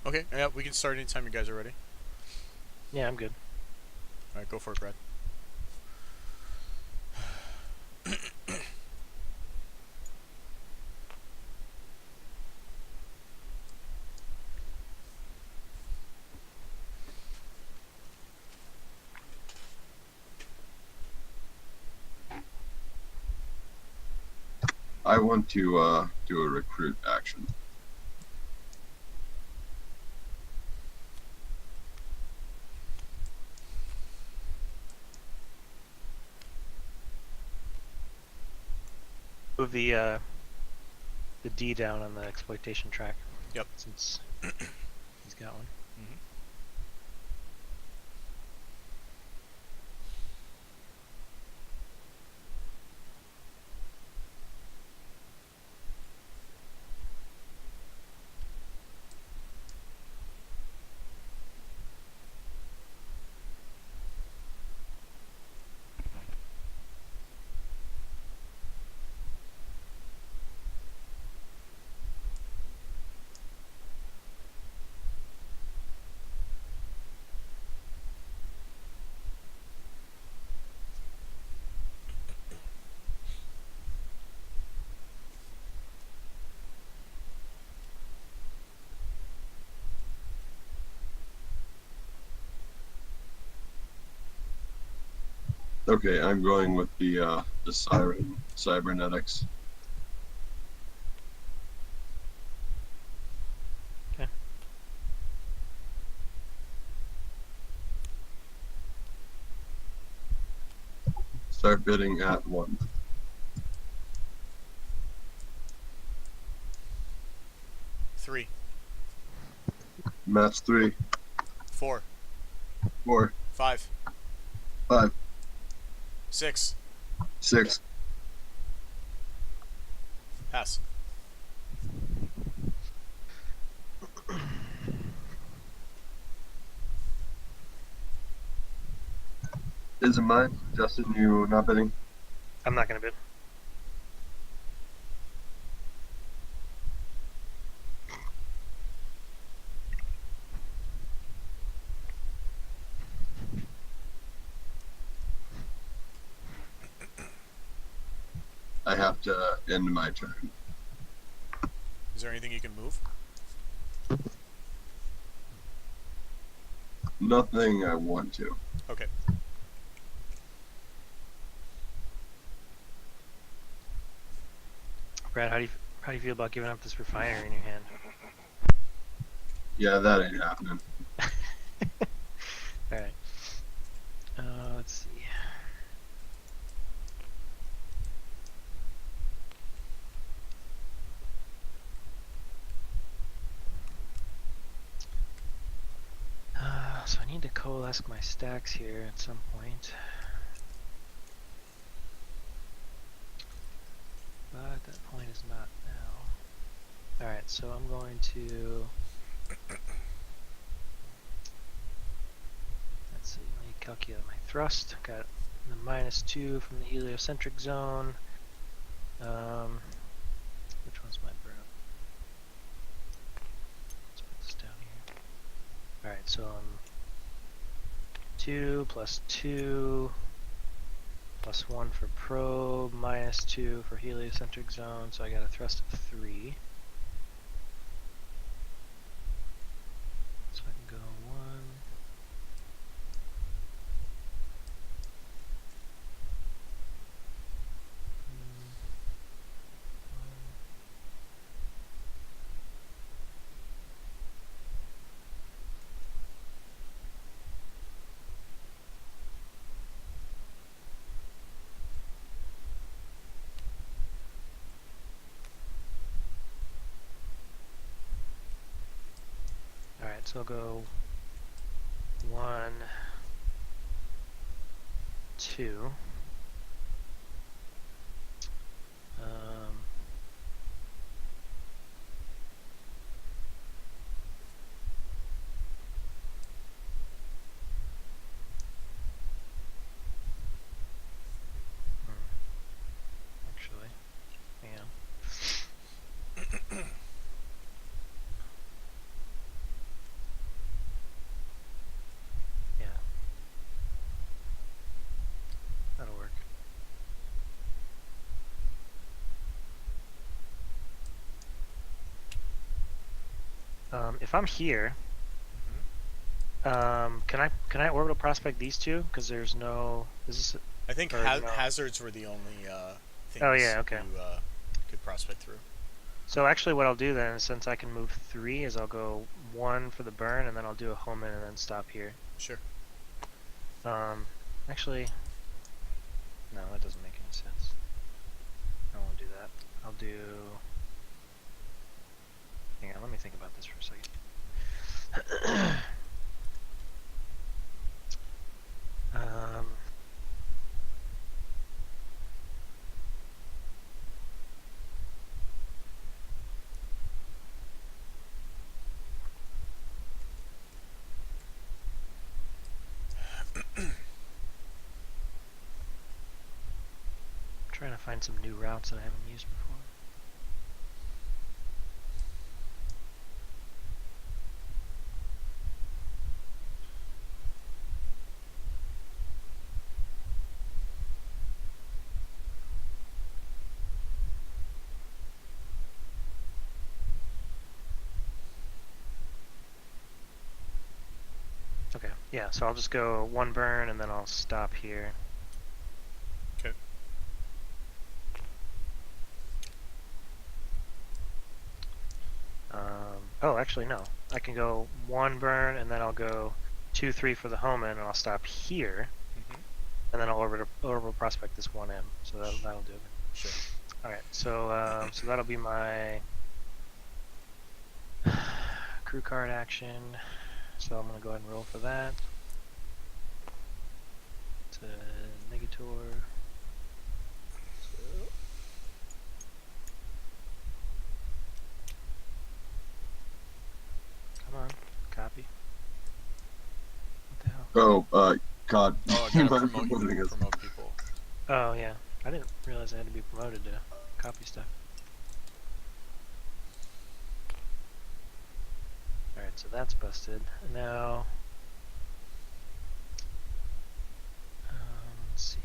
Okay, yeah, we can start anytime you guys are ready. Yeah, I'm good. Alright, go for it, Brad. I want to do a recruit action. Move the D down on the exploitation track. Yep. Since he's got one. Mm-hmm. Okay, I'm going with the siren cybernetics. Okay. Start bidding at 1. Three, Match 3, four, 4, five, 5, six. 6. Pass. Is it mine? Justin, you not bidding? I'm not gonna bid. I have to end my turn. Is there anything you can move? Nothing I want to. Okay. Brad, how do you feel about giving up this refinery in your hand? Yeah, that ain't happening. All right. Let's see. So I need to coalesce my stacks here at some point. But that point is not now. Alright, so I'm going to... Let's see, let me calculate my thrust. Got the -2 from the heliocentric zone. Which one's my burn? Let's put this down here. Alright, so I'm 2 plus 2 plus 1 for probe, -2 for heliocentric zone, so I got a thrust of 3. So I can go 1. Alright, so I'll go 1, 2. Actually, yeah. If I'm here, Hmm. can I orbital prospect these two? Because there's no. Is this? I think Or no? hazards were the only Oh things yeah. Okay. you could prospect through. So actually, what I'll do then, since I can move 3, is I'll go 1 for the burn, and then I'll do a home in and then stop here. Sure. Actually, no, that doesn't make any sense. I won't do that. I'll do. Hang on, let me think about this for a second. um, trying to find some new routes that I haven't used before. Okay, yeah, so I'll just go 1 burn and then I'll stop here. Okay. Oh, actually, no. I can go 1 burn and then I'll go 2, 3 for the home in and I'll stop here. Hmm. And then I'll orbital prospect this 1M. So that'll do it. Sure. Alright, so so that'll be my crew card action. So I'm gonna go ahead and roll for that. It's a Negator. So come on, copy. What the hell? Oh, God. Oh, I You gotta might be moving us. promote people. Oh yeah, I didn't realize I had to be promoted to copy stuff. Alright, so that's busted. Now, let's see.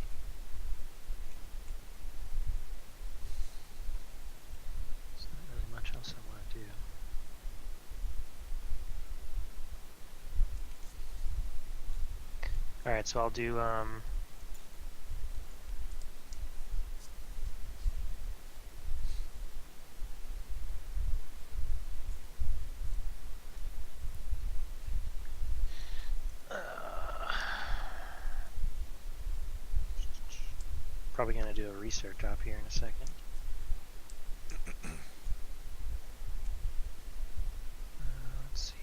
There's not really much else I want to do. Alright, so I'll do, probably gonna do a research op here in a second. Let's see.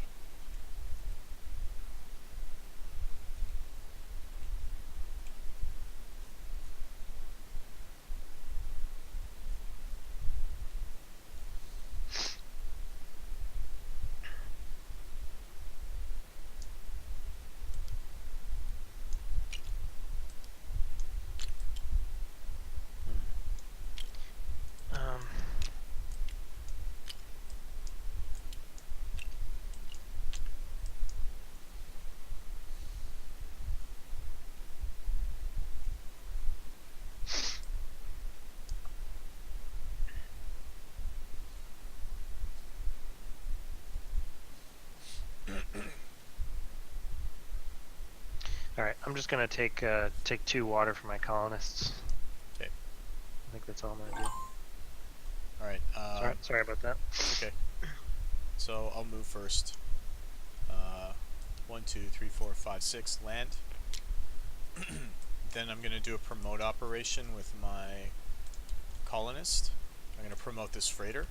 Um, Alright, I'm just gonna take 2 water for my colonists. Okay. I think that's all I'm gonna do. All right. Sorry about that. Okay. So I'll move first. 1, 2, 3, 4, 5, 6. Land. Then I'm gonna do a promote operation with my colonist. I'm gonna promote this freighter.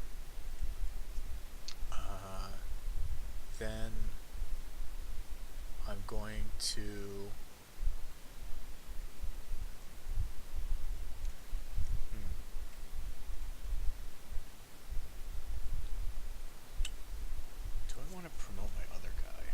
Then I'm going to do I want to promote my other guy?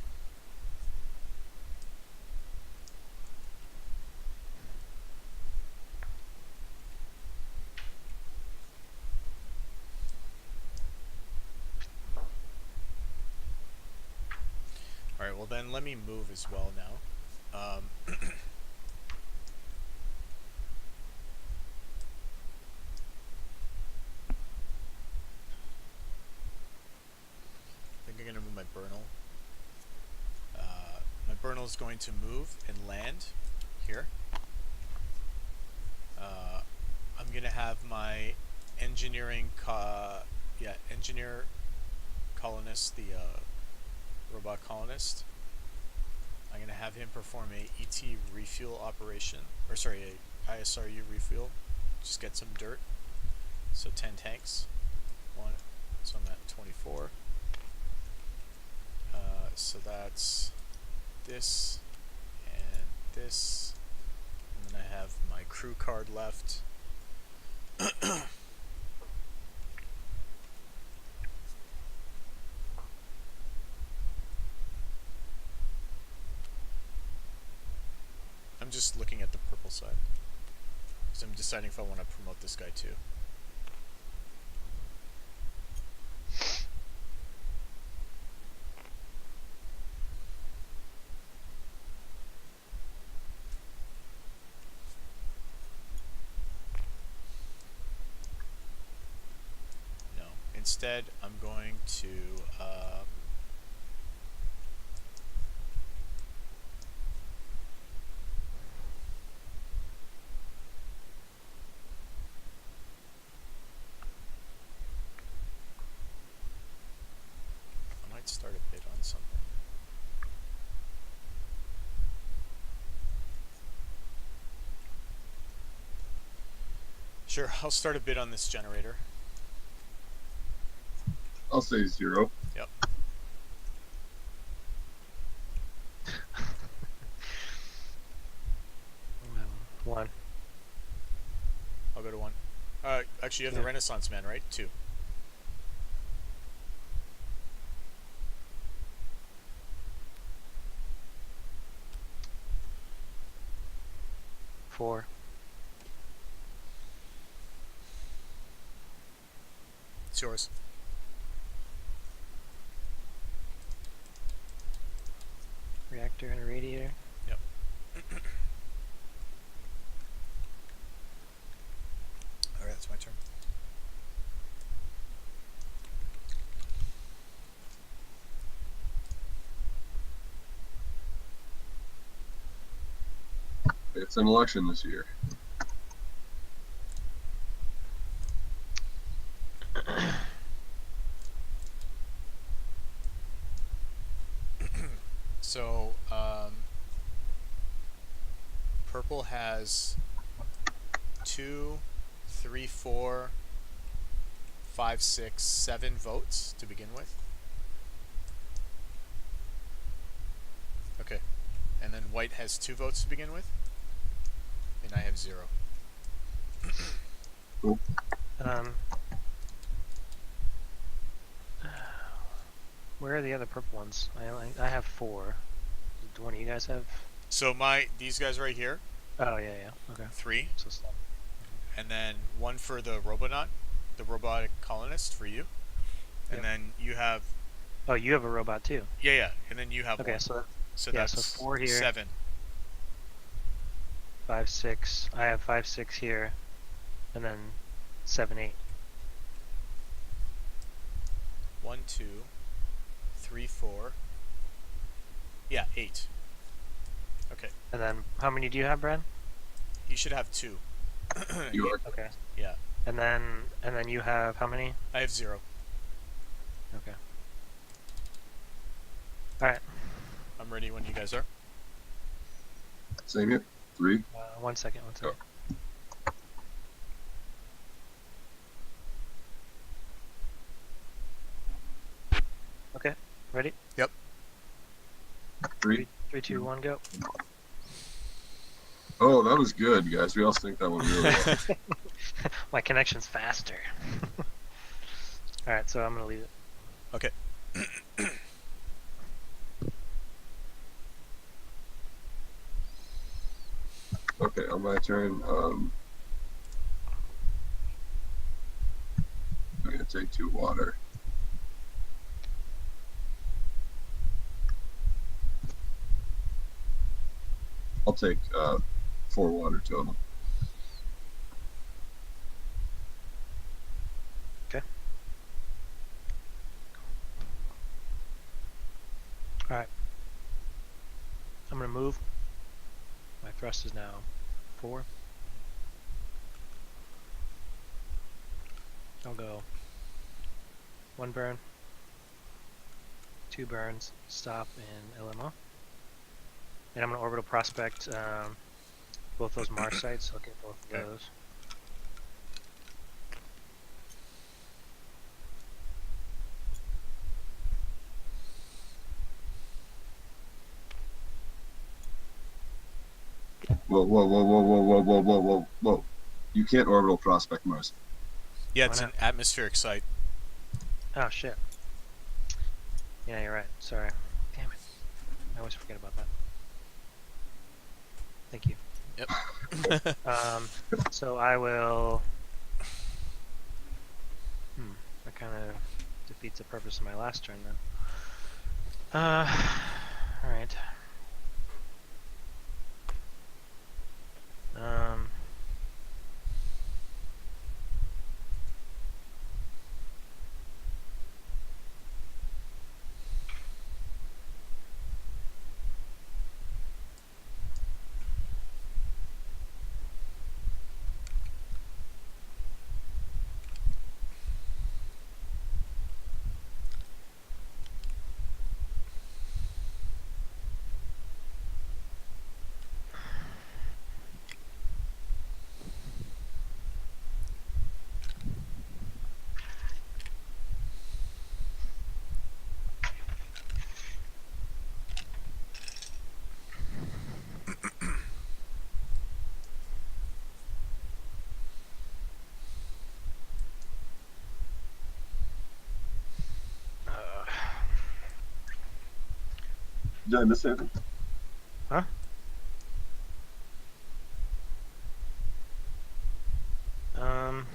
Alright, well then let me move as well now. I think I'm gonna move my Burnal. My Burnal is going to move and land here. I'm gonna have my engineer colonist, the robot colonist. I'm gonna have him perform a ET refuel operation, or sorry, a ISRU refuel. Just get some dirt. So 10 tanks. So I'm at 24. So that's this and this, and then I have my crew card left. I'm just looking at the purple side because I'm deciding if I want to promote this guy too. No, instead I'm going to I might start a bid on something. Sure, I'll start a bid on this generator. I'll say 0. Yep. One. I'll go to 1. Actually, you have the Renaissance Man, right? 2. Four. It's yours. Reactor and a radiator. Yep. Alright, that's my turn. It's an election this year. So, purple has 2, 3, 4, 5, 6, 7 votes to begin with. Okay. And then white has 2 votes to begin with. And I have 0. Cool. Where are the other purple ones? I have 4. Do one of you guys have? So these guys right here, Oh yeah. Okay. 3. So stop. And then 1 for the Robonaut, the robotic colonist for you. And Yep. then you have... Oh, you have a robot too. Yeah. And then you have Okay, 1. so So yeah, that's so 4 here. 7. 5, 6. I have 5, 6 here, and then 7, 8. 1, 2, 3, 4. Yeah, 8. Okay. And then how many do you have, Brad? You should have 2. You are. Okay. Yeah. And then you have how many? I have 0. Okay. All right. I'm ready when you guys are. Same here. 3. 1 second. Okay. Ready? Yep. 3. 3, 2, 1, go. Oh, that was good, guys. We all think that one really well. My connection's faster. All right, so I'm gonna leave it. Okay. Okay, on my turn, I'm gonna take 2 water. I'll take 4 water total. Alright. I'm gonna move. My thrust is now 4. I'll go 1 burn, 2 burns, stop, and LMO. And I'm gonna orbital prospect both those Mars sites, so I'll get both of Okay. those. Whoa, whoa, whoa, whoa, whoa, whoa, whoa, whoa, whoa, whoa. You can't orbital prospect Mars. Yeah, Why it's not? an atmospheric site. Oh shit. Yeah, you're right. Sorry. Damn it. I always forget about that. Thank you. Yep. So I will. That kind of defeats the purpose of my last turn then. Alright. Did I miss anything? Huh? One.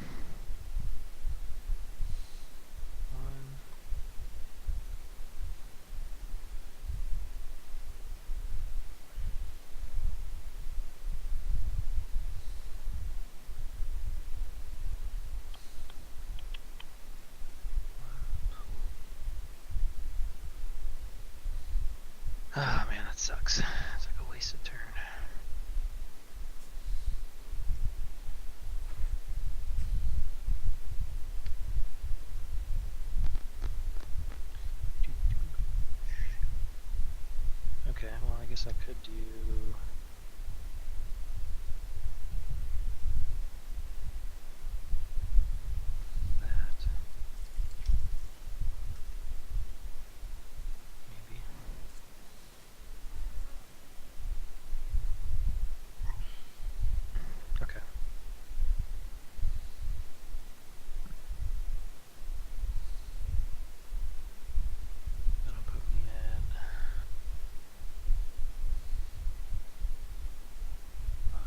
Oh man, that sucks. It's like a wasted turn. Okay, well I guess I could do that. Maybe. Okay. That'll put me at 5.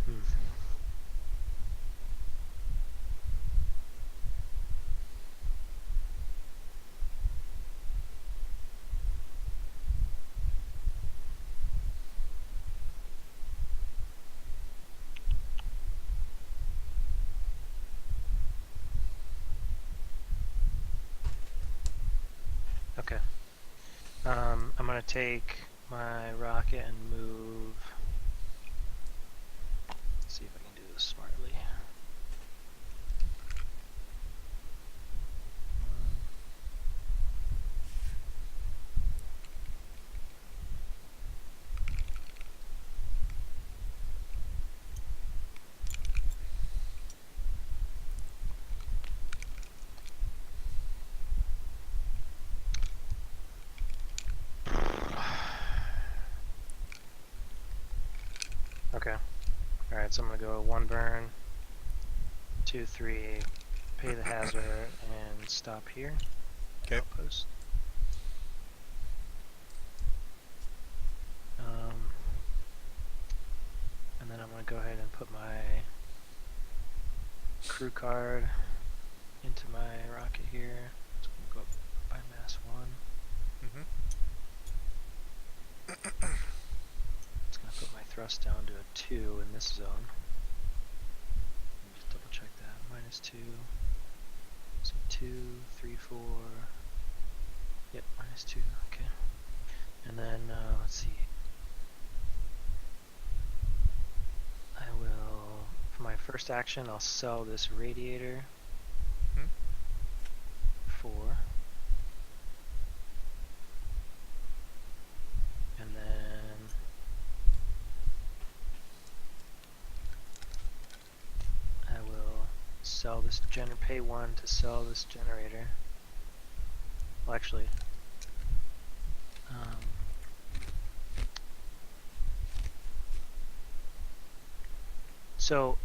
Hmm. Okay. I'm gonna take my rocket and move. Let's see if I can do this smartly. Okay. Alright, so I'm gonna go 1 burn, 2, 3, pay the hazard, and stop here. Okay. Outpost. And then I'm gonna go ahead and put my crew card into my rocket here. It's gonna go up by mass 1. Mm-hmm. It's gonna put my thrust down to a 2 in this zone. Let me just double check that. -2. So 2, 3, 4. Yep, -2. Okay. And then let's see. I will, for my first action, I'll sell this radiator Hmm? for. And then I will sell this pay 1 to sell this generator. Well, actually, so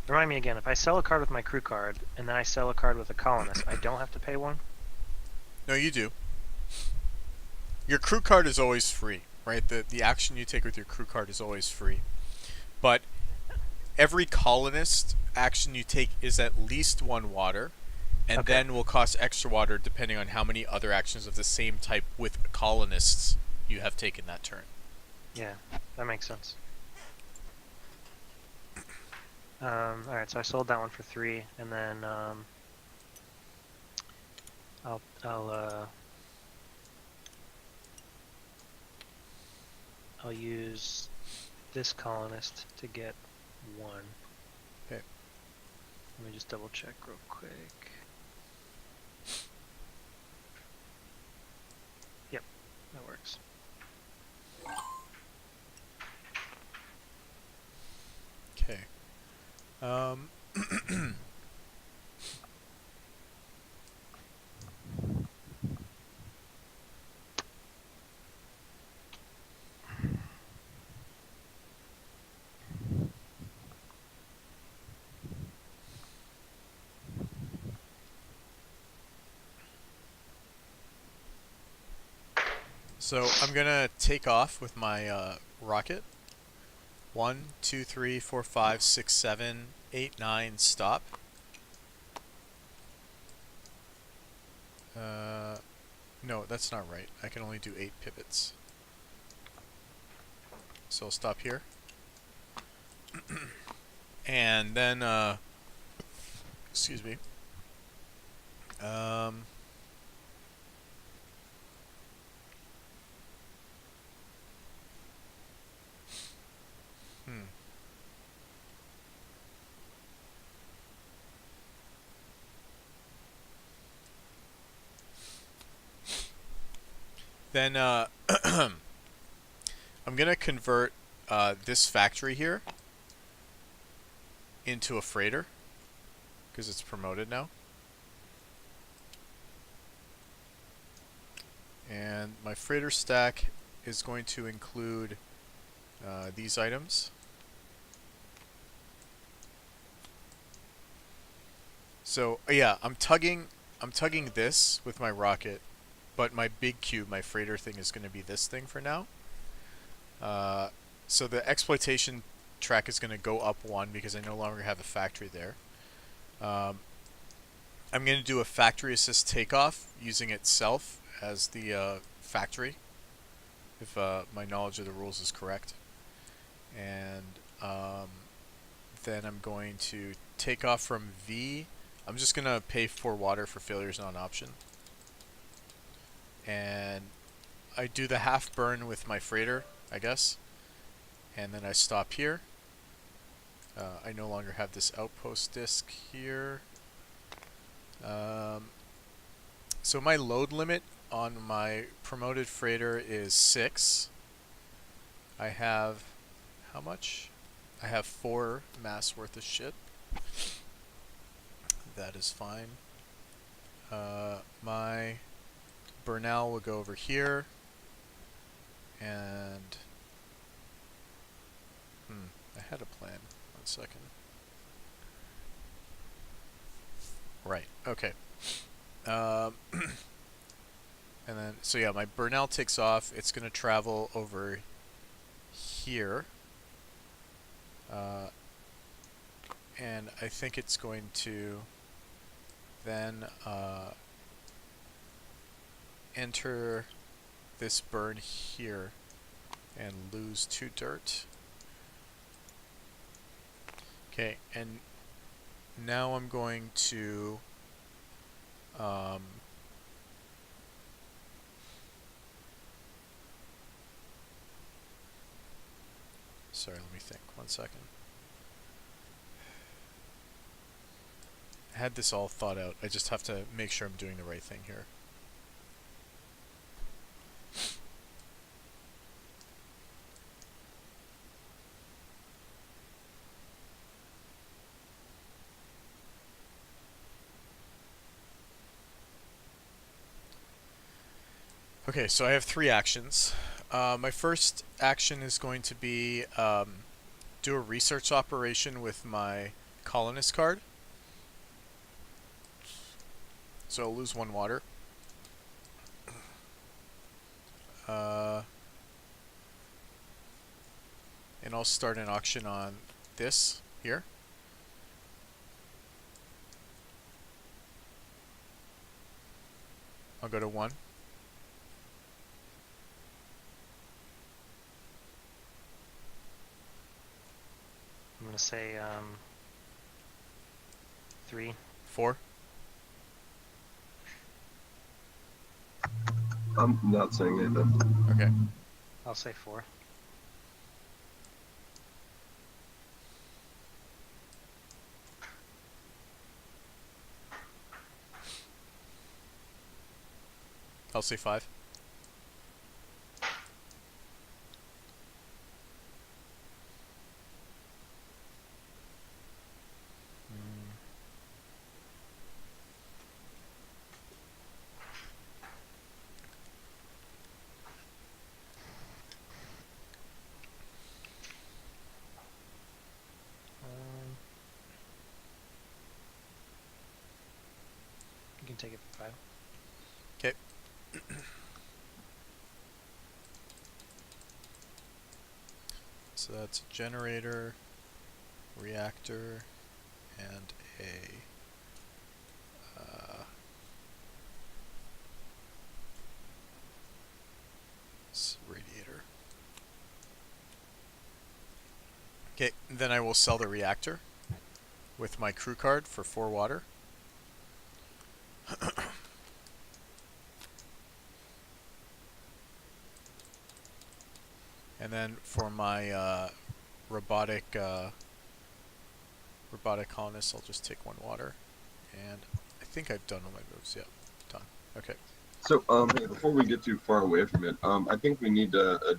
remind me again, if I sell a card with my crew card and then I sell a card with a colonist, I don't have to pay 1? No, you do. Your crew card is always free, right? The action you take with your crew card is always free. But every colonist action you take is at least 1 water, and Okay. then will cost extra water depending on how many other actions of the same type with colonists you have taken that turn. Yeah, that makes sense. Alright, so I sold that one for 3, and then I'll use this colonist to get 1. Okay. Let me just double check real quick. Yep, that works. Okay. So I'm gonna take off with my rocket. 1, 2, 3, 4, 5, 6, 7, 8, 9. Stop. No, that's not right. I can only do 8 pivots. So I'll stop here. And then, excuse me. Then, I'm gonna convert this factory here into a freighter because it's promoted now. And my freighter stack is going to include these items. So yeah, I'm tugging this with my rocket, but my big cube, my freighter thing, is going to be this thing for now. So the exploitation track is going to go up 1 because I no longer have a factory there. I'm going to do a factory assist takeoff using itself as the factory, if my knowledge of the rules is correct. And then I'm going to take off from V. I'm just going to pay 4 water for failures not an option. And I do the half burn with my freighter, I guess. And then I stop here. I no longer have this outpost disc here. So my load limit on my promoted freighter is 6. I have how much? I have 4 mass worth of shit. That is fine. My Bernal will go over here. And I had a plan. 1 second. Right. Okay. And then, so yeah, my Bernal takes off. It's going to travel over here. And I think it's going to then enter this burn here and lose 2 dirt. Okay, and now I'm going to sorry, let me think 1 second. I had this all thought out. I just have to make sure I'm doing the right thing here. Okay, so I have 3 actions. My first action is going to be do a research operation with my colonist card. So I'll lose 1 water. And I'll start an auction on this here. I'll go to 1. I'm gonna say 3. 4. I'm not saying anything. Okay. I'll say 4. I'll say 5. You can take it for 5. Okay. So that's a generator, reactor, and a radiator. Okay, then I will sell the reactor with my crew card for 4 water. And then for my robotic colonist, I'll just take 1 water. And I think I've done all my moves. Yep, done. Okay. So, hey, before we get too far away from it, I think we need to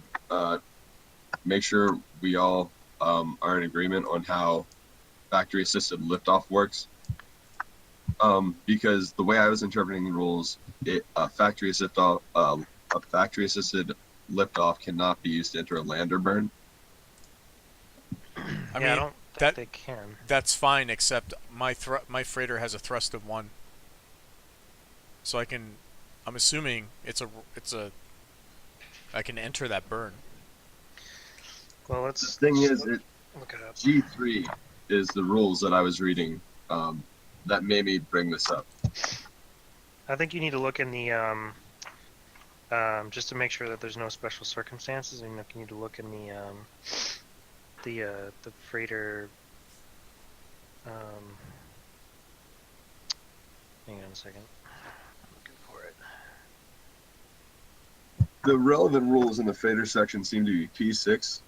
make sure we all are in agreement on how factory-assisted liftoff works. Because the way I was interpreting the rules, a factory-assisted liftoff cannot be used to enter a lander burn. I Yeah, I mean, don't think that they can. that's fine, except my freighter has a thrust of 1, so I can. I'm assuming I can enter that burn. Well, The let's thing is, look it up. G3 is the rules that I was reading that made me bring this up. I think you need to look in the just to make sure that there's no special circumstances. I think you need to look in the freighter. Hang on a second. I'm looking for it. The relevant rules in the freighter section seem to be P6.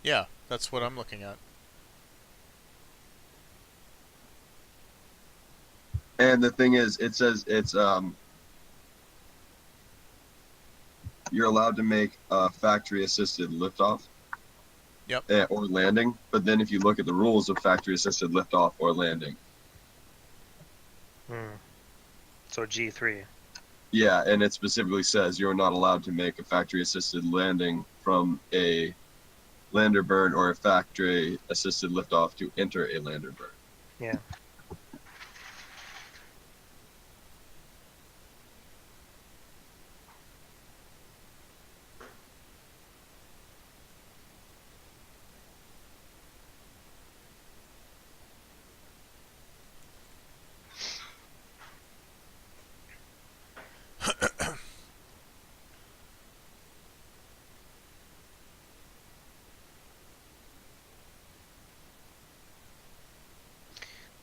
Yeah, that's what I'm looking at. And the thing is, it says it's you're allowed to make a factory-assisted liftoff. Yep. Or landing, but then if you look at the rules of factory-assisted liftoff or landing, So G3. yeah, and it specifically says you're not allowed to make a factory-assisted landing from a lander burn or a factory-assisted liftoff to enter a lander burn. Yeah.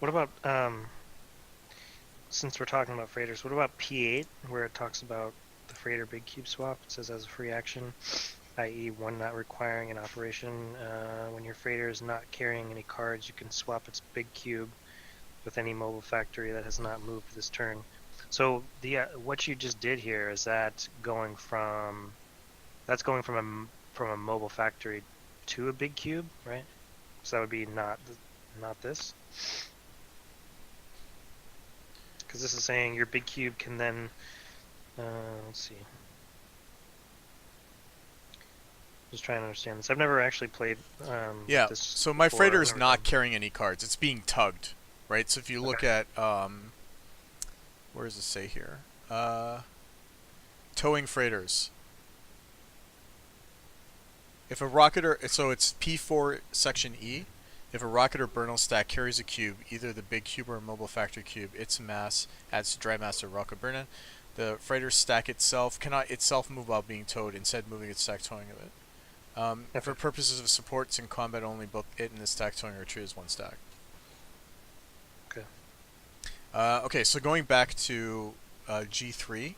What about since we're talking about freighters, what about P8 where it talks about the freighter big cube swap? It says as a free action, i.e. one not requiring an operation. When your freighter is not carrying any cards, you can swap its big cube with any mobile factory that has not moved this turn. So the what you just did here is that going from a mobile factory to a big cube, right? So that would be not this, because this is saying your big cube can then let's see. Just trying to understand this. I've never actually played Yeah. this So my before. freighter I've is never not done- carrying any cards. It's being tugged, right? So if you look at where does it say here? Towing freighters. If a rocket or so it's P4 section E. If a rocket or Bernal stack carries a cube, either the big cube or a mobile factory cube, its mass adds to dry mass of rocket burden. The freighter stack itself cannot itself move while being towed, instead moving its stack towing of it. For purposes of supports in combat only, both it and the stack towing are treated as one stack. Okay. Okay, so going back to G3.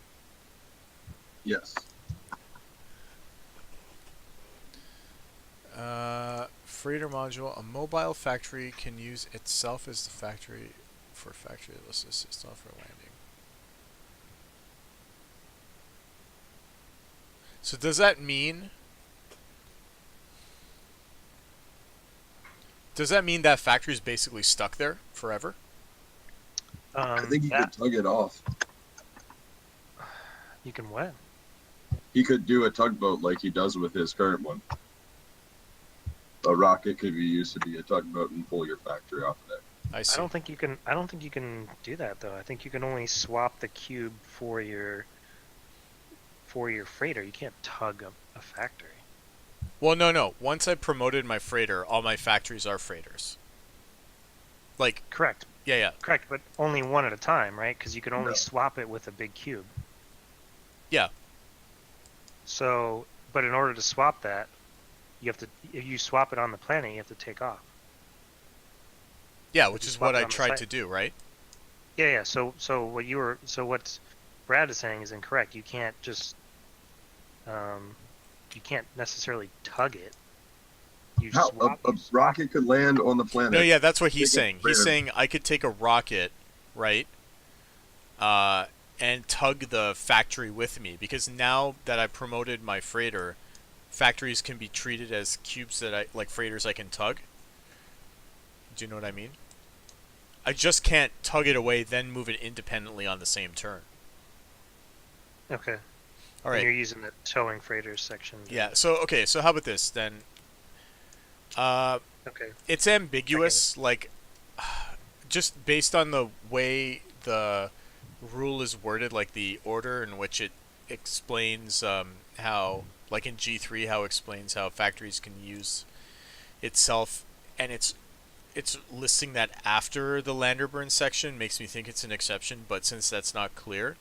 Yes. Freighter module. A mobile factory can use itself as the factory for factory list assist for landing. So does that mean that factory is basically stuck there forever? I think he that could tug it off. you can what? He could do a tugboat like he does with his current one. A rocket could be used to be a tugboat and pull your factory off of it. I see. I don't think you can do that though. I think you can only swap the cube for your freighter. You can't tug a factory. Well, no. Once I promoted my freighter, all my factories are freighters. Like, Correct. yeah. Correct, but only one at a time, right? Because you can only No. swap it with a big cube. Yeah. So, but in order to swap that, if you swap it on the planet, you have to take off. Yeah, which is swap what it I on the tried site. to do, right? Yeah. So what Brad is saying is incorrect. You can't just you can't necessarily tug it. You How swap. a rocket could land on the planet? No, yeah, that's what he's Take a saying. He's freighter. saying I could take a rocket, right? And tug the factory with me, because now that I promoted my freighter, factories can be treated as cubes like freighters I can tug. Do you know what I mean? I just can't tug it away, then move it independently on the same turn. Okay. All And right. you're using the towing freighters section. Yeah. So okay. So how about this then? Okay. It's ambiguous. Like, just based on the way the rule is worded, like the order in which it explains how, like in G3, how it explains how factories can use itself, and it's listing that after the lander burn section makes me think it's an exception. But since that's not clear,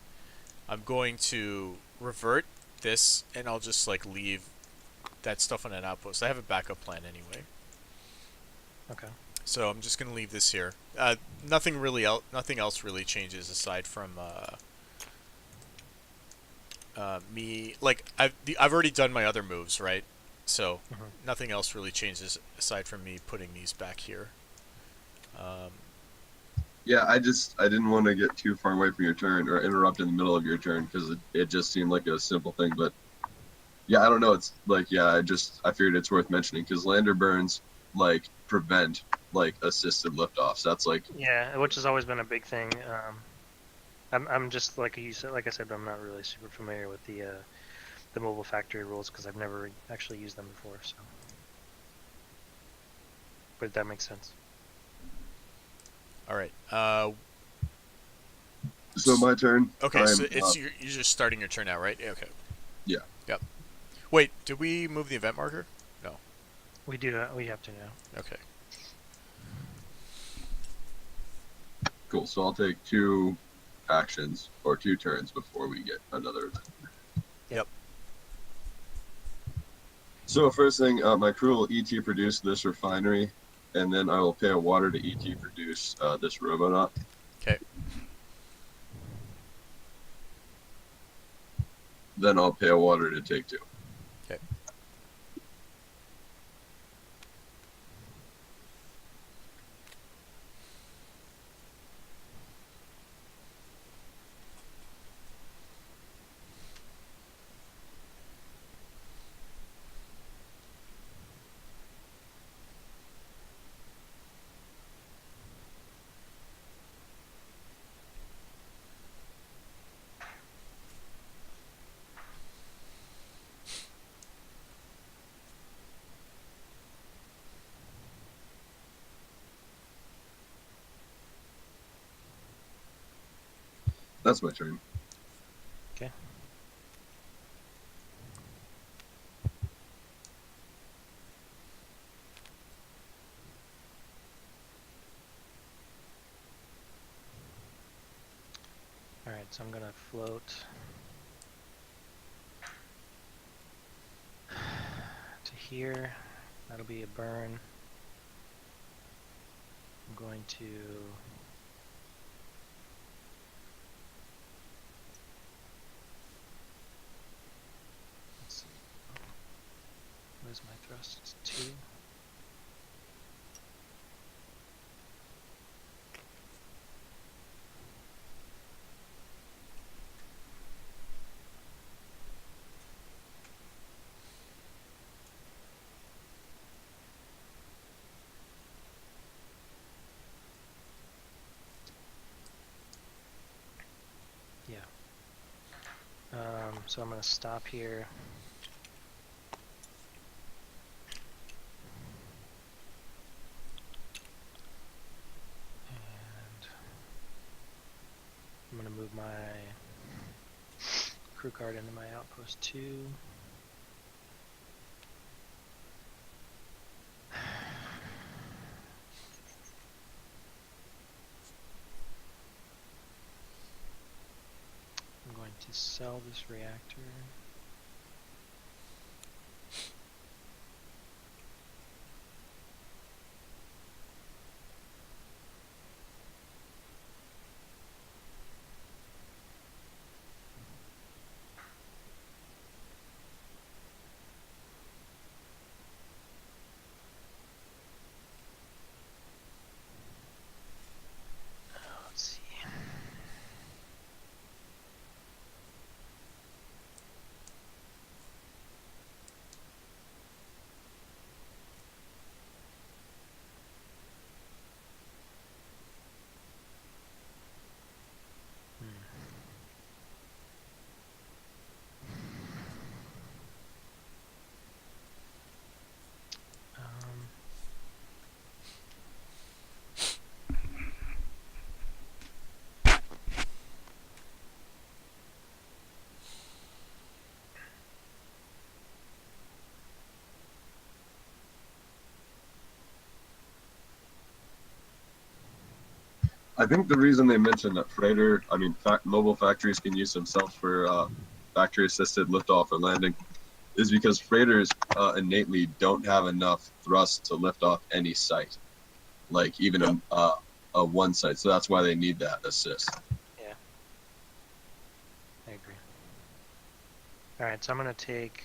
I'm going to revert this, and I'll just like leave that stuff on an outpost. I have a backup plan anyway. Okay. So I'm just gonna leave this here. Nothing else really changes aside from me. Like I've already done my other moves, right? So nothing else really changes aside from me putting these back here. Yeah, I didn't want to get too far away from your turn or interrupt in the middle of your turn because it just seemed like a simple thing. But yeah, I don't know. It's like, yeah, I figured it's worth mentioning because lander burns like prevent like assisted liftoffs. That's like, Yeah, which has always been a big thing. I'm just like you said, like I said, I'm not really super familiar with the mobile factory rules because I've never actually used them before. So, but that makes sense. All right. so my turn. Okay. So I'm, it's you're just starting your turn now, right? Yeah, okay. Yeah. Yep. Wait, did we move the event marker? No. We do. We have to now. Okay. Cool. So I'll take 2 actions or 2 turns before we get another event. Yep. So first thing, my crew will ET produce this refinery and then I will pay a water to ET produce this Robonaut. Okay. Then I'll pay a water to take 2. Okay. That's my turn. Okay. Alright, so I'm gonna float to here. That'll be a burn. I'm going to let's see. Where's my thrust? It's 2. Yeah. So I'm gonna stop here. And I'm gonna move my crew card into my outpost 2. I'm going to sell this reactor. Let's see. Um, I think the reason they mentioned that mobile factories can use themselves for factory-assisted liftoff or landing is because freighters innately don't have enough thrust to lift off any site, like even a one site. So that's why they need that assist. yeah, I agree. Alright, so I'm going to take,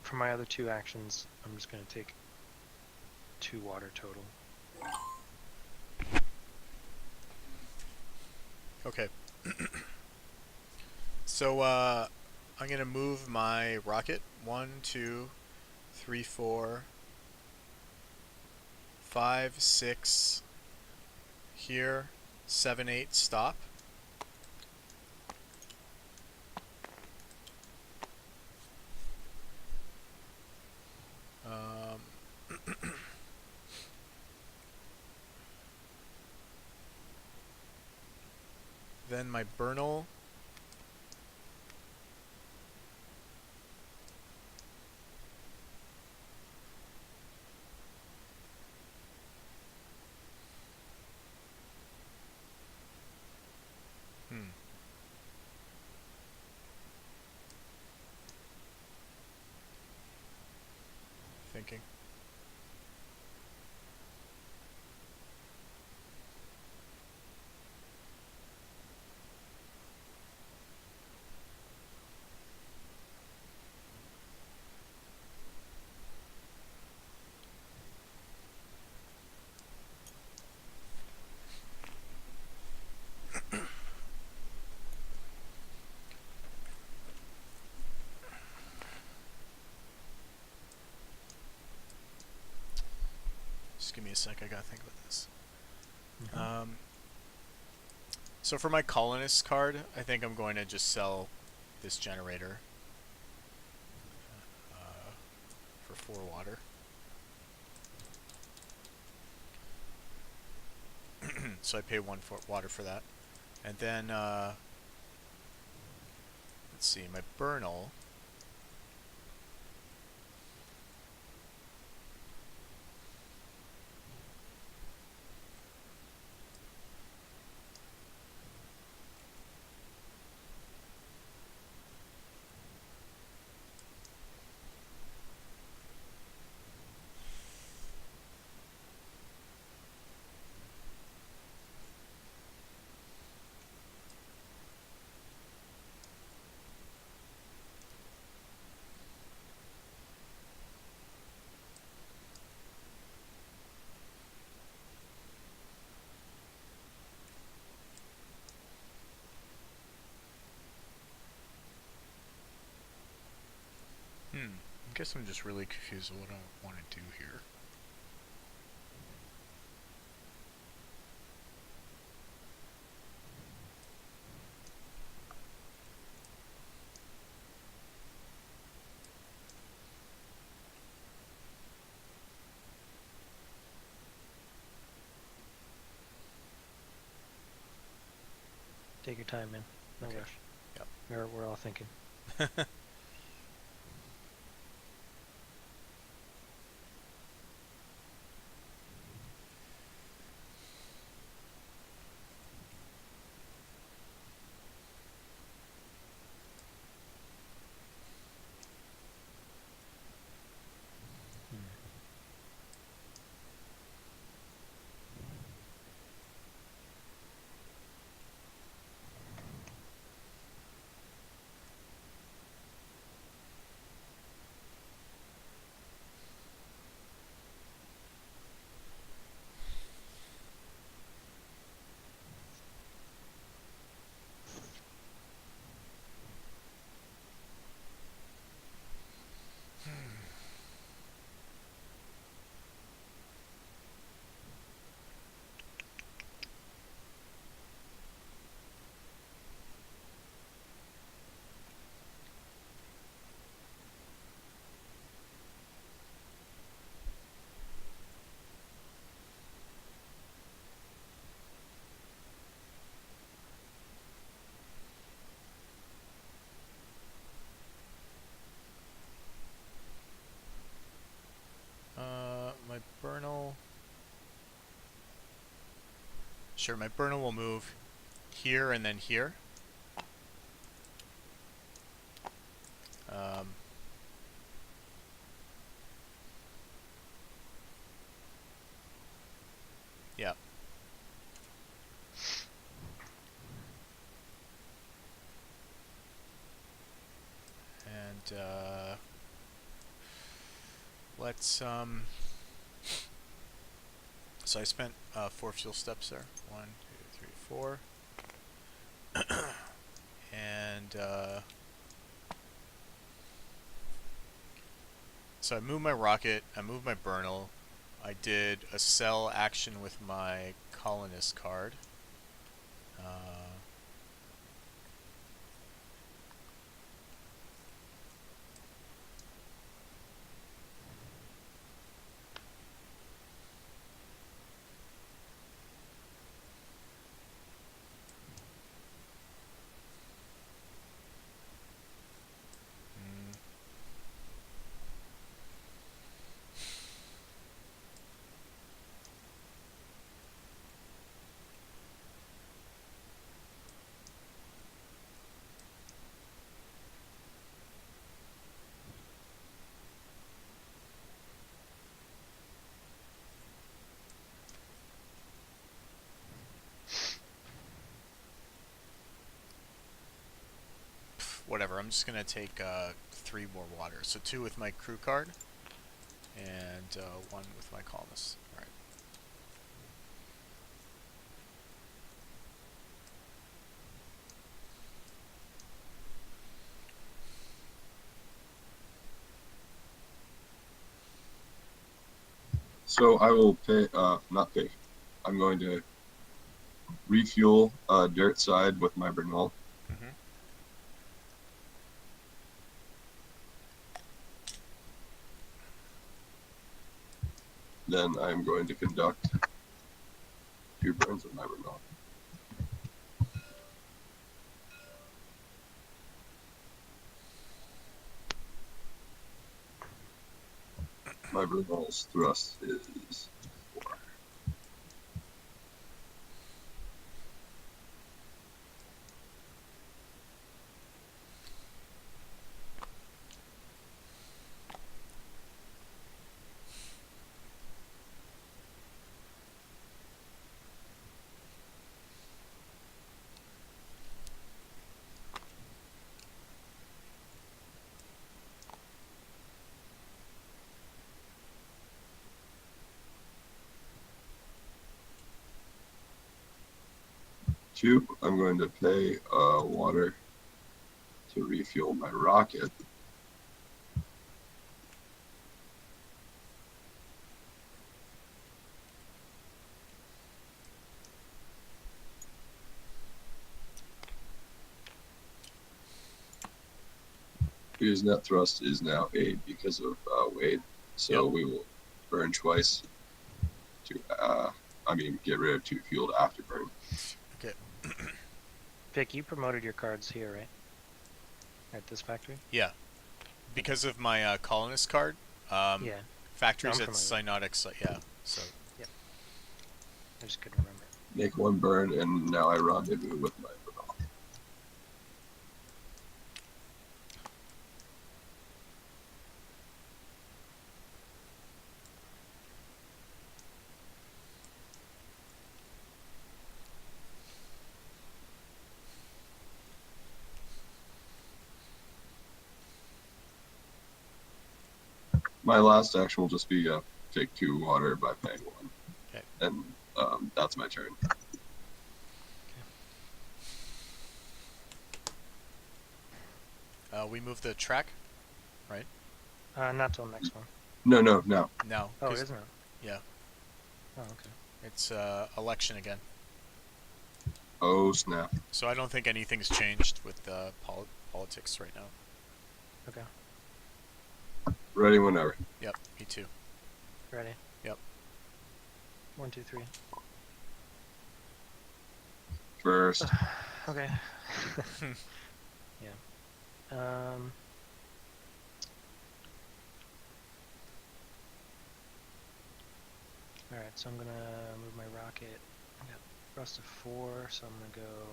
for my other 2 actions, I'm just going to take 2 water total. Okay. So I'm gonna move my rocket 1, 2, 3, 4, 5, 6 here, 7, 8 stop. Then my Bernal. Thinking. Just give me a sec. I gotta think about this. Mhm. So for my colonist card, I think I'm going to just sell this generator for 4 water. So I pay 1 for water for that. And then, let's see, my Burnal. I guess I'm just really confused with what I want to do here. Take your time, man. No Okay. rush. Yep. We're all thinking. My Burnal. Sure, my Burnal will move here and then here. Um, yeah. And let's so I spent 4 fuel steps there. 1, 2, 3, 4. And so I moved my rocket, I moved my Burnal, I did a sell action with my colonist card. mm, Whatever, I'm just gonna take 3 more water. So 2 with my crew card, and 1 with my colonist. Alright. So I will pay, not pay. I'm going to refuel dirt side with my Bernal. Mm-hmm. Then I'm going to conduct 2 burns with my Bernal. My Bernal's thrust is 4. Two, I'm going to pay water to refuel my rocket. Because net thrust is now 8 because of weight, so Yep. we will burn twice to, get rid of 2 fueled afterburn. Okay. Vic, you promoted your cards here, right? At this factory? Yeah. Because of my colonist card, Yeah. factories No, at I'm familiar. Cynotics, yeah. So I just couldn't remember. Make 1 burn, and now I rendezvous with my Bernal. My last action will just be take 2 water by paying 1. Okay. And that's my turn. we move the track, right? Not till next one. No. No. Oh, 'cause- isn't it? Yeah. Oh, okay. It's election again. Oh, snap. So I don't think anything's changed with politics right now. Okay. Ready whenever. Yep. Me too. Ready? Yep. 1, 2, 3. First. Okay. Yeah. Alright, so I'm gonna move my rocket. I got thrust of 4, so I'm gonna go.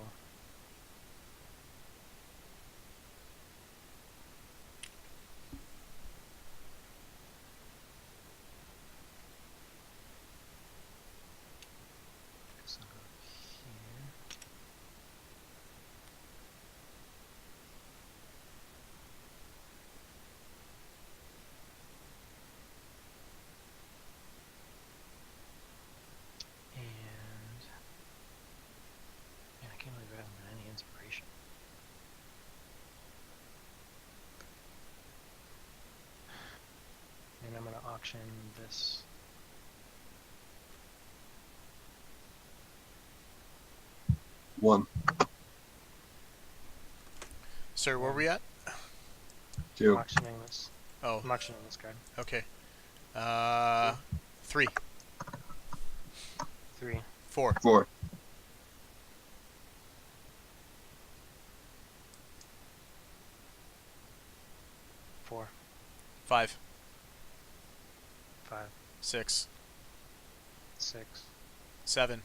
So I'll go here. And man, I can't believe I haven't got any inspiration. And I'm gonna auction this. One. Sir, where are we at? 2. Auctioning this. Oh, I'm auctioning this card. okay. 3. 3. 4. 4. 4. 5. 5. 6. 6. 7.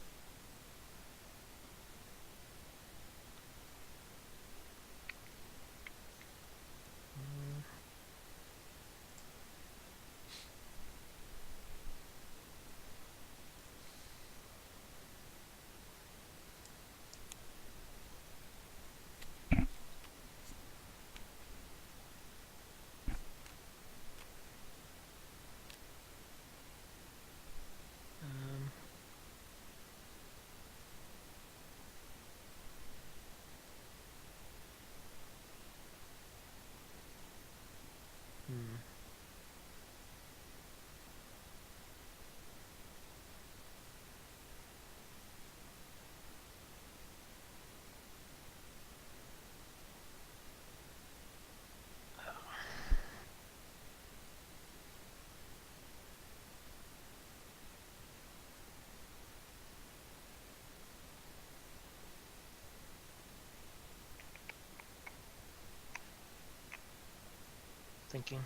thinking.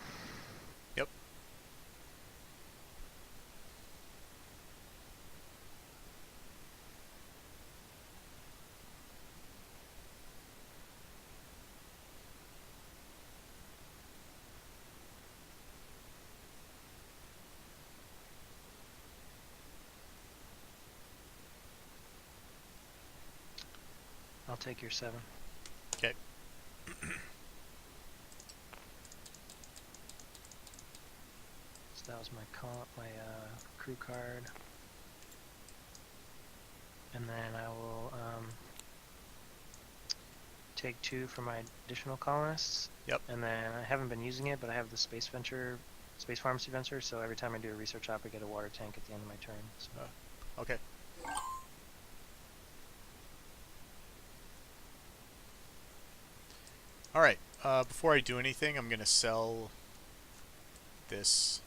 Yep. I'll take your 7. Okay. So that was my crew card. And then I will take 2 for my additional colonists. Yep. And then I haven't been using it, but I have the Space Pharmacy Venture, so every time I do a research op, I get a water tank at the end of my turn. So. Okay. Alright, before I do anything, I'm going to sell this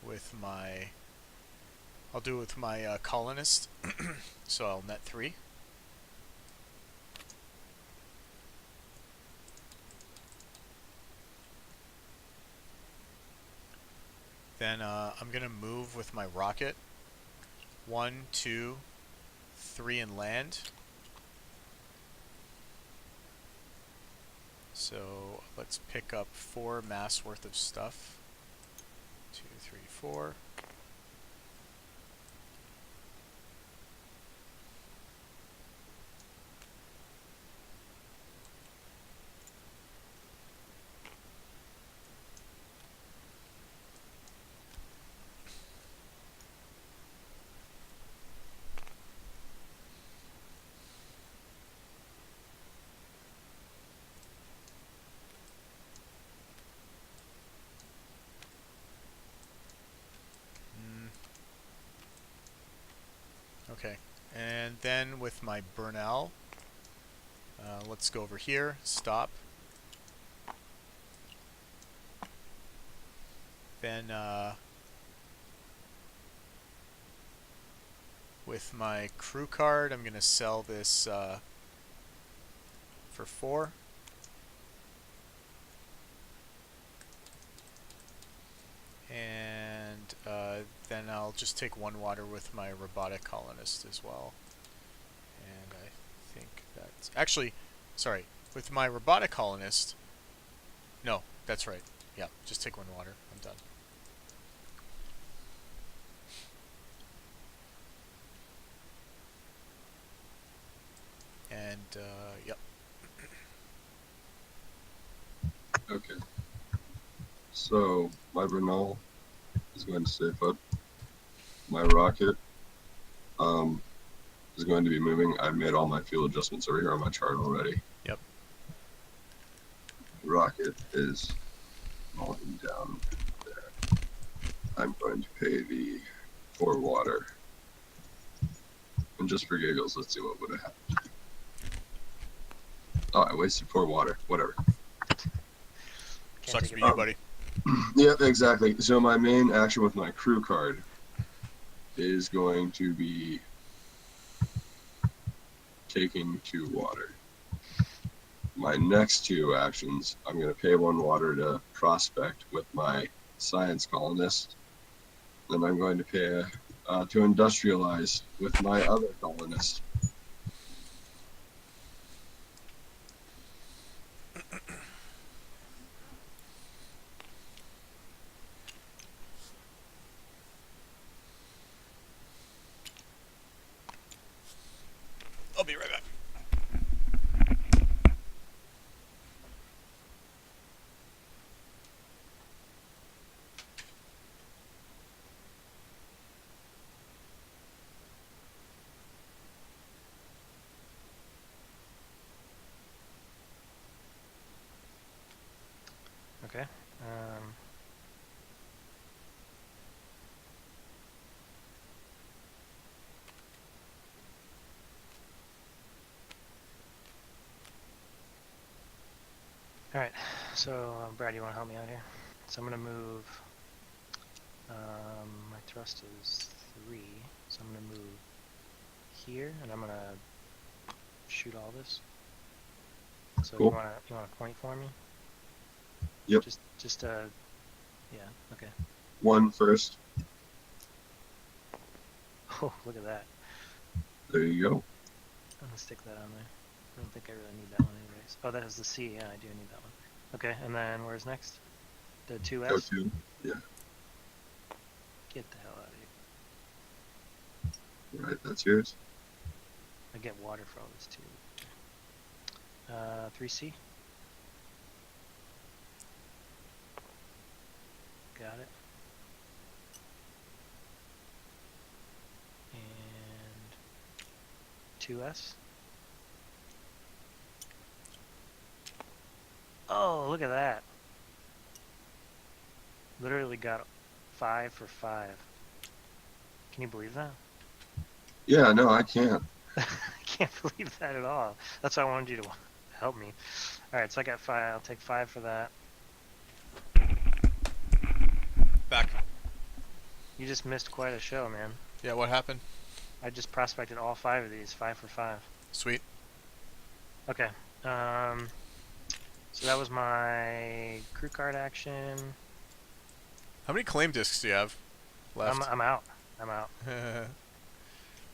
with my... I'll do it with my colonist, so I'll net 3. Then I'm going to move with my rocket. 1, 2, 3 and land. So let's pick up 4 mass worth of stuff. 2, 3, 4. Okay, and then with my Bernal, let's go over here, stop. Then with my crew card, I'm going to sell this for 4. And then I'll just take 1 water with my robotic colonist as well. And I think that's... Actually, sorry. With my robotic colonist... No, that's right. Yeah, just take 1 water. I'm done. And, yep. Okay. So my Renault is going to stay put. My rocket is going to be moving. I've made all my fuel adjustments over here on my chart already. Yep. Rocket is falling down there. I'm going to pay the 4 water. And just for giggles, let's see what would have happened. Oh, I wasted 4 water. Whatever. Sucks take for it you, buddy. Yep, exactly. So my main action with my crew card is going to be taking 2 water. My next 2 actions, I'm going to pay 1 water to prospect with my science colonist. Then I'm going to pay to industrialize with my other colonist. I'll be right back. Okay. Alright, so Brad, you want to help me out here? So I'm going to move, my thrust is 3, so I'm going to move here, and I'm going to shoot all this. So Cool. you want to point for me? Yep. Just yeah. Okay. 1 first. Oh, look at that. There you go. I'm gonna stick that on there. I don't think I really need that one anyways. Oh, that is the C. Yeah, I do need that one. Okay, and then where's next? The 2S? Go to. Yeah. Get the hell out of here. Right, that's yours. I get water for all this too. 3C. Got it. And 2S. Oh, look at that. Literally got 5 for 5. Can you believe that? Yeah, no, I can't. I can't believe that at all. That's why I wanted you to help me. Alright, so I got 5. I'll take 5 for that. Back. You just missed quite a show, man. Yeah, what happened? I just prospected all 5 of these, 5 for 5. Sweet. Okay. So that was my crew card action. How many claim discs do you have left? I'm out. I'm out.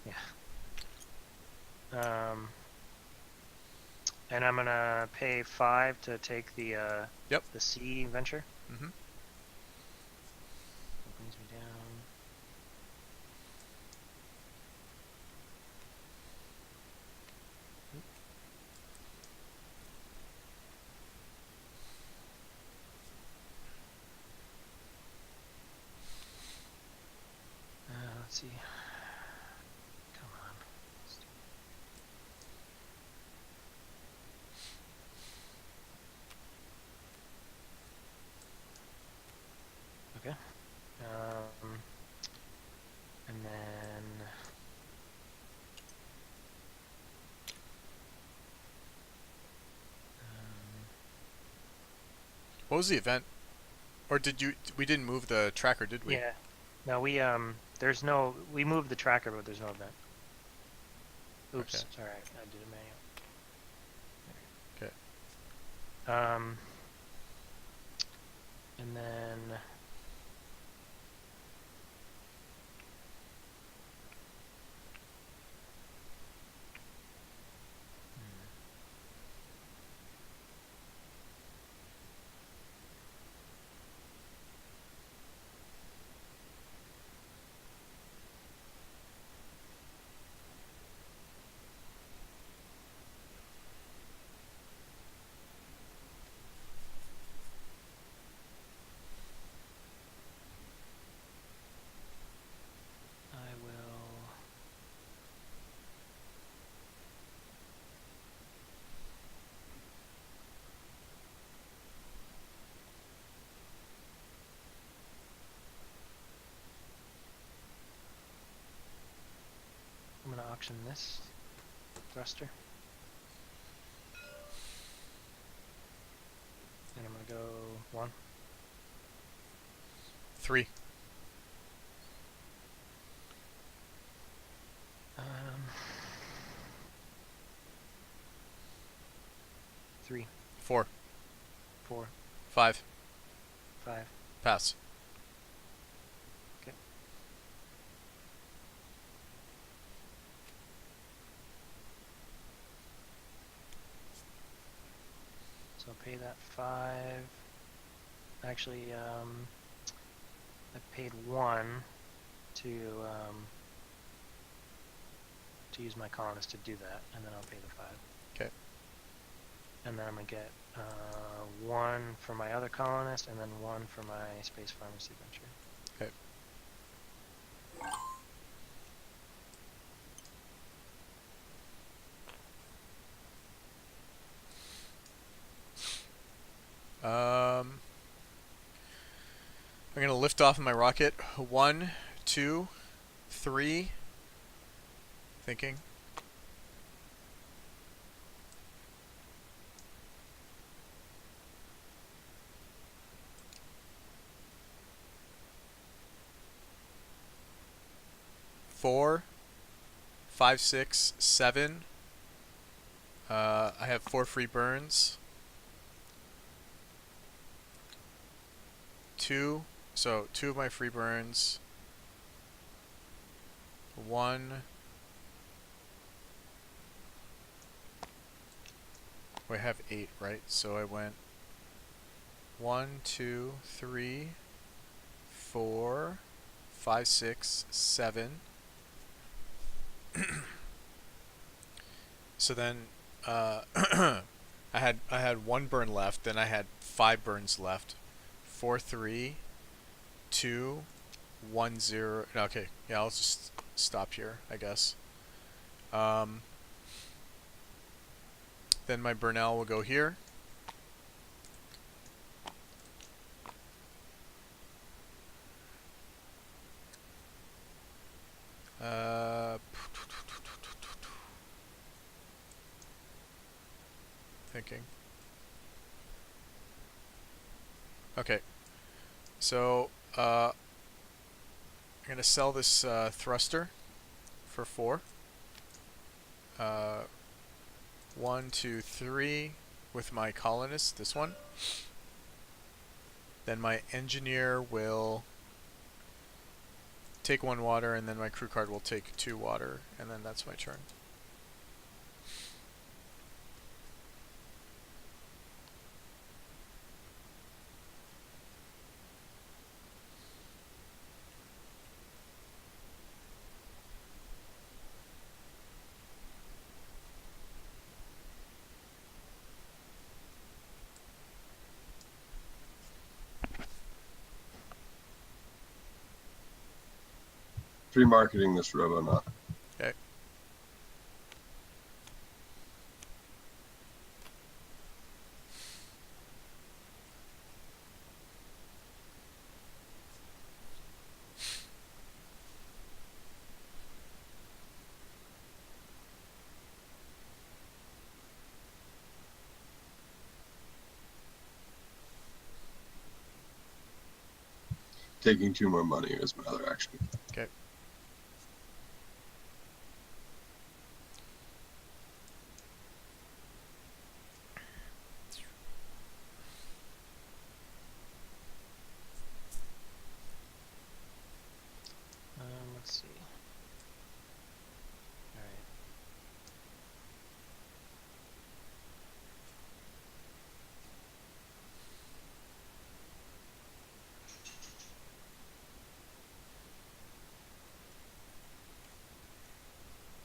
Yeah. And I'm gonna pay 5 to take the Yep. the C venture. Mm-hmm. That brings me down. Let's see. Come on. Okay. And then What was the event? Or did you? We didn't move the tracker, did we? yeah. No, there's no. We moved the tracker, but there's no event. Oops. Okay. Sorry, I did a manual. Okay. And then I will. I'm gonna auction this thruster. And I'm gonna go 1. 3. Um, 3, 4. 4, 5. 5. Pass. Okay. So I'll pay that 5. Actually, I paid 1 to use my colonist to do that, and then I'll pay the 5. Okay. And then I'm gonna get 1 for my other colonist, and then 1 for my space pharmacy venture. Okay. I'm gonna lift off in my rocket. 1, 2, 3. Thinking. Four, 5, 6, 7. I have 4 free burns. 2. So 2 of my free burns. 1. We have 8, right? So I went 1, 2, 3, 4, 5, 6, 7. So then I had 1 burn left, then I had 5 burns left. 4, 3, 2, 1, 0. Okay, yeah, I'll just stop here, I guess. Then my Burnell will go here. Thinking. Okay, so I'm gonna sell this thruster for 4. 1, 2, 3 with my colonist. This one. Then my engineer will take 1 water, and then my crew card will take 2 water, and then that's my turn. Pre-marketing this Robonaut. Okay. Taking 2 more money is my other action. Okay. Let's see. All right.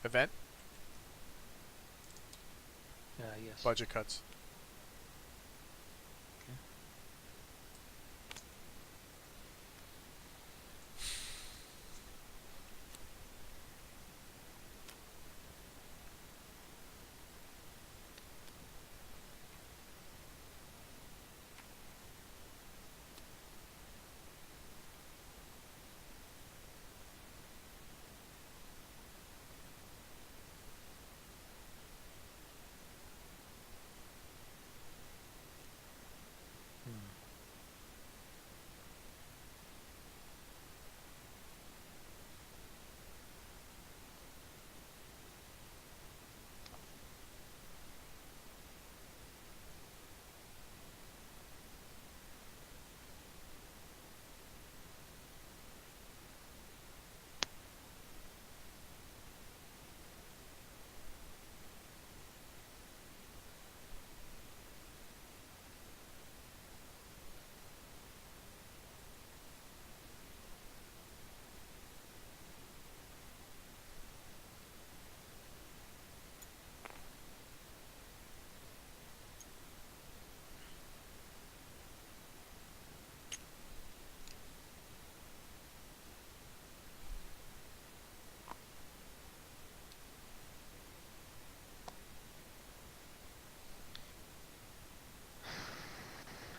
Event. Yes. Budget cuts. Okay.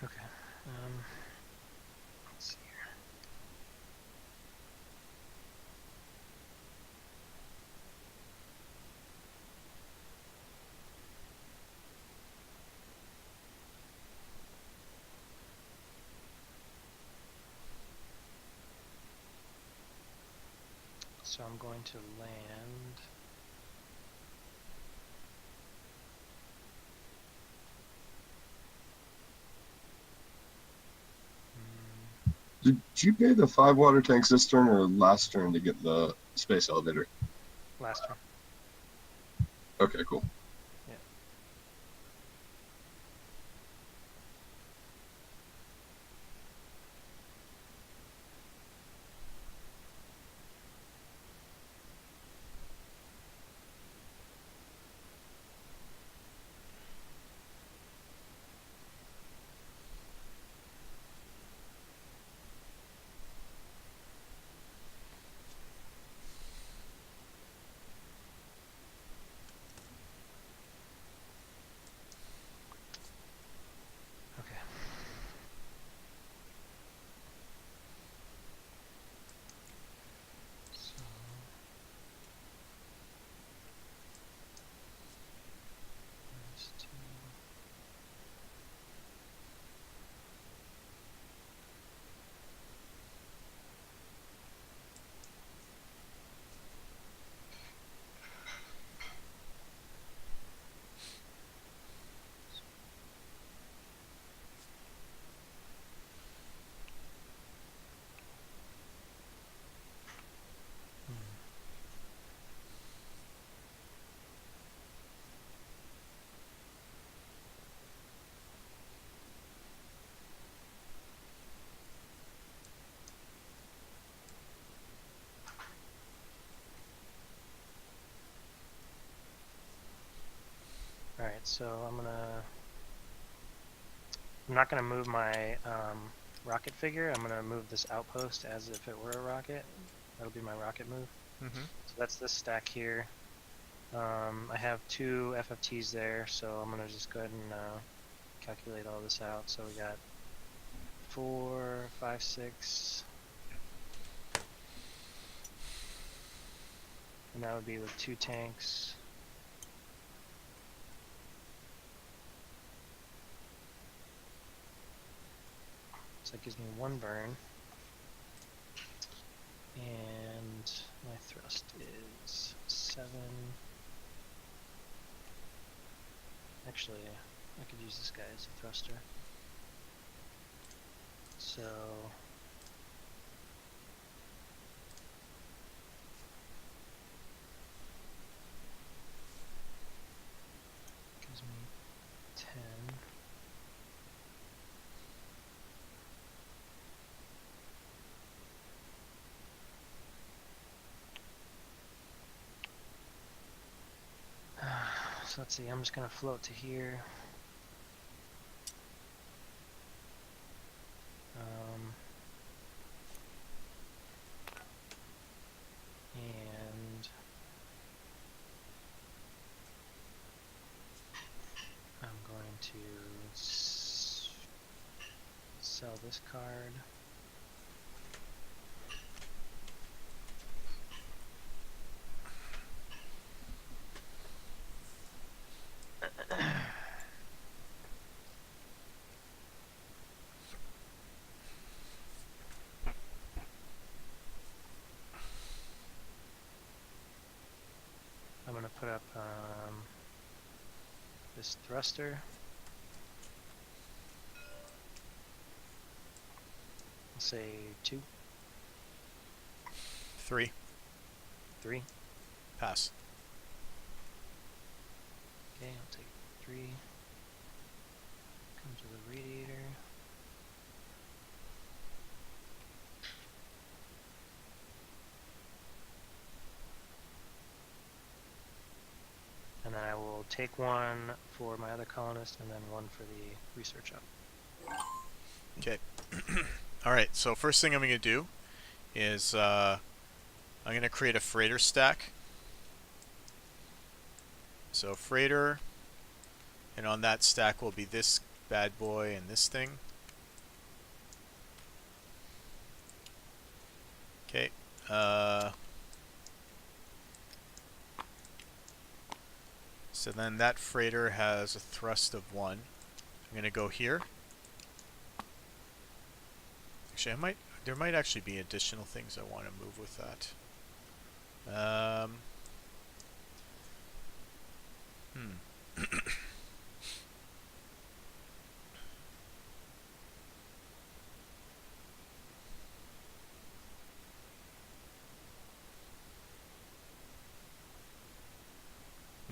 Okay. Let's see here. So I'm going to land. Did you pay the 5 water tanks this turn or last turn to get the space elevator? Last turn. Okay, cool. Yeah. Okay. So minus 2. All right, so I'm not gonna move my rocket figure. I'm gonna move this outpost as if it were a rocket. That'll be my rocket move. Mm-hmm. So that's this stack here. I have 2 FFTs there, so I'm gonna just go ahead and calculate all this out. So we got 4, 5, 6, and that would be with 2 tanks. So that gives me 1 burn. And my thrust is 7. Actually, I could use this guy as a thruster. So gives me 10. So let's see, I'm just gonna float to here. And I'm going to sell this card. I'm going to put up this thruster. I'll say 2, 3. 3. Pass. Okay, I'll take 3. Come to the radiator. And then I will take 1 for my other colonist and then 1 for the research up. Okay. Alright, so first thing I'm going to do is I'm going to create a freighter stack. So freighter, and on that stack will be this bad boy and this thing. Okay. So then that freighter has a thrust of 1. I'm going to go here. Actually, there might actually be additional things I want to move with that.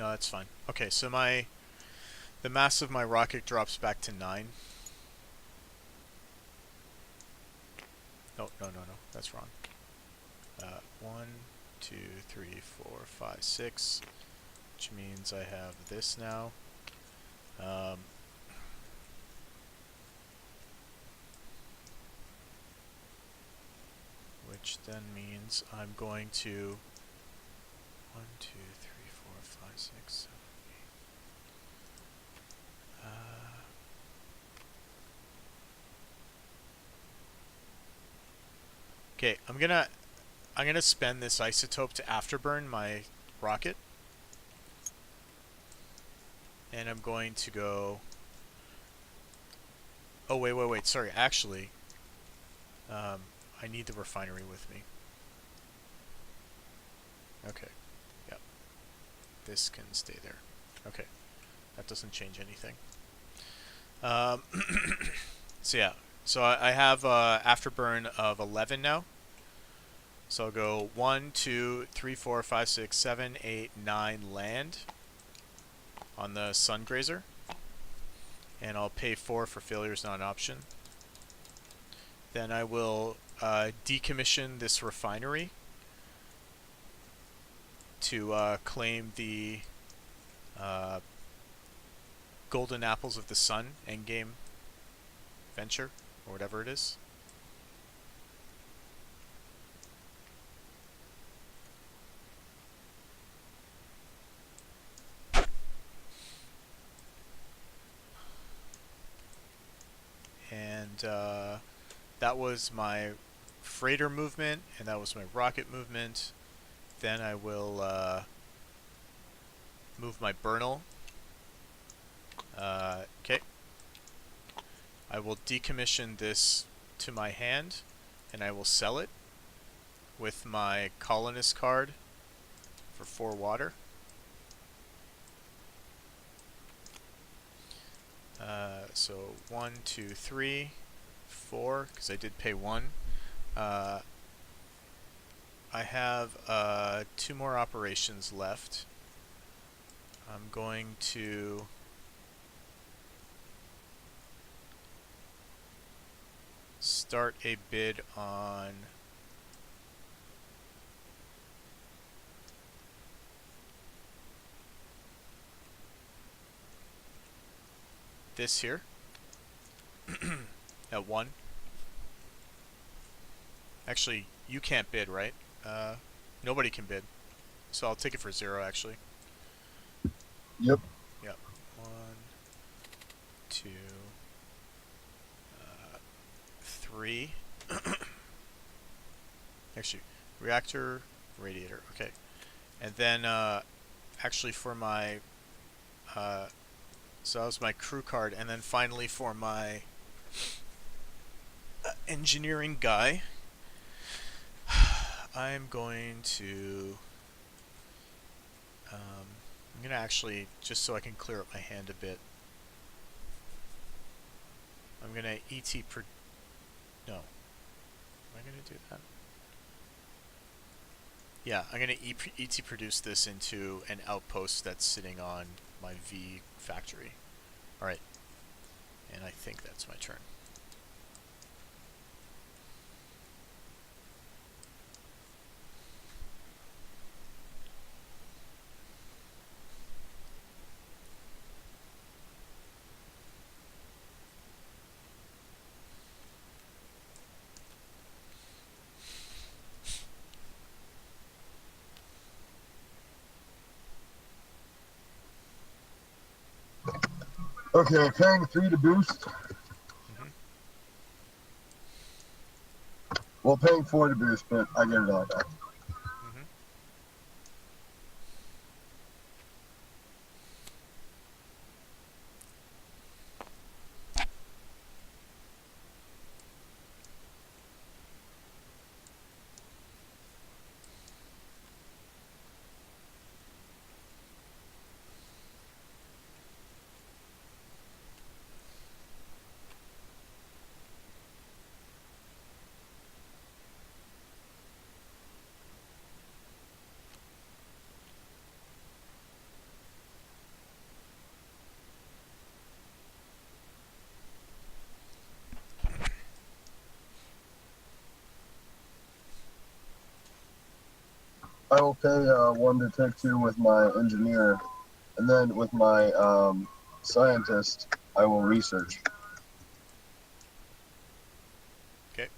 No, that's fine. Okay, so the mass of my rocket drops back to 9. Oh, no, that's wrong. 1, 2, 3, 4, 5, 6, which means I have this now. Which then means I'm going to 1, 2, 3, 4, 5, 6, 7, 8. Okay, I'm gonna spend this isotope to afterburn my rocket, and I'm going to go. Oh wait. Sorry, actually, I need the refinery with me. Okay, yep. This can stay there. Okay, that doesn't change anything. So yeah, so I have afterburn of 11 now. So I'll go 1, 2, 3, 4, 5, 6, 7, 8, 9 land on the sun grazer, and I'll pay 4 for failure is not an option. Then I will decommission this refinery to claim the golden apples of the sun endgame venture, or whatever it is. And that was my freighter movement, and that was my rocket movement. Then I will move my Bernal. Okay. I will decommission this to my hand, and I will sell it with my colonist card for 4 water. So 1, 2, 3, 4, because I did pay 1. I have 2 more operations left. I'm going to start a bid on this here at 1. Actually, you can't bid, right? Nobody can bid. So I'll take it for 0, actually. Yep. Yep. 1, 2, 3. Actually, reactor, radiator. Okay. And then, actually for my, so that was my crew card. And then finally for my engineering guy, I'm going to, I'm going to actually, just so I can clear up my hand a bit, I'm going to no. Am I going to do that? Yeah, I'm going to ET produce this into an outpost that's sitting on my V factory. Alright. And I think that's my turn. Okay, paying 3 to boost. Mm-hmm. Well, paying 4 to boost, but I get it all back. Mm-hmm. I will pay 1 to take 2 with my engineer, and then with my scientist, I will research. Okay.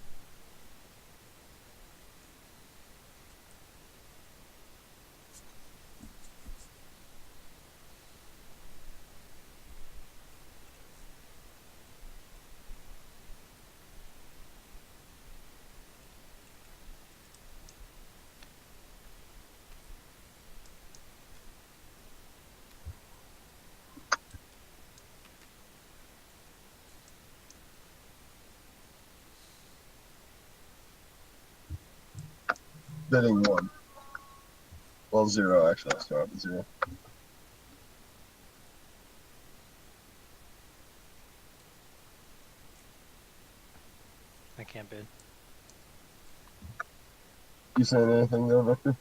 Bidding 1. Well, 0 actually. I'll start with 0. I can't bid. You saying anything there, Victor?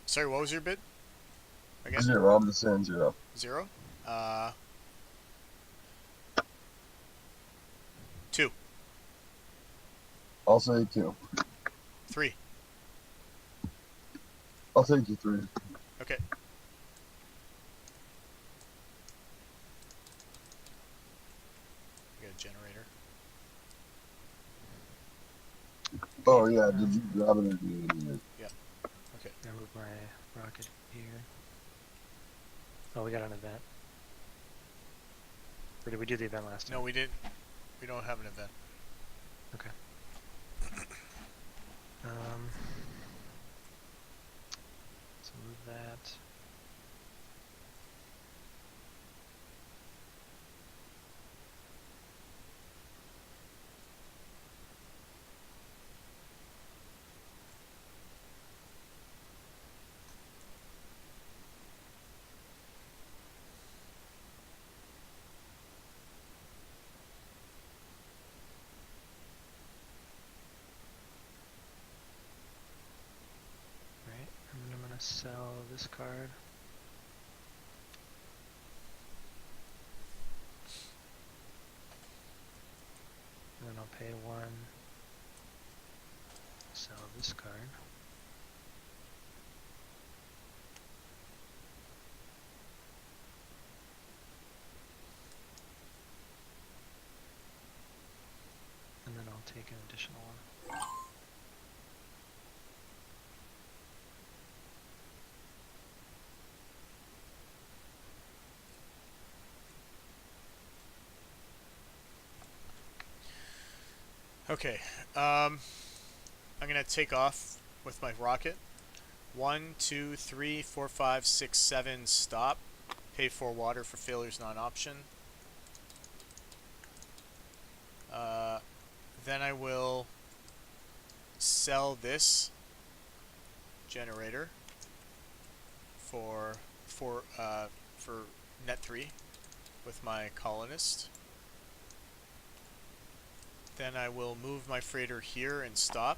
Sorry, what was your bid? Again? 0. I'm just saying 0. 0? 2. I'll say 2. 3. I'll take you 3. Okay. I got a generator. Oh yeah, did you grab it or do you need it? Yeah. Okay. I move my rocket here. Oh, we got an event. Or did we do the event last time? No, we didn't. We don't have an event. Okay. So move that. Right, and then I'm gonna sell this card. And then I'll pay 1. Sell this card. And then I'll take an additional 1. Okay. I'm gonna take off with my rocket. 1, 2, 3, 4, 5, 6, 7. Stop. Pay 4 water for failures not option. Then I will sell this generator for net 3 with my colonist. Then I will move my freighter here and stop.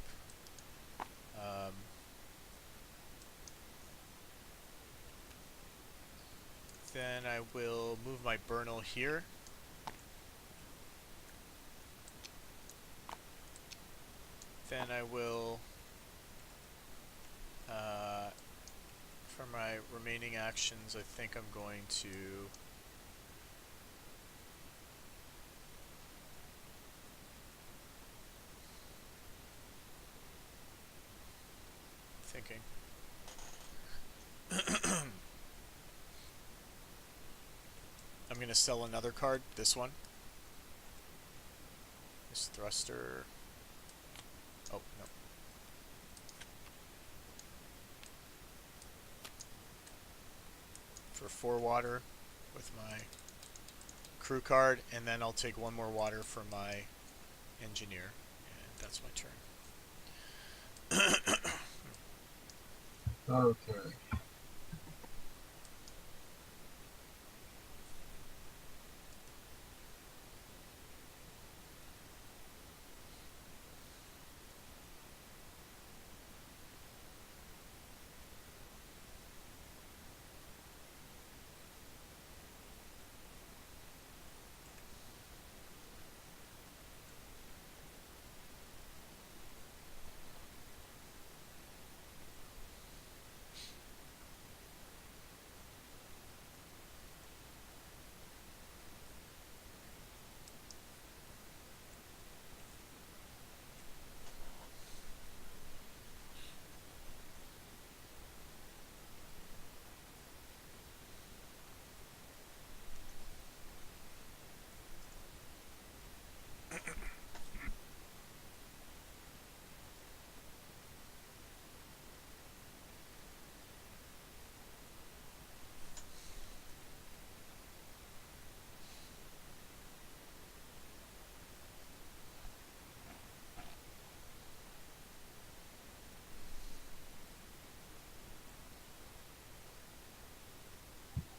Then I will move my Bernal here. Then I will, for my remaining actions, I think I'm going to thinking. I'm going to sell another card, this one. This thruster. Oh, no. For 4 water with my crew card, and then I'll take 1 more water for my engineer, and that's my turn. Okay.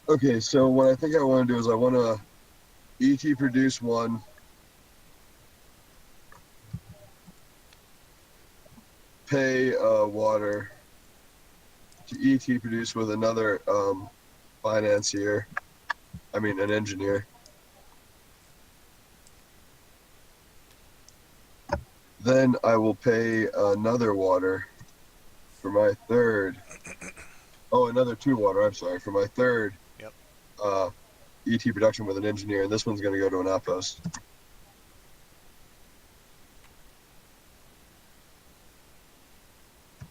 Okay, so what I think I want to do is I want to ET produce one, pay water to ET produce with another financier. I mean, an engineer. Then I will pay another water for my third. Oh, another two water. I'm sorry, for my third Yep. ET production with an engineer, and this one's going to go to an outpost.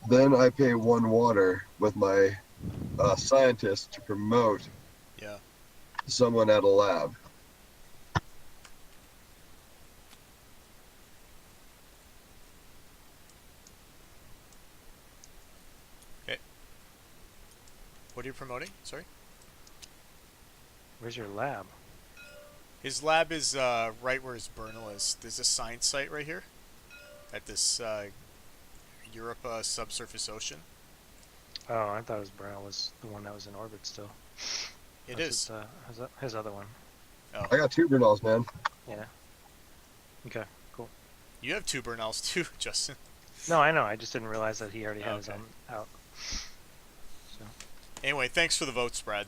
Then I pay one water with my scientist to promote Yeah. someone at a lab. Okay. What are you promoting? Sorry. Where's your lab? His lab is right where his Bernal is. There's a science site right here at this Europa subsurface ocean. Oh, I thought his Brown was the one that was in orbit still. It That's is. his other one. Oh, I got two Bernals, man. Yeah. Okay, cool. you have two Bernals too, Justin. No, I know. I just didn't realize that he already had his Okay. own out. So Anyway, thanks for the votes, Brad.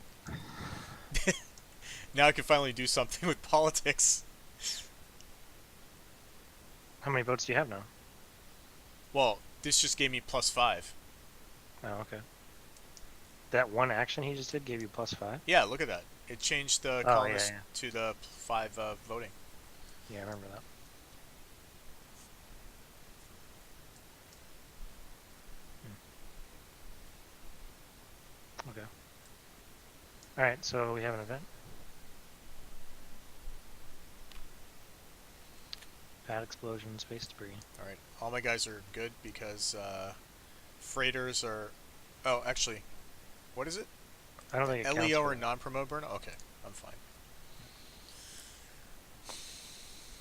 Now I can finally do something with politics. how many votes do you have now? Well, this just gave me +5. Oh, okay. That one action he just did gave you +5? Yeah, look at that. It changed the Oh, columnist yeah. to the 5 voting. Yeah, I remember that. Okay. Alright, so we have an event. Bad explosion, space debris. All right, all my guys are good because freighters are. Oh, actually, what is it? I don't think it counts LEO for or that. non-promote burn? Okay, I'm fine.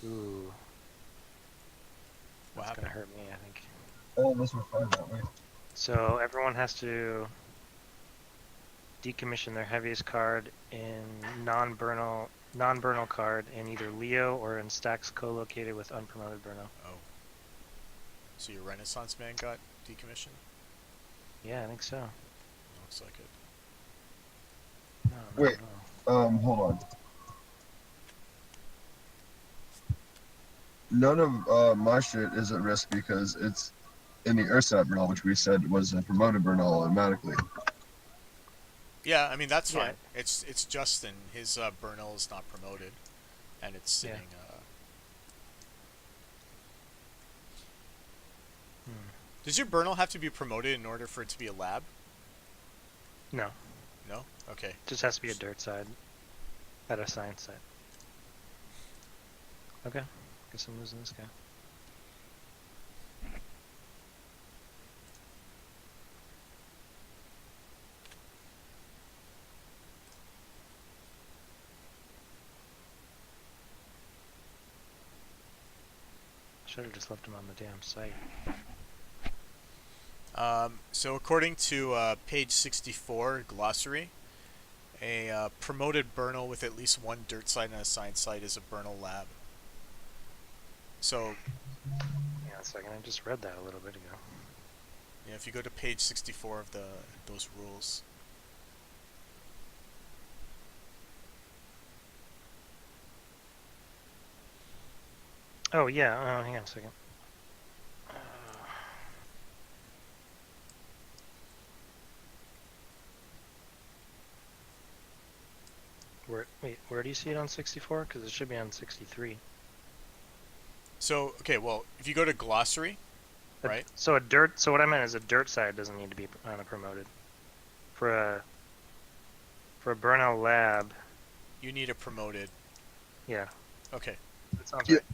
Ooh. What That's happened? gonna hurt me, I think. Oh, this was fine that way. So everyone has to decommission their heaviest card in non-Bernal card in either Leo or in stacks co-located with unpromoted Bernal. Oh, so your Renaissance man got decommissioned? Yeah, I think so. Looks like it. No, Wait. no. Hold on. None of my shit is at risk because it's in the Ursat Bernal, which we said was a promoted Bernal automatically. Yeah, I mean that's Yeah. fine. It's Justin. His Bernal is not promoted, and it's sitting. Does your Bernal have to be promoted in order for it to be a lab? No, No. Okay. just has to be a dirt side at a science site. Okay, guess I'm losing this guy. Should have just left him on the damn site. So according to page 64 glossary, a promoted Bernal with at least one dirt site and a science site is a Bernal lab. So Yeah, a second. I just read that a little bit ago. yeah, if you go to page 64 of those rules. Oh yeah. Hang on a second. Where do you see it on 64? Because it should be on 63. So okay, well if you go to glossary, right? So what I meant is a dirt side doesn't need to be on a promoted. For a Bernal lab, You need a promoted. yeah, Okay. that sounds Yeah. right.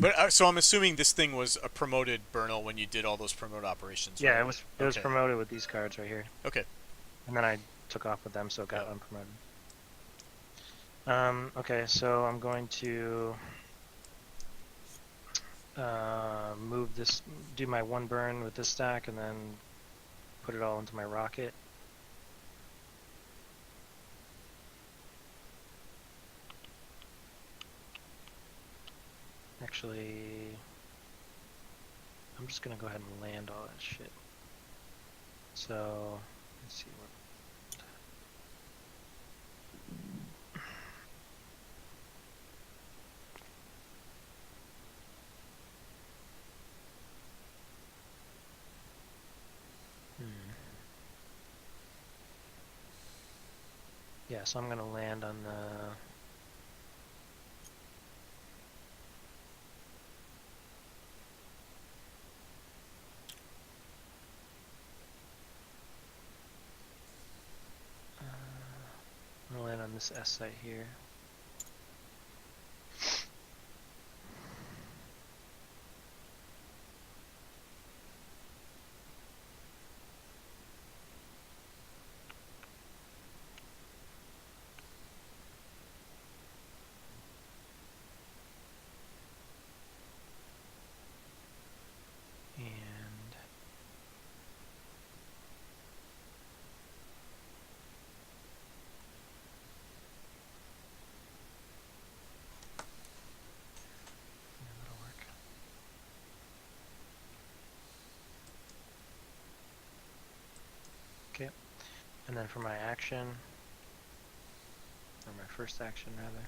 But so I'm assuming this thing was a promoted Bernal when you did all those promote operations. Yeah, right? it was Okay. promoted with these cards right here, Okay. and then I took off with them, so it got Yeah. unpromoted. Okay, so I'm going to move this, do my one burn with this stack, and then put it all into my rocket. actually... I'm just gonna go ahead and land all that shit. So, let's see what... Yeah, so I'm gonna land on the... I'm gonna land on this S site here. And... yeah, that'll work. Okay, and then for my action, or my first action rather,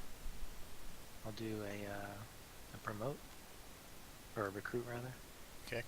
I'll do a promote, or a recruit rather. Okay.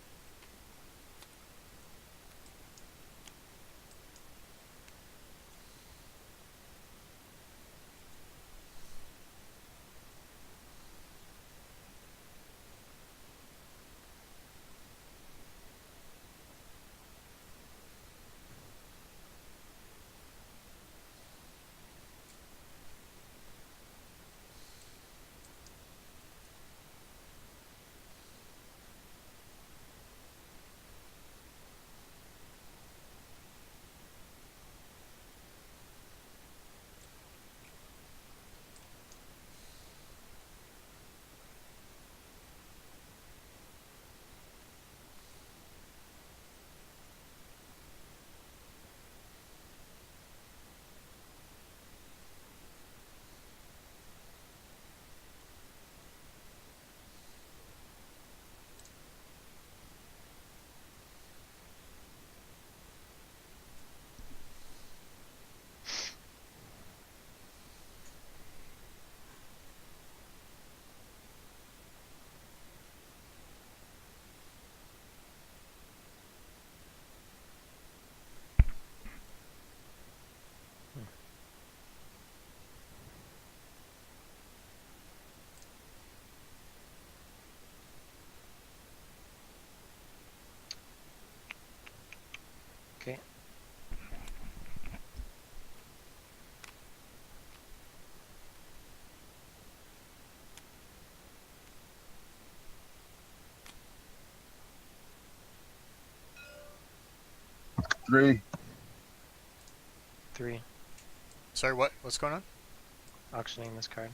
Okay. Three. 3. Sorry, what? What's going on? Auctioning this card.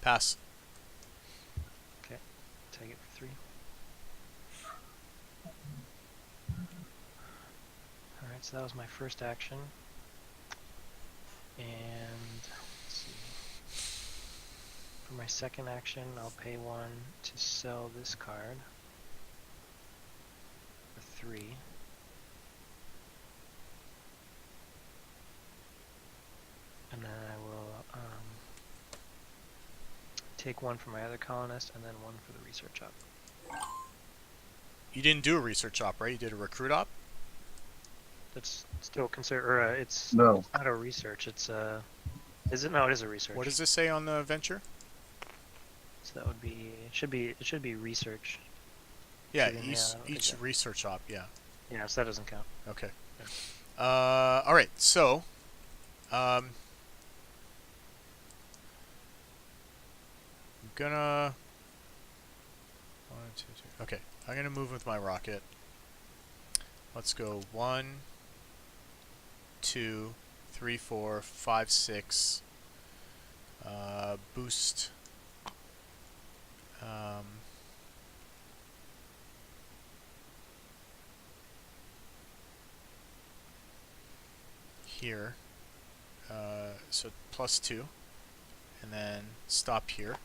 Pass. Okay, take it for 3. Alright, so that was my first action. And let's see. For my second action, I'll pay 1 to sell this card for 3. And then I will take 1 for my other colonist and then 1 for the research op. You didn't do a research op, right? You did a recruit op? That's still considered, or it's No. not a research, it's a... Is it? No, it is a research. What does this say on the venture? So that would be, it should be research. Yeah, Shooting, each, yeah, I don't think each that- research op, yeah. Yeah, so that doesn't count. Okay. Alright, so... I'm gonna... 1, 2, 3... Okay, I'm gonna move with my rocket. Let's go 1, 2, 3, 4, 5, 6. Boost. here. So +2. And then stop here.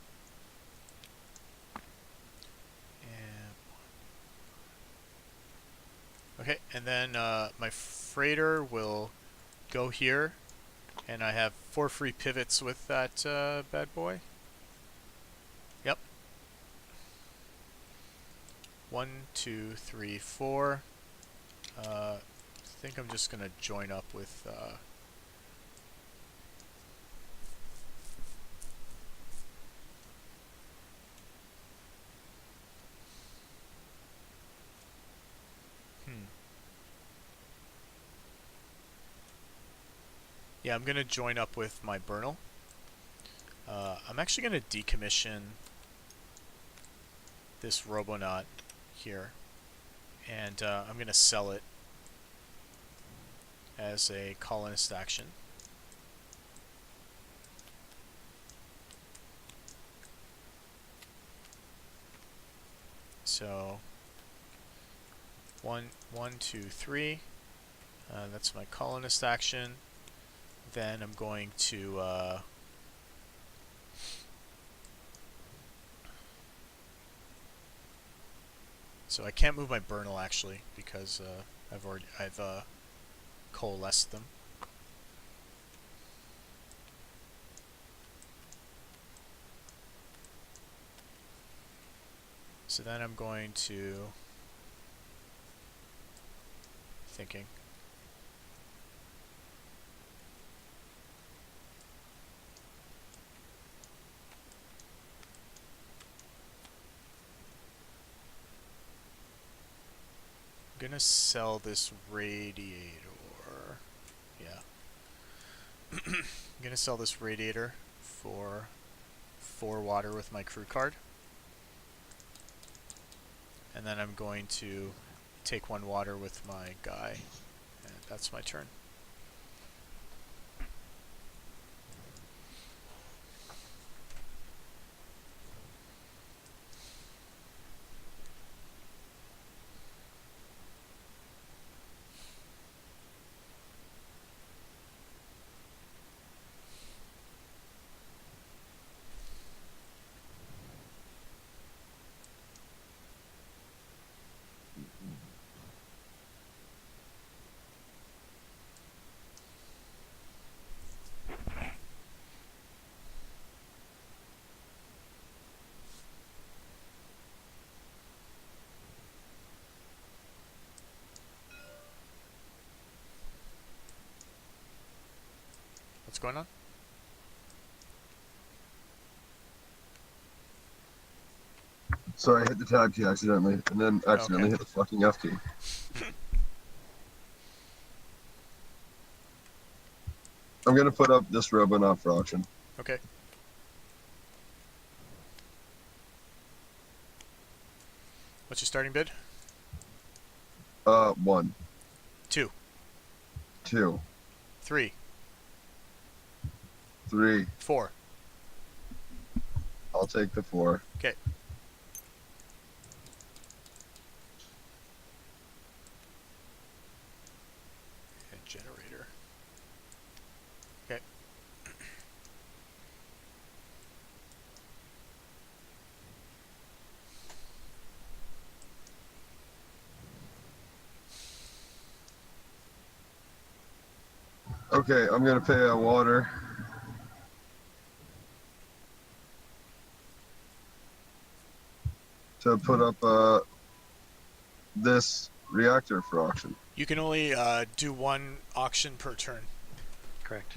And okay, and then my freighter will go here, and I have 4 free pivots with that bad boy. Yep. 1, 2, 3, 4. I think I'm just gonna join up with yeah, I'm gonna join up with my Bernal. I'm actually gonna decommission this Robonaut here, and I'm gonna sell it as a colonist action. So 1, 2, 3. That's my colonist action. Then I'm going to so I can't move my Bernal actually because I've coalesced them. So then I'm going to thinking. I'm gonna sell this radiator. Yeah. I'm gonna sell this radiator for 4 water with my crew card. And then I'm going to take 1 water with my guy. And that's my turn. What's going on? Sorry, I hit the tab key accidentally, and then accidentally Okay. hit the fucking F key. I'm gonna put up this Robonaut for auction. Okay. What's your starting bid? 1, 2, 2, 3, 3. 4. I'll take the 4. Okay. And generator. Okay. Okay, I'm gonna pay a water. To put up this reactor for auction. You can only do 1 auction per turn. Correct.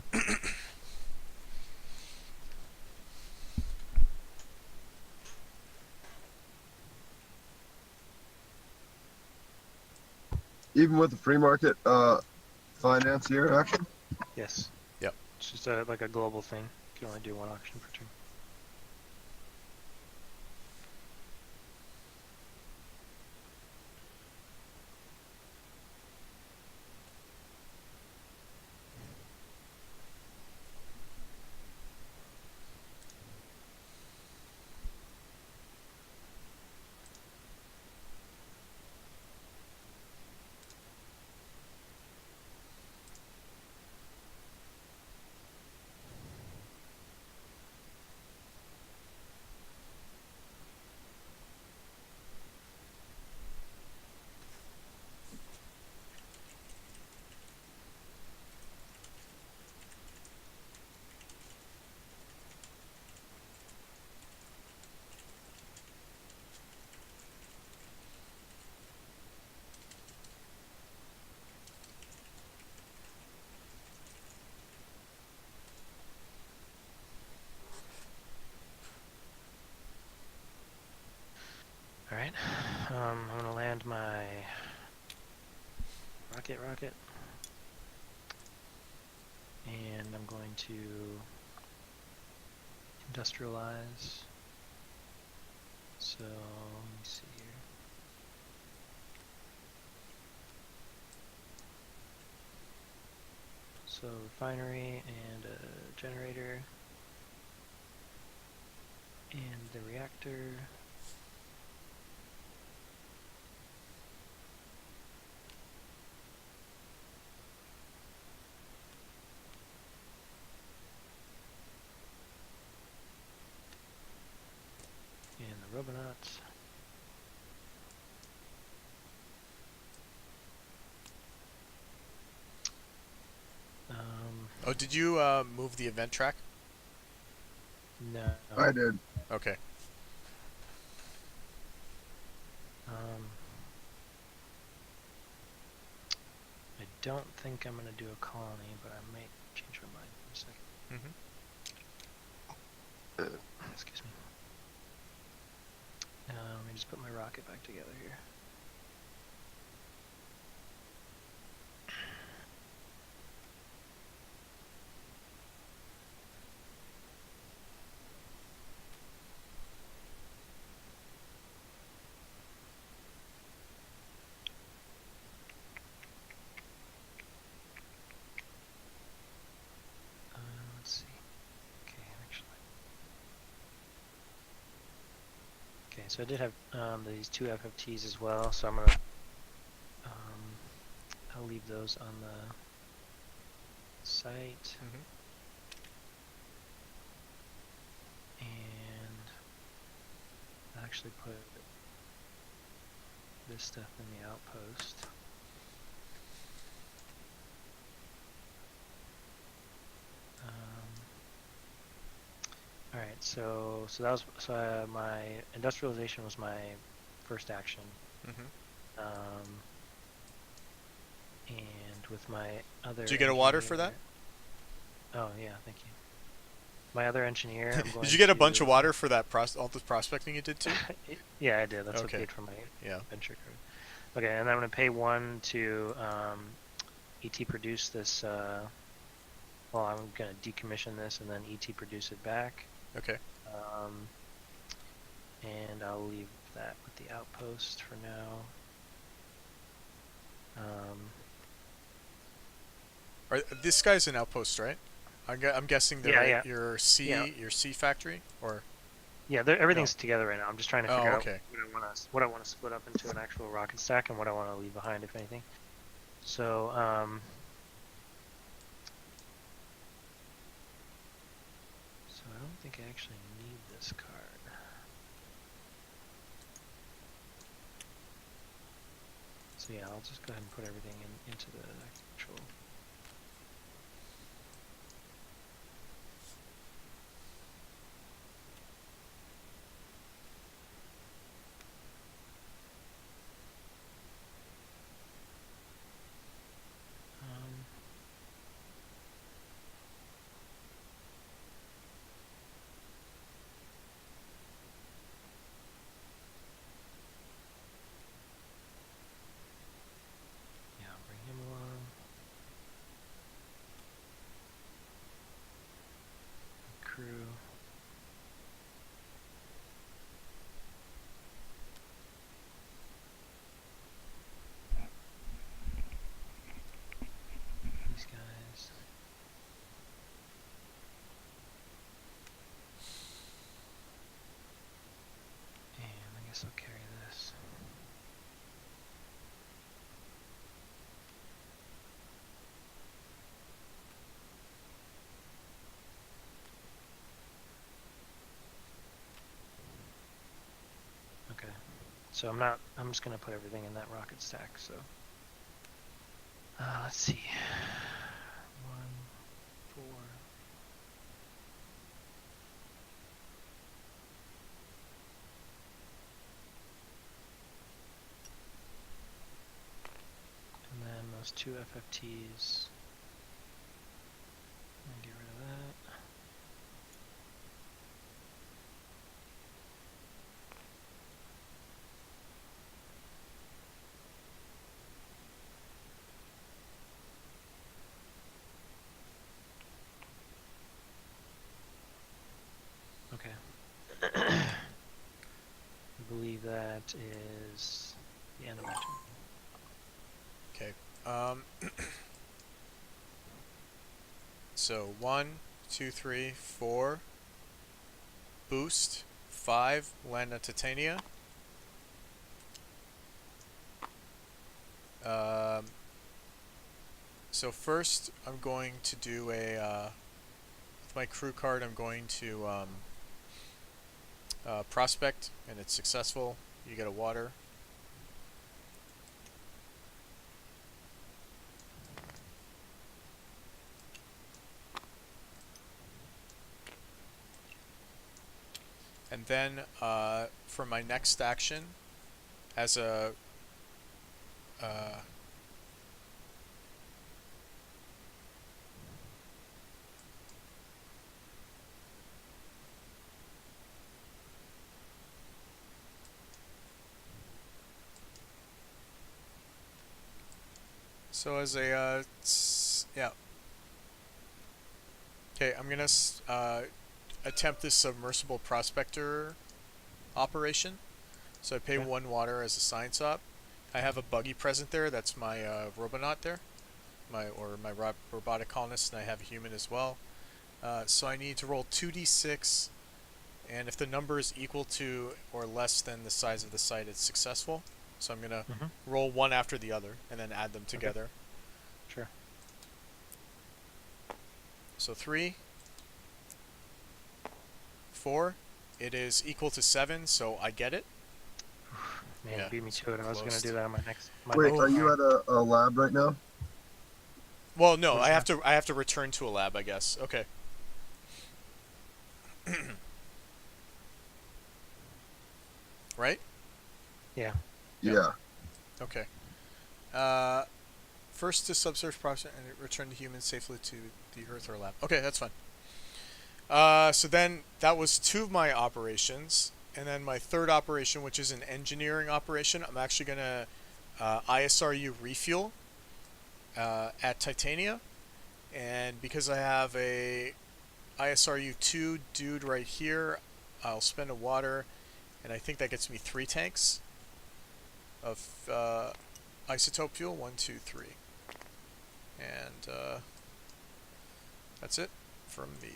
Even with the free market financier action? Yes. Yep. It's just like a global thing. You can only do 1 auction per turn. Alright, I'm gonna land my rocket, and I'm going to industrialize. So, let me see here. So, refinery and a generator, and the reactor. And the robonauts. Oh, did you move the event track? No. I did. Okay. I don't think I'm gonna do a colony, but I might change my mind in a second. Excuse me. Let me just put my rocket back together here. Let's see. Okay, actually. Okay, so I did have these two FFTs as well, so I'm gonna I'll leave those on the site, and I'll actually put this stuff in the outpost. All right, so that was my industrialization was my first action, and with my other. Did you get a water for that? Oh yeah, thank you. My other engineer. I'm going Did you get a bunch of water for that all the prospecting you did too? Yeah, I did. That's Okay. what paid for my venture card. Okay, and I'm going to pay 1 to ET produce this. Well, I'm going to decommission this and then ET produce it back. Okay. And I'll leave that with the outpost for now. This guy's an outpost, right? I'm guessing that your C factory, or everything's together right now. I'm just trying to figure out okay. what I want to split up into an actual rocket stack and what I want to leave behind, if anything. So so I don't think I actually need this card. So yeah, I'll just go ahead and put everything into the actual. Crew. These guys. And I guess I'll carry this. Okay, so I'm just gonna put everything in that rocket stack, so. Let's see. 1, 4. And then those 2 FFTs. Get rid of that. believe that is the end of my turn. Okay. So 1, 2, 3, 4. Boost. 5. Land on Titania. So first, I'm going to do a with my crew card. I'm going to prospect, and it's successful. You get a water. And then for my next action, as a so as a yeah. Okay, I'm gonna attempt this submersible prospector operation. So I pay Okay. 1 water as a science op. I have a buggy present there. That's my robonaut there, my robotic colonist, and I have a human as well. So I need to roll 2d6, and if the number is equal to or less than the size of the site, it's successful. So I'm gonna Mm-hmm. roll one after the other and then add them together. Sure. So 3, 4. It is equal to 7, so I get it. Man, Yeah, you beat me it's to it. I was gonna closed. do that on my next. Wait, Oh. are you at a lab right now? Well, no, What is that? I have to return to a lab, I guess. Okay. Right? Yeah. Yeah. Okay. First to subsurface process and return to humans safely to the Earth or lab. Okay, that's fine. So then that was 2 of my operations, and then my third operation, which is an engineering operation, I'm actually gonna ISRU refuel at Titania, and because I have a ISRU 2 dude right here, I'll spend a water, and I think that gets me 3 tanks of isotope fuel. 1, 2, 3, and that's it from the.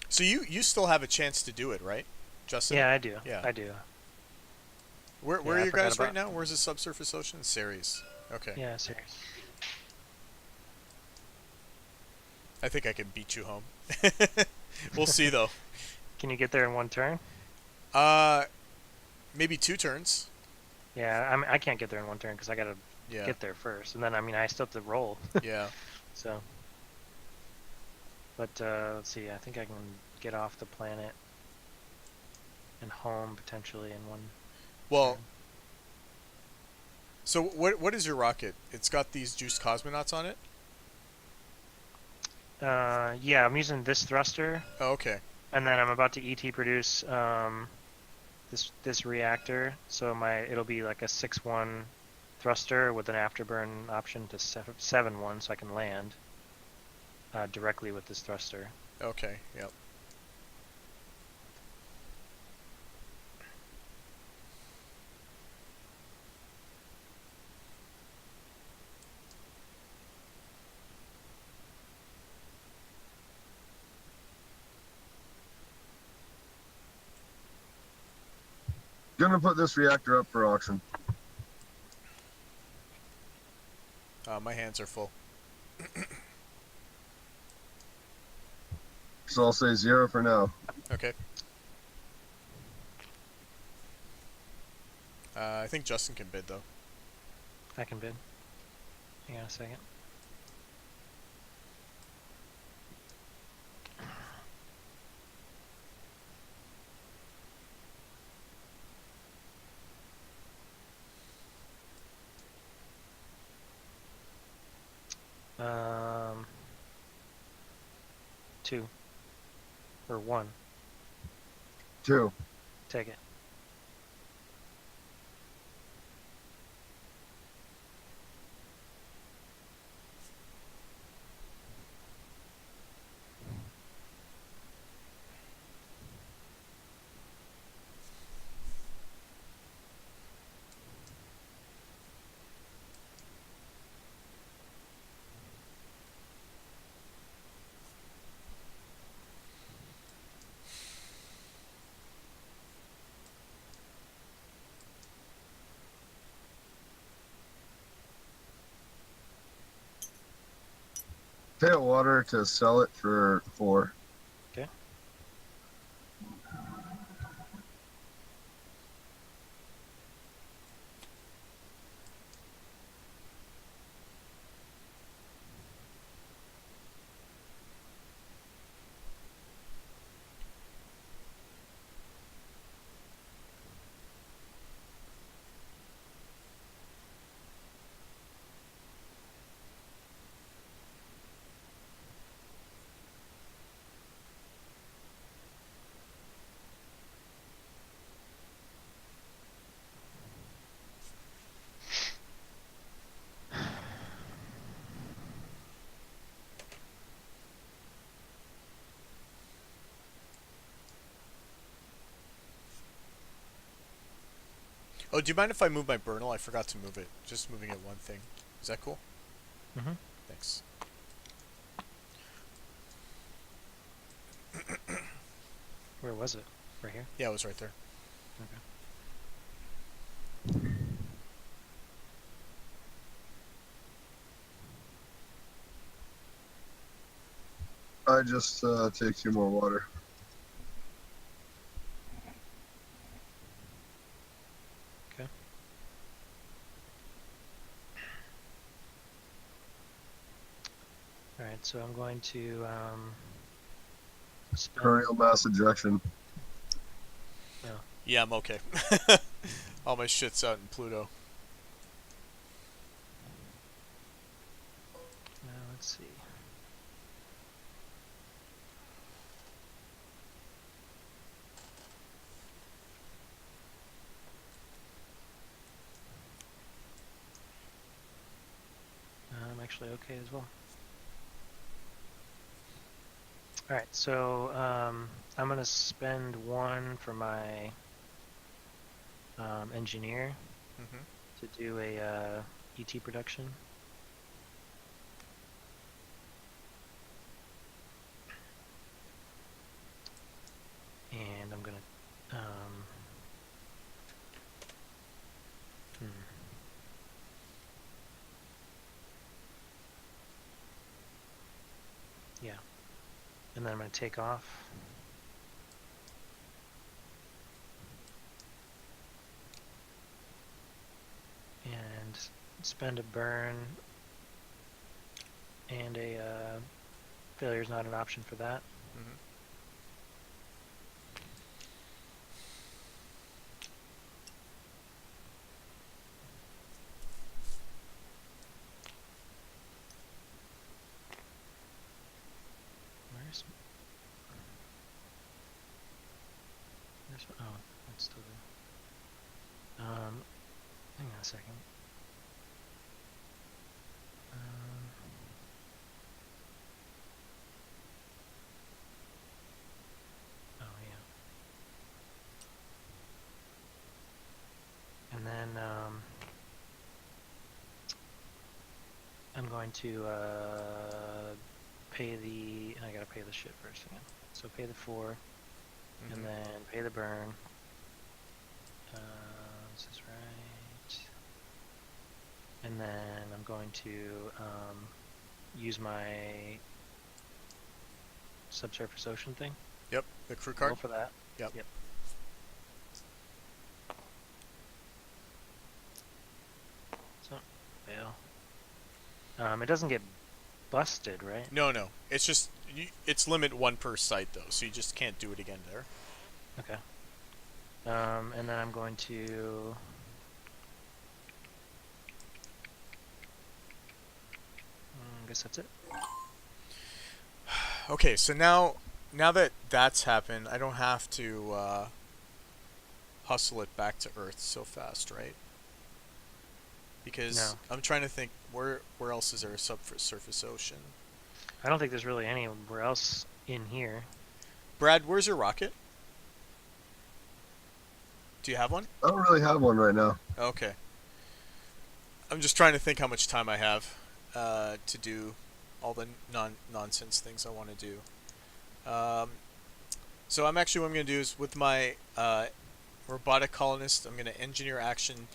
So you still have a chance to do it, right, Justin? Yeah, I do. Yeah. I do. Where Yeah, are I you forgot guys right about- now? Where's the subsurface ocean? Ceres. Okay. Yeah, serious. I think I can beat you home. We'll see though. Can you get there in one turn? Uh, maybe 2 turns. Yeah, I mean, I can't get there in one turn because I gotta Yeah. get there first, and then I mean I still have to roll. Yeah. So, but let's see. I think I can get off the planet and home potentially in one. Well, turn. so what is your rocket? It's got these juiced cosmonauts on it. Yeah, I'm using this thruster, Oh, okay. and then I'm about to ET produce this reactor. So it'll be like a 6-1 thruster with an afterburn option to 7-1, so I can land directly with this thruster. Okay. Yep. Gonna put this reactor up for auction. My hands are full. So I'll say 0 for now. Okay. I think Justin can bid though. I can bid. Hang on a second. Um, 2. Or 1. 2. Take it. Pay a water to sell it for 4. Okay. Oh, do you mind if I move my Burnal? I forgot to move it. Just moving it one thing. Is that cool? Mm-hmm. Thanks. Where was it? Right here? Yeah, it was right there. Okay. I just take 2 more water. Okay. Alright, so I'm going to spend... Perennial mass ejection. Yeah, I'm okay. All my shit's out in Pluto. Now, let's see. I'm actually okay as well. Alright, so I'm going to spend 1 for my engineer Mm-hmm. to do a ET production. And I'm going to yeah. And then I'm going to take off. And spend a burn. And a failure is not an option for that. Mm-hmm. Where's oh, it's still there. Hang on a second. Oh yeah. And then I'm going to pay the. I gotta pay the shit first again. So pay the 4, Mm-hmm. and then pay the burn. This is right. And then I'm going to use my subsurface ocean thing. Yep, the crew Roll card. for that. Yep. Yep. So, fail. It doesn't get busted, right? No, no. It's just it's limit 1 per site though, so you just can't do it again there. Okay. And then I'm going to. I guess that's it. Okay, so now now that that's happened, I don't have to hustle it back to Earth so fast, right? Because No. I'm trying to think where else is there a subsurface ocean? I don't think there's really anywhere else in here. Brad, where's your rocket? Do you have one? I don't really have one right now. Okay. I'm just trying to think how much time I have to do all the nonsense things I want to do. So I'm actually what I'm going to do is with my robotic colonist, I'm going to engineer action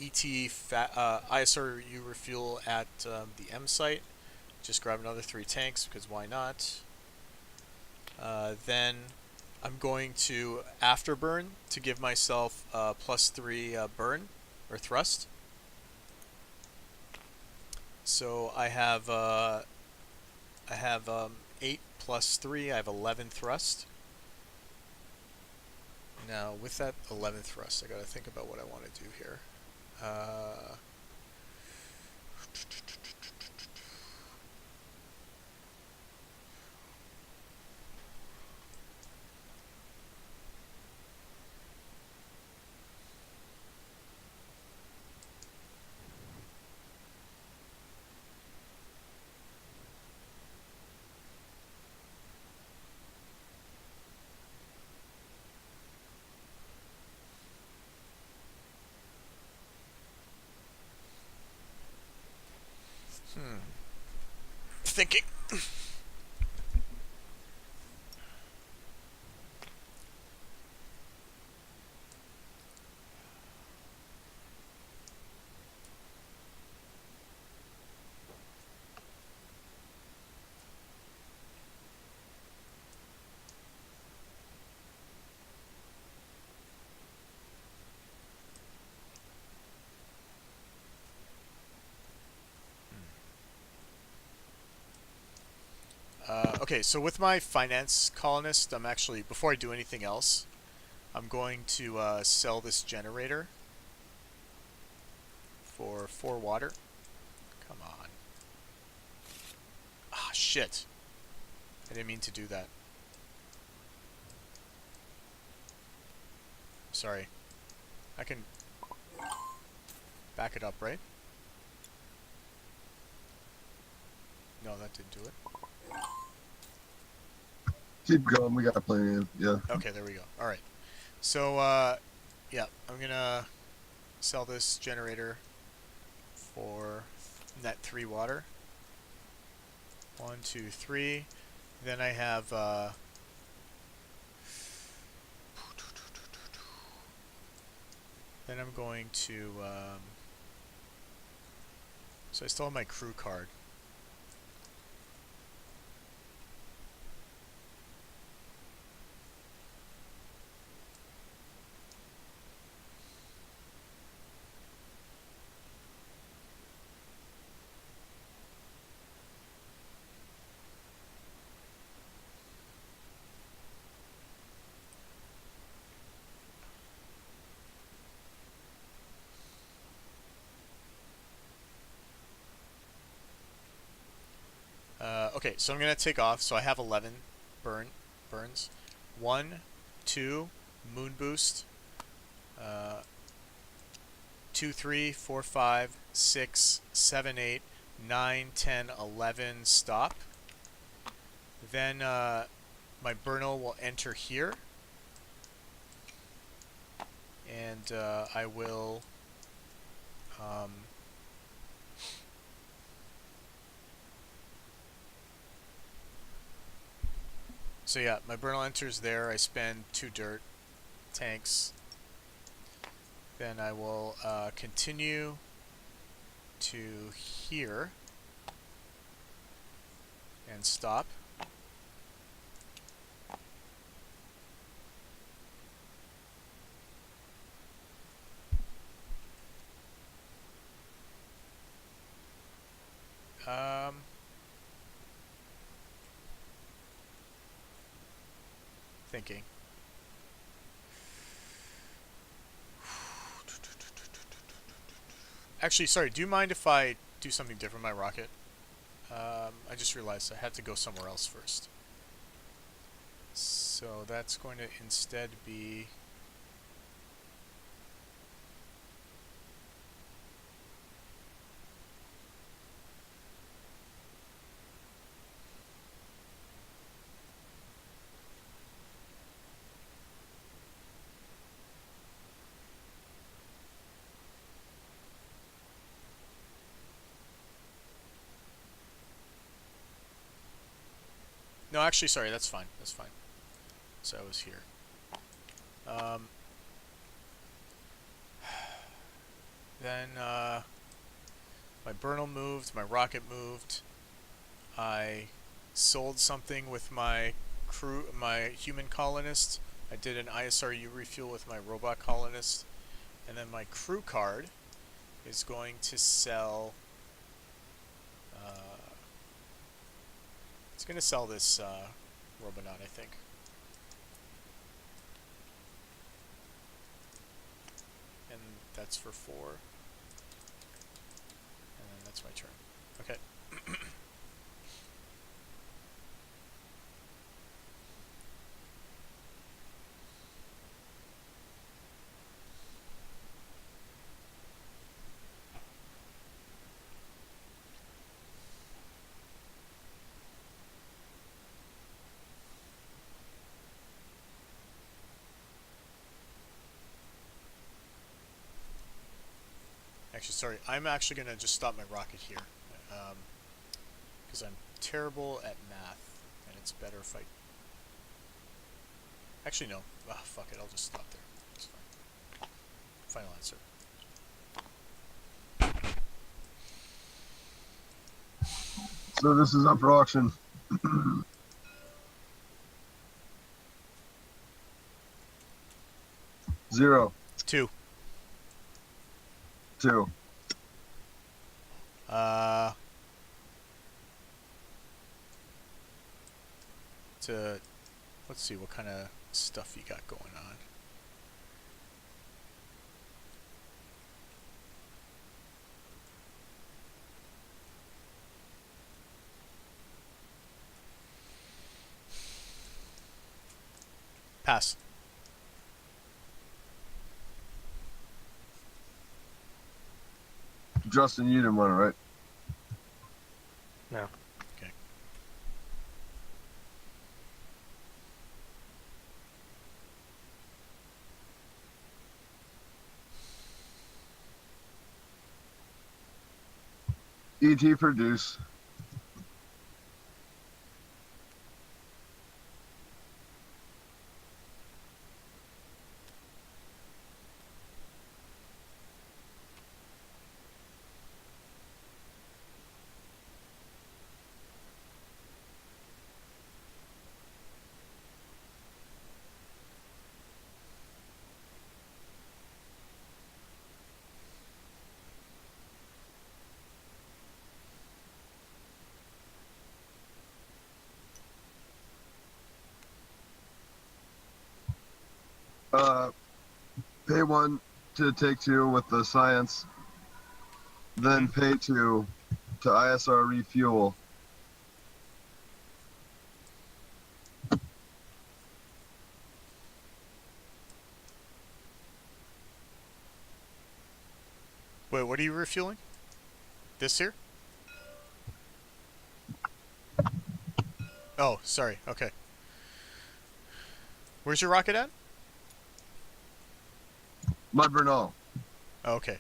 ISRU refuel at the M site. Just grab another 3 tanks because why not? Then I'm going to afterburn to give myself +3 burn or thrust. So I have 8 plus 3. I have 11 thrust. Now with that 11 thrust, I got to think about what I want to do here. Thinking. Okay, so with my finance colonist, I'm actually, before I do anything else, I'm going to sell this generator for 4 water. Come on. Ah, shit. I didn't mean to do that. Sorry. I can back it up, right? No, that didn't do it. Keep going. We got plenty of, yeah. Okay, there we go. All right. So, yeah, I'm gonna sell this generator for net 3 water. 1, 2, 3. Then I have then I'm going to so I still have my crew card. Okay, so I'm gonna take off. So I have 11 burns. 1, 2, moon boost. 2, 3, 4, 5, 6, 7, 8, 9, 10, 11. Stop. Then my burnal will enter here, and I will. So yeah, my burnal enters there. I spend 2 dirt tanks. Then I will continue to here and stop. Thinking. Actually, sorry, do you mind if I do something different with my rocket? I just realized I had to go somewhere else first. So that's going to instead be no, actually, sorry, that's fine. That's fine. So I was here. Then my Burnham moved, my rocket moved. I sold something with my crew, my human colonist. I did an ISRU refuel with my robot colonist, and then my crew card is going to sell. It's going to sell this Robonaut, I think. And that's for 4. And then that's my turn. Okay. Actually, sorry, I'm actually going to just stop my rocket here. Because I'm terrible at math, and it's better if I... Actually, no. Ah, fuck it, I'll just stop there. It's fine. Final answer. So this is up for auction. 0, 2. 2. Let's see what kind of stuff you got going on. Pass. Justin, you didn't want it, right? No. Okay. ET produce. Pay 1 to take 2 with the science, then pay 2 to ISR refuel. Wait, what are you refueling? This here? Oh, sorry. Okay. Where's your rocket at? My Bernal. Oh, okay.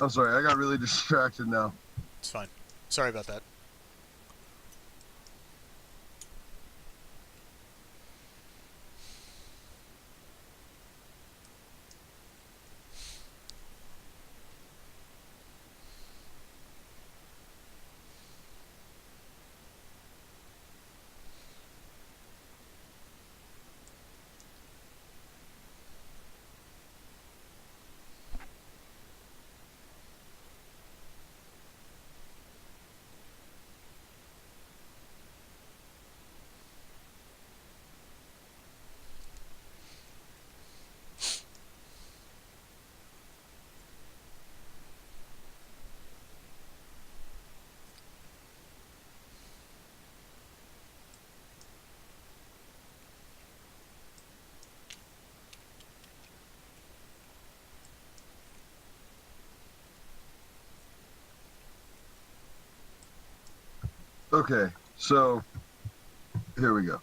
I'm sorry, I got really distracted now. It's fine. Sorry about that. Okay, so here we go.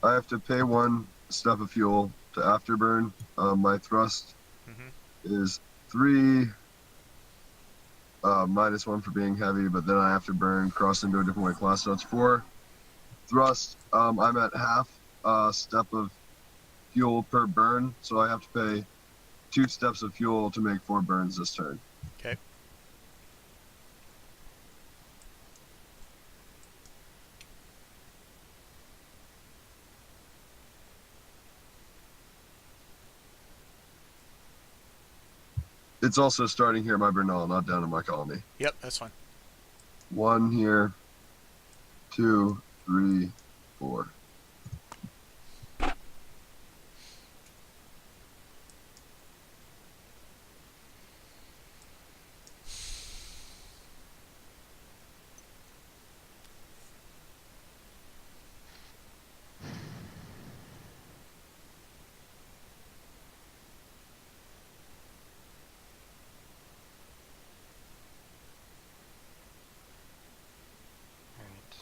I have to pay 1 step of fuel to afterburn. My thrust Mm-hmm. is 3, -1 for being heavy, but then I have to burn cross into a different weight class, so it's 4 thrust. I'm at half step of fuel per burn, so I have to pay 2 steps of fuel to make 4 burns this turn. Okay. It's also starting here at my Bernal, not down in my colony. Yep, that's fine. 1 here, 2, 3, 4. Alright.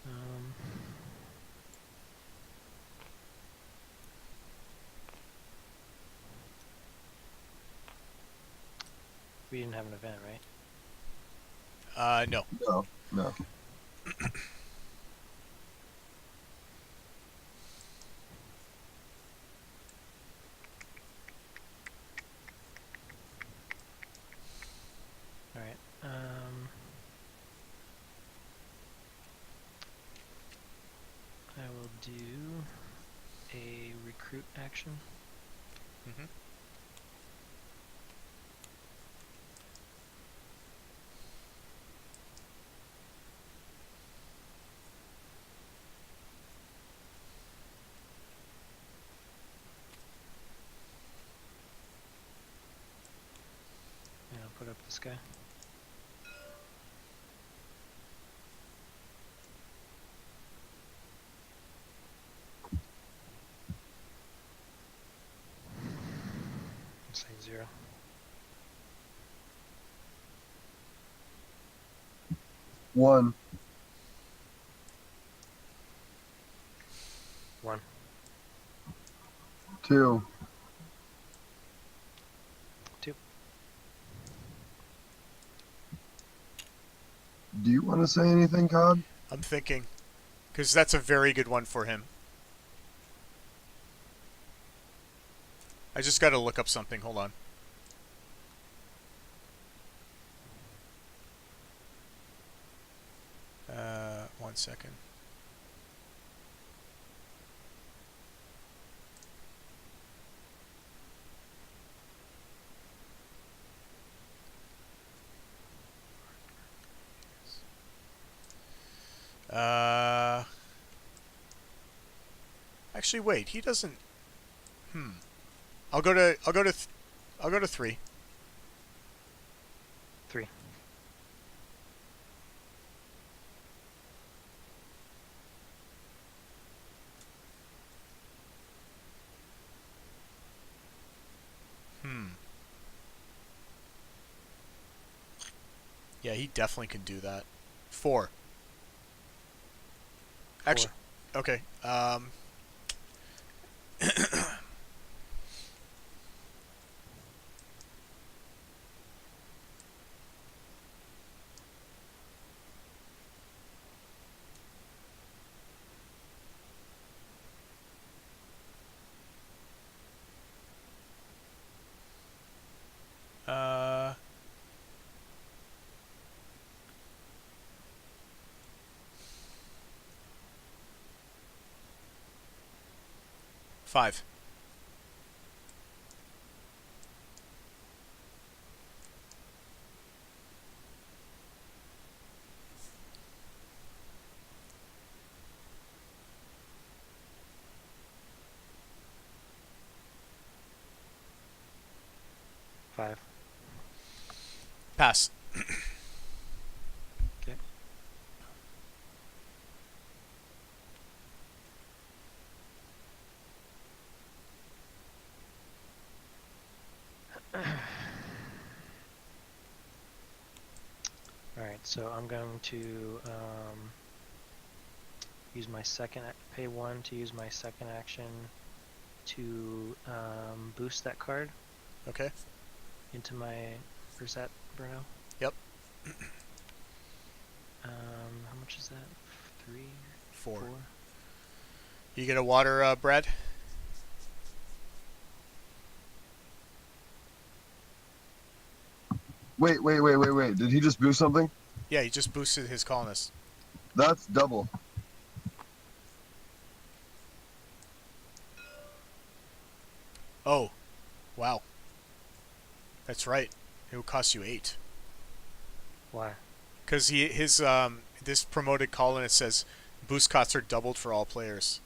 Um, we didn't have an event, right? No. No, no. Alright. I will do a recruit action. Mm-hmm. And I'll put up this guy. Say 0. 1, 1. 2, 2. do you want to say anything, Cod? I'm thinking, because that's a very good one for him. I just got to look up something. Hold on. One second. Actually, wait. He doesn't. I'll go to 3. 3. Yeah, he definitely can do that. 4. 4. Actually, okay. 5. 5. Pass. Okay. All right, so I'm going to use my pay 1 to use my second action to boost that card Okay. into my. Where's that, Bruno? Yep. How much is that? 3, 4. 4. You get a water, Brad? Wait. Did he just boost something? Yeah, he just boosted his colonist. That's double. Oh, wow. That's right. It will cost you 8. Why? Because this promoted colonist says boost costs are doubled for all players.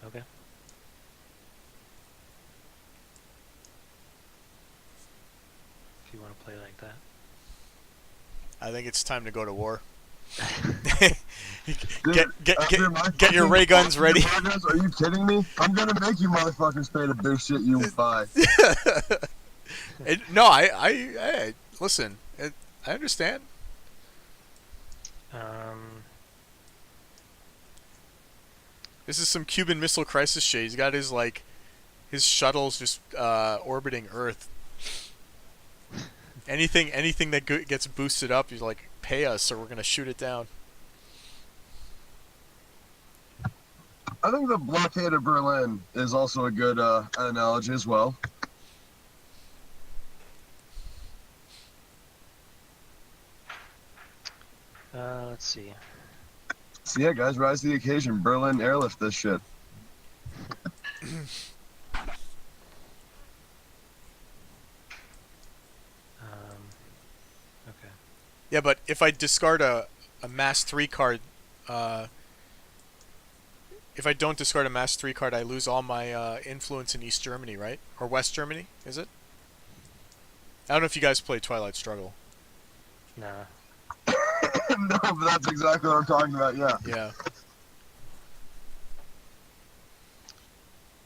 Okay. If you want to play like that. I think it's time to go to war. Dude, Get your ray guns ready. Progress, are you kidding me? I'm gonna make you motherfuckers pay the big shit you buy. No, I listen. I understand. This is some Cuban Missile Crisis shit. He's got his shuttles just orbiting Earth. Anything that gets boosted up, he's like, pay us or we're gonna shoot it down. I think the blockade of Berlin is also a good analogy as well. Let's see. So yeah, guys, rise to the occasion. Berlin airlift this shit. Okay. Yeah, but if I discard a mass 3 card, if I don't discard a mass 3 card, I lose all my influence in East Germany, right? Or West Germany, is it? I don't know if you guys play Twilight Struggle. Nah. No, but that's exactly what I'm talking about, yeah. Yeah.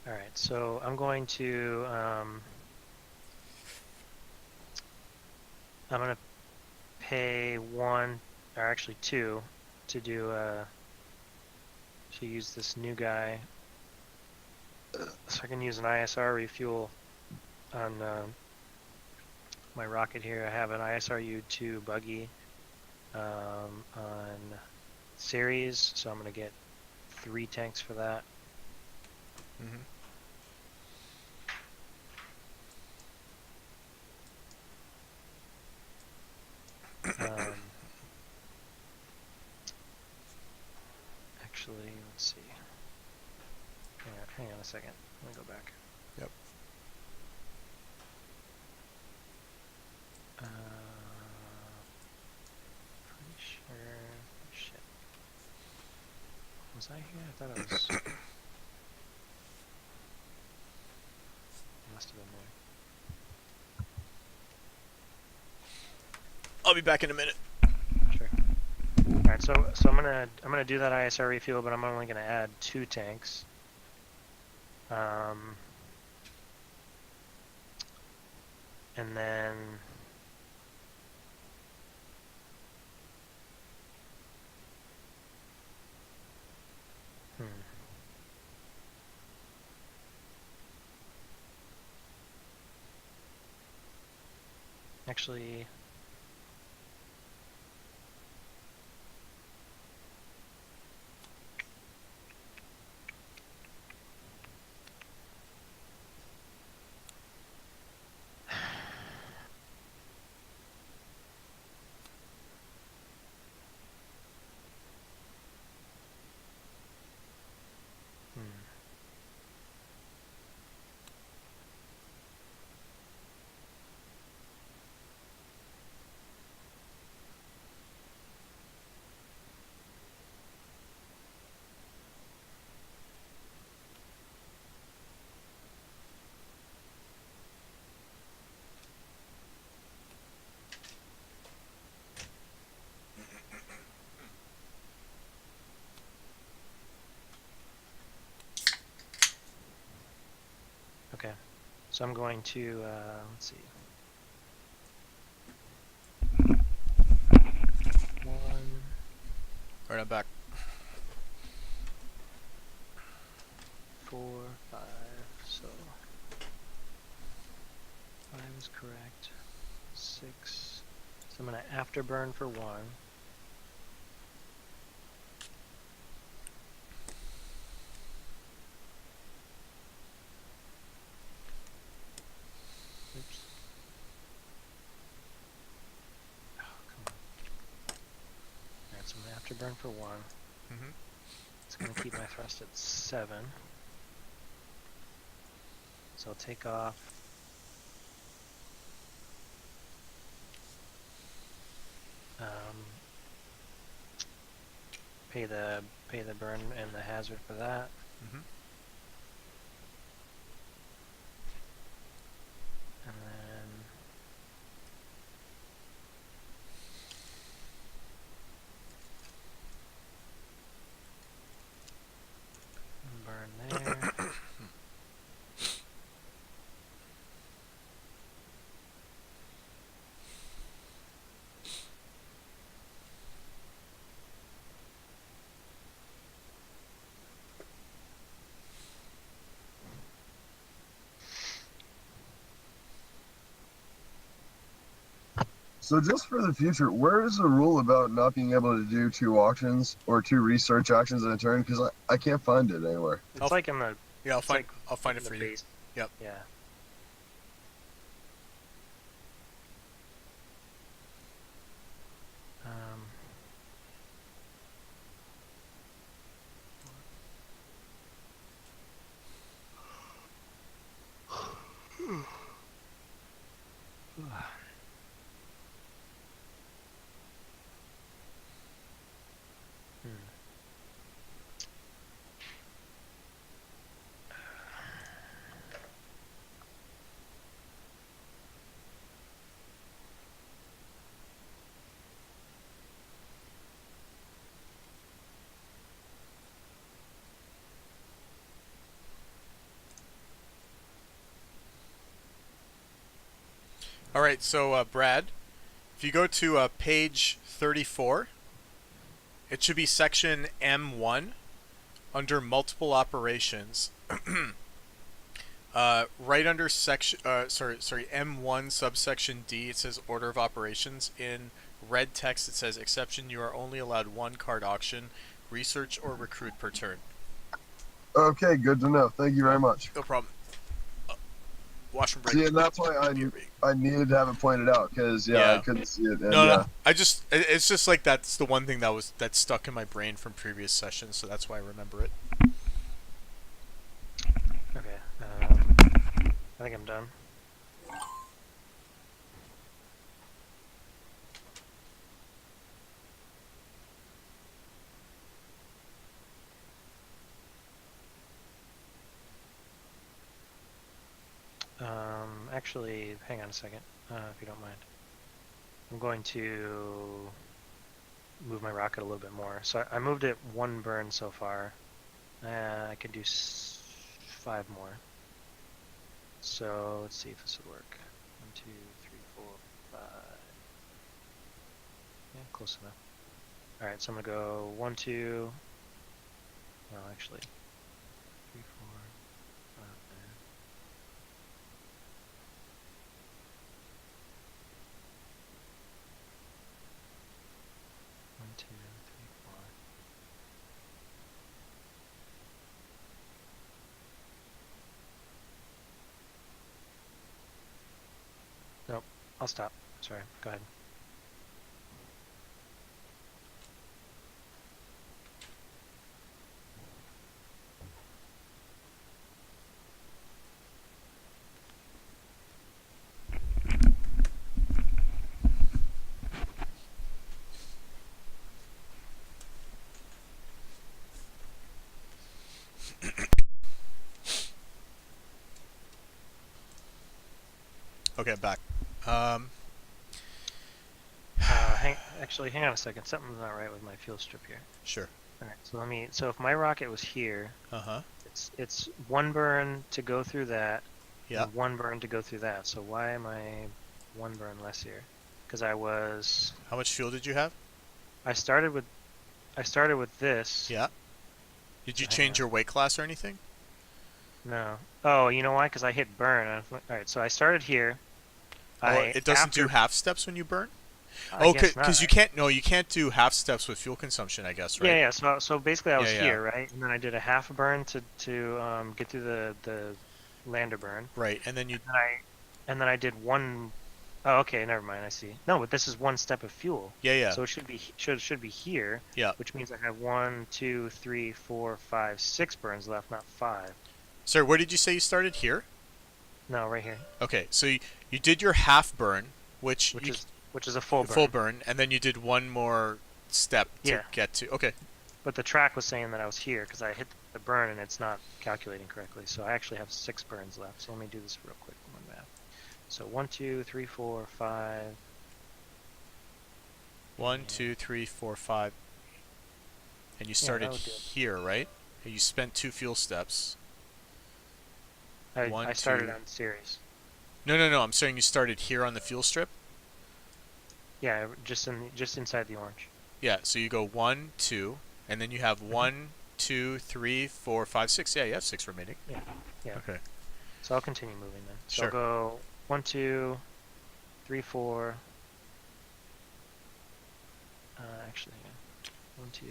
Alright, so I'm going to I'm gonna pay 1, or actually 2, to do to use this new guy, so I can use an ISR refuel on my rocket here. I have an ISRU-2 buggy on series, so I'm gonna get 3 tanks for that. Mm-hmm. Actually, let's see. Hang on a second. Let me go back. Yep. Pretty sure. Shit. Was I here? I thought I was. Must have been there. I'll be back in a minute. Sure. All right, so I'm gonna do that ISR refuel, but I'm only gonna add 2 tanks. And then actually. So I'm going to, let's see. 1, Alright, I'm back. 4, 5, so 5 is correct. 6. So I'm going to afterburn for 1. Oops. Oh, come on. Alright, so I'm going to afterburn for 1. Mm-hmm. It's going to keep my thrust at 7. So I'll take off. Pay the burn and the hazard for that. Mm-hmm. And then burn there. So just for the future, where is the rule about not being able to do 2 auctions or 2 research actions in a turn? Because I can't find it anywhere. It's like in the Yeah, it's like I'll find it in for the you. base. Yep. Yeah. Alright, so Brad, if you go to page 34, it should be section M1 under multiple operations. Right under section, M1 subsection D, it says order of operations. In red text, it says exception: you are only allowed 1 card auction, research or recruit per turn. Okay, good to know. Thank you very much. No problem. Wash and break. See, and that's why I needed to have it pointed out because I couldn't see it. And, No, it's just like that's the one thing that stuck in my brain from previous sessions, so that's why I remember it. Okay. I think I'm done. Actually, hang on a second, if you don't mind. I'm going to move my rocket a little bit more. So I moved it 1 burn so far. I could do 5 more. So let's see if this would work. 1, 2, 3, 4, 5. Yeah, close enough. Alright, so I'm gonna go 1, 2. Well, actually, 3, 4, 5. 1, 2, 3, 4. Nope, I'll stop. Sorry, go ahead. Okay, I'm back. Hang on a second. Something's not right with my fuel strip here. Sure. All right, so if my rocket was here, Uh-huh. it's 1 burn to go through that, Yeah. and 1 burn to go through that. So why am I 1 burn less here? Because How much fuel did you have? I started with this. Yeah. Did you So hang change on. your weight class or anything? No. Oh, you know why? Because I hit burn. All right, so I started here. Oh, it doesn't After do half steps when you burn? I Oh, guess not. because you can't. No, you can't do half steps with fuel consumption, I guess, right? Yeah. So basically, I was Yeah. here, right, and then I did a half burn to get through the lander burn, Right, and then you. and then I did 1. Oh, okay, never mind. I see. No, but this is 1 step of fuel. Yeah. So it should be here. Yeah. Which means I have 1, 2, 3, 4, 5, 6 burns left, not 5. Sorry, where did you say you started? Here? No, right here. Okay, so you did your half burn, which is a full burn. full burn, and then you did one more step to Yeah. get to. Okay. But the track was saying that I was here because I hit the burn and it's not calculating correctly. So I actually have 6 burns left. So let me do this real quick on my math. So 1, 2, 3, 4, 5. 1, 2, 3, 4, 5. And you started here, right? And you spent 2 fuel steps. I started on series. No. I'm saying you started here on the fuel strip. Yeah, just inside the orange. Yeah. So you go 1, 2, and then you have 1, 2, 3, 4, 5, 6. Yeah, you have 6 remaining. Yeah. Okay. So I'll continue moving then. So Sure. I'll go 1, 2, 3, 4. Actually, yeah. 1, 2,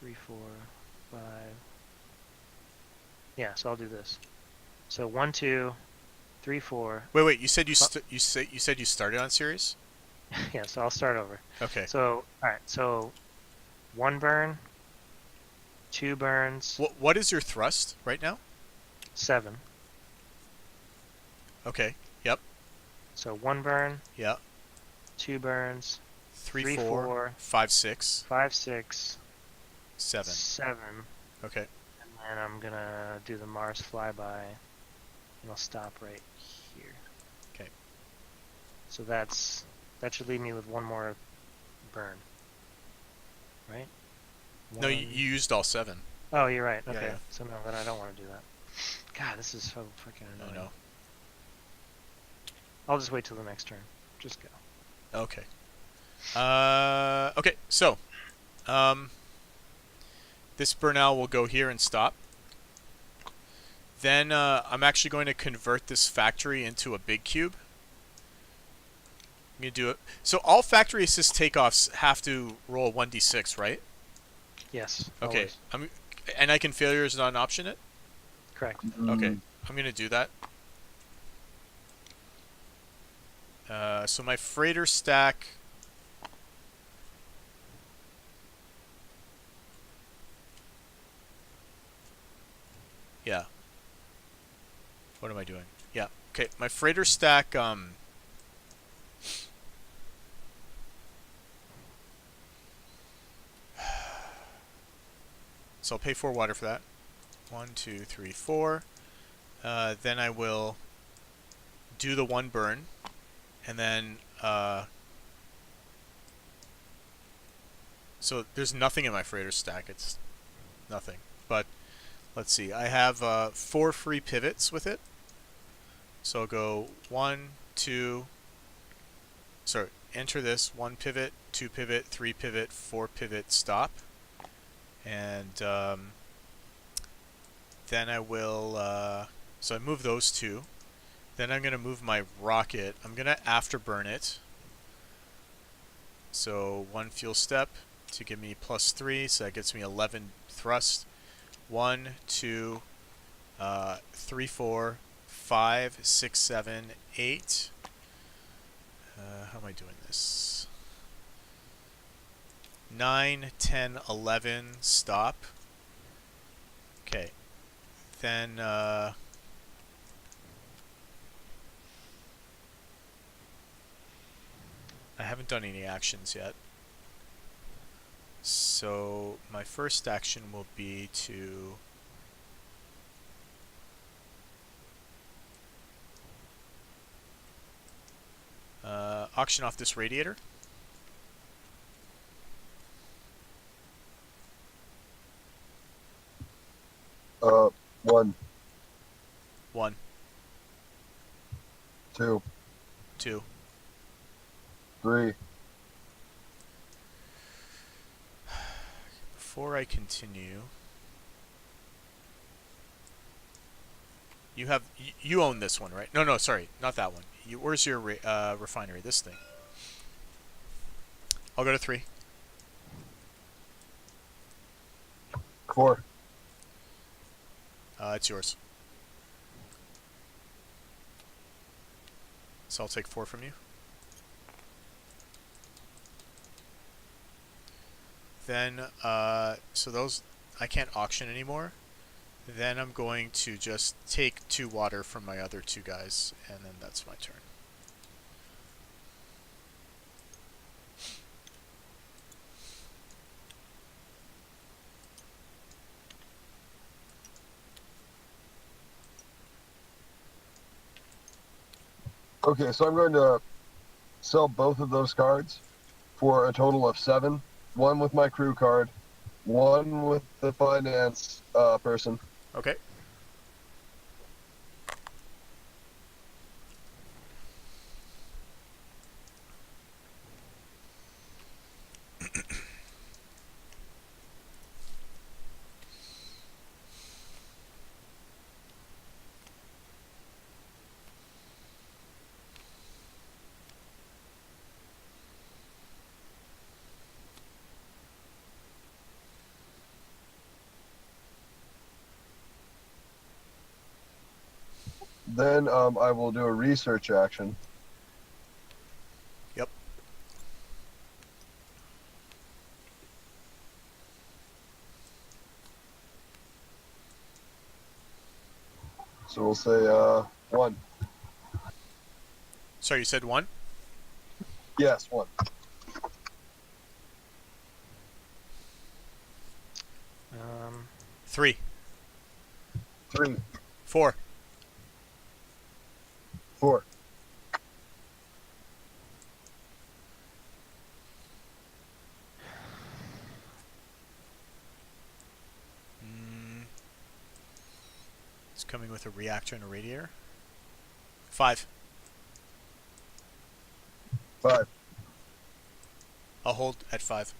3, 4, 5. Yeah, so I'll do this. So 1, 2, 3, 4. Wait. You said you said you started on series. Yeah, so I'll start over. Okay. So all right, so 1 burn, 2 burns. What is your thrust right now? 7. Okay. Yep. So 1 burn, Yeah. 2 burns, 3, 4, 5, 6, 5, 6, 7. 7. Okay. And I'm gonna do the Mars flyby, and I'll stop right here. Okay. So that should leave me with 1 more burn, right? No, you used all 7. Oh, you're right. Okay. Yeah. So no, then I don't want to do that. God, this is so freaking annoying. No. I'll just wait till the next turn. Just go. Okay. Okay. So, this burnout will go here and stop. Then I'm actually going to convert this factory into a big cube. I'm gonna do it. So all factory assist takeoffs have to roll 1d6, right? Yes. Okay. Always. And I can failures not option it. Correct. Okay. I'm gonna do that. So my freighter stack. Yeah. What am I doing? Yeah. Okay. My freighter stack. So I'll pay 4 water for that. 1, 2, 3, 4. Then I will do the 1 burn, and then so there's nothing in my freighter stack. It's nothing. But let's see. I have 4 free pivots with it. So I'll go 1, 2. Sorry, enter this 1 pivot, 2 pivot, 3 pivot, 4 pivot, stop. And then I will. So I move those 2. Then I'm going to move my rocket. I'm going to afterburn it. So 1 fuel step to give me +3. So that gets me 11 thrust. 1, 2, 3, 4, 5, 6, 7, 8. How am I doing this? 9, 10, 11, stop. Okay. Then I haven't done any actions yet. So my first action will be to auction off this radiator. 1. 2, 2. 3. Before I continue, you own this one, right? No, sorry, not that one. Where's your refinery? This thing. I'll go to 3. 4. It's yours. So I'll take 4 from you. Then, so those I can't auction anymore. Then I'm going to just take 2 water from my other 2 guys, and then that's my turn. Okay, so I'm going to sell both of those cards for a total of 7. 1 with my crew card, 1 with the finance person. Okay. Then I will do a research action. Yep. So we'll say 1. Sorry, you said 1? Yes, 1. 3. 3. 4. 4. It's coming with a reactor and a radiator. 5. 5. I'll hold at 5.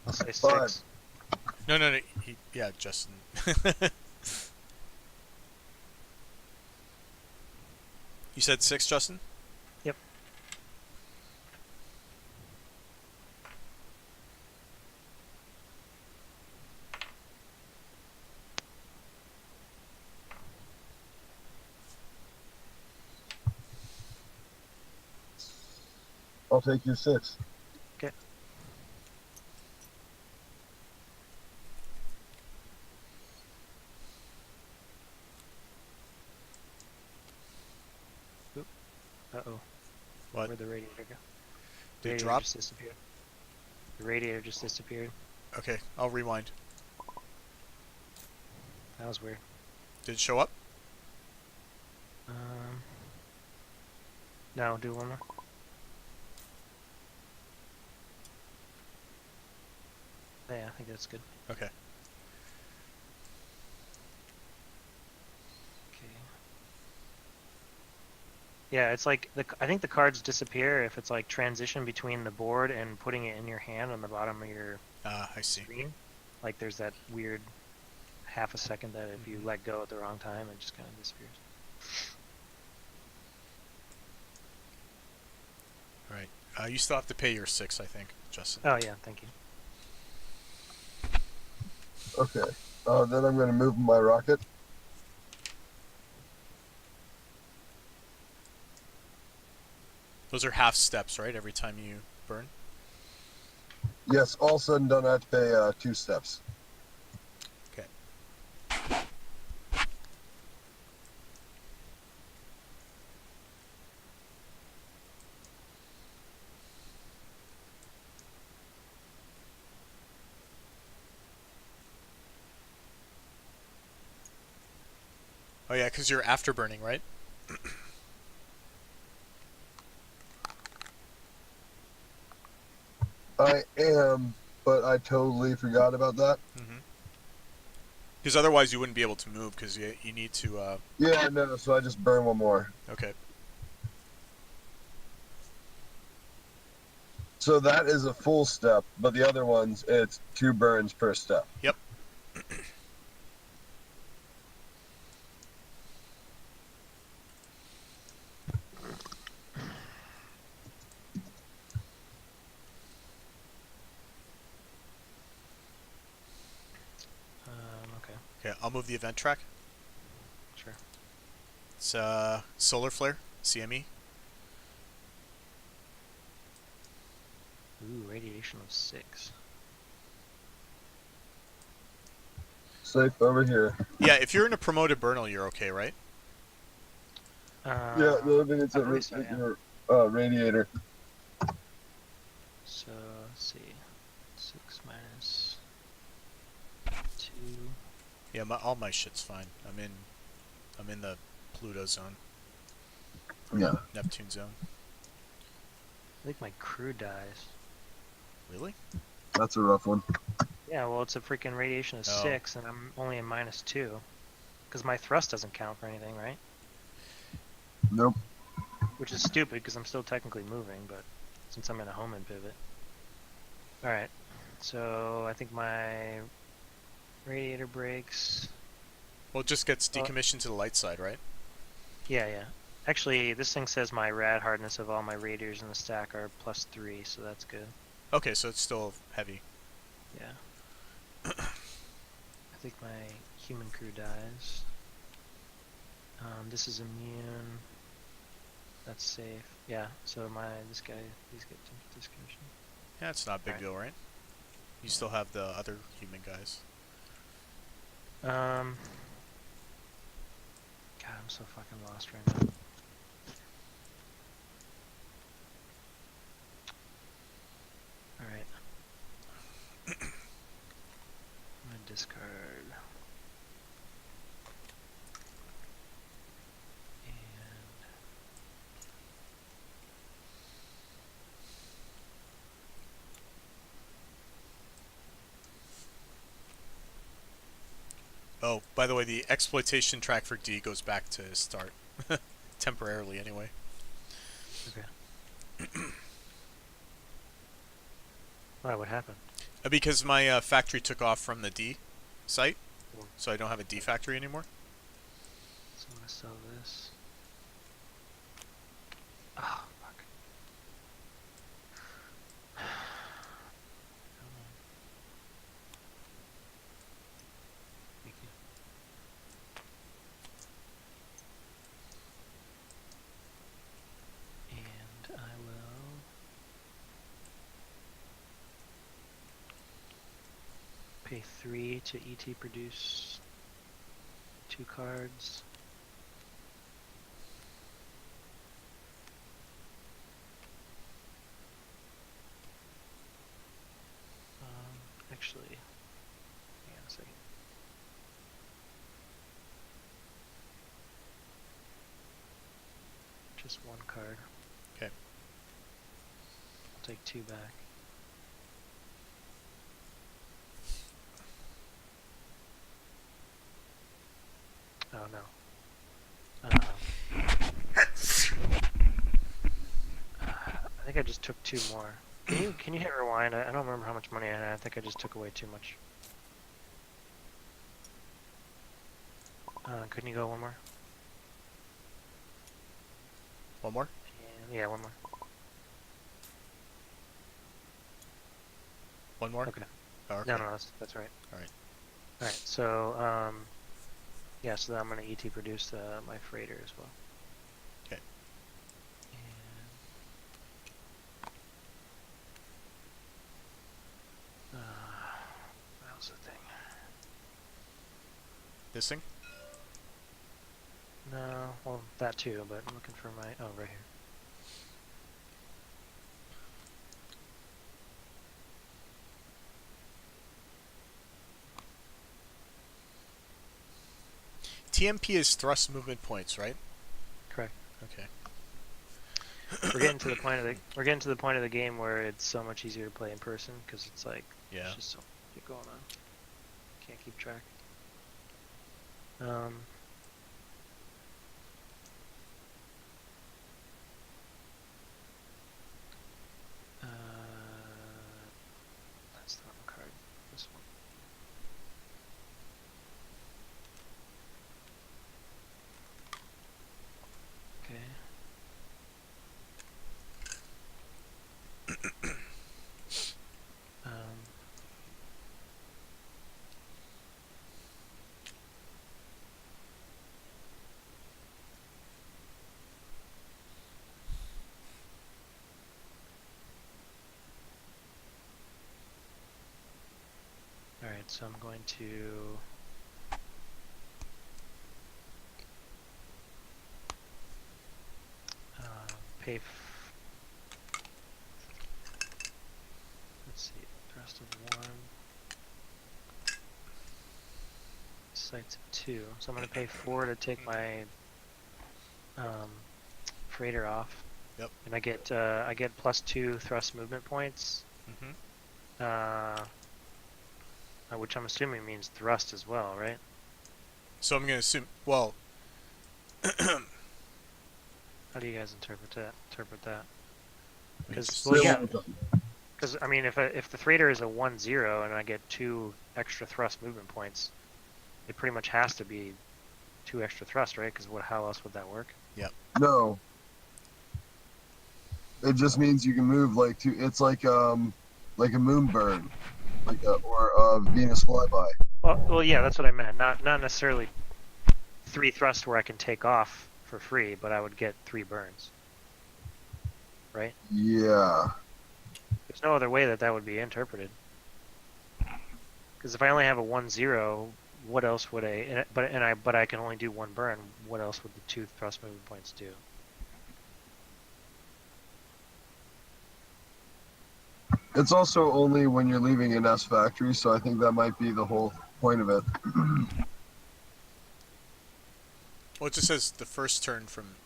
I'll say 5. 6. No. Yeah, Justin. You said 6, Justin? Yep. I'll take you 6. Okay. Oop. Uh-oh. What? Where'd the radiator go? Did it Radiator drop? just disappeared. The radiator just disappeared. Okay, I'll rewind. That was weird. Did it show up? No, do one more. Yeah, I think that's good. Okay. Okay. Yeah, it's like I think the cards disappear if it's like transition between the board and putting it in your hand on the bottom of your I see. screen. Like there's that weird half a second that if you let go at the wrong time, it just kind of disappears. Alright. You still have to pay your 6, I think, Justin. Oh yeah, thank you. Okay. Then I'm going to move my rocket. Those are half steps, right? Every time you burn? Yes, all said and done, I have to pay 2 steps. Okay. Oh yeah, because you're afterburning, right? I am, but I totally forgot about that. Because otherwise you wouldn't be able to move. Because you need to. Yeah, no. So I just burn one more. Okay. So that is a full step, but the other ones, it's 2 burns per step. Yep. Okay, Okay. I'll move the event track. sure. It's solar flare. CME. Ooh, radiation of 6. Safe over here. Yeah. If you're in a promoted burnal, you're okay, right? Yeah, the other thing it's I a believe so, yeah. radiator. So, let's see. 6 minus 2. Yeah. All my shit's fine. I'm in the Pluto zone. Yeah. Neptune zone. I think my crew dies. Really? That's a rough one. Yeah, well, it's a freaking radiation of Oh. 6, and I'm only in minus 2. Because my thrust doesn't count for anything, right? Nope. Which is stupid, because I'm still technically moving, but since I'm in a Hohmann pivot. Alright, so I think my radiator breaks. Well, it just gets decommissioned to the light side, right? Yeah, yeah. Actually, this thing says my rad hardness of all my radiators in the stack are +3, so that's good. Okay, so it's still heavy. Yeah. I think my human crew dies. This is immune. That's safe. Yeah, so these get discommissioned. Yeah, it's not a big Right. deal, right? You still have the other human guys. God, I'm so fucking lost right now. Alright. I'm gonna discard. And Oh, by the way, the exploitation track for D goes back to start. Temporarily, anyway. okay. Why? What happened? Because my factory took off from the D site, Cool. so I don't have a D factory anymore. So I'm gonna sell this. Oh, fuck. Come on. Thank you. And I will pay 3 to ET produce 2 cards. Actually, hang on a second. Just 1 card. Okay. I'll take 2 back. Oh no. I think I just took 2 more. Can you hit rewind? I don't remember how much money I had. I think I just took away too much. Couldn't you go 1 more? One more? And, yeah, 1 more. One more? Okay. Oh, okay. No, that's right. Alright. Alright, so, yeah, so then I'm going to ET produce my freighter as well. Okay. And, what was the thing? This thing? No, well, that too, but I'm looking for my, oh, right here. TMP is thrust movement points, right? Correct. Okay. We're getting to the point of the game where it's so much easier to play in person because it's like Yeah. there's just so much going on. Can't keep track. Um, uh, that's not the card. This one. Okay. Um, all right, so I'm going to pay. Let's see, thrust of 1. Sight's at 2. So I'm going to pay 4 to take my freighter off. Yep. And I get +2 thrust movement points. Mm-hmm. Which I'm assuming means thrust as well, right? So I'm going to assume, well, How do you guys interpret that? Because just- well, Say yeah, one more time. because I mean, if the freighter is a 1-0 and I get 2 extra thrust movement points, it pretty much has to be 2 extra thrust, right? Because how else would that work? No. It just means you can move like two. It's like a moon burn, or a Venus flyby. Well, yeah, that's what I meant. Not necessarily 3 thrust where I can take off for free, but I would get 3 burns, right? Yeah. There's no other way that would be interpreted. Because if I only have a 1-0, what else would but I can only do 1 burn. What else would the 2 thrust movement points do? It's also only when you're leaving an S factory, so I think that might be the whole point of it. well, it just says the first turn from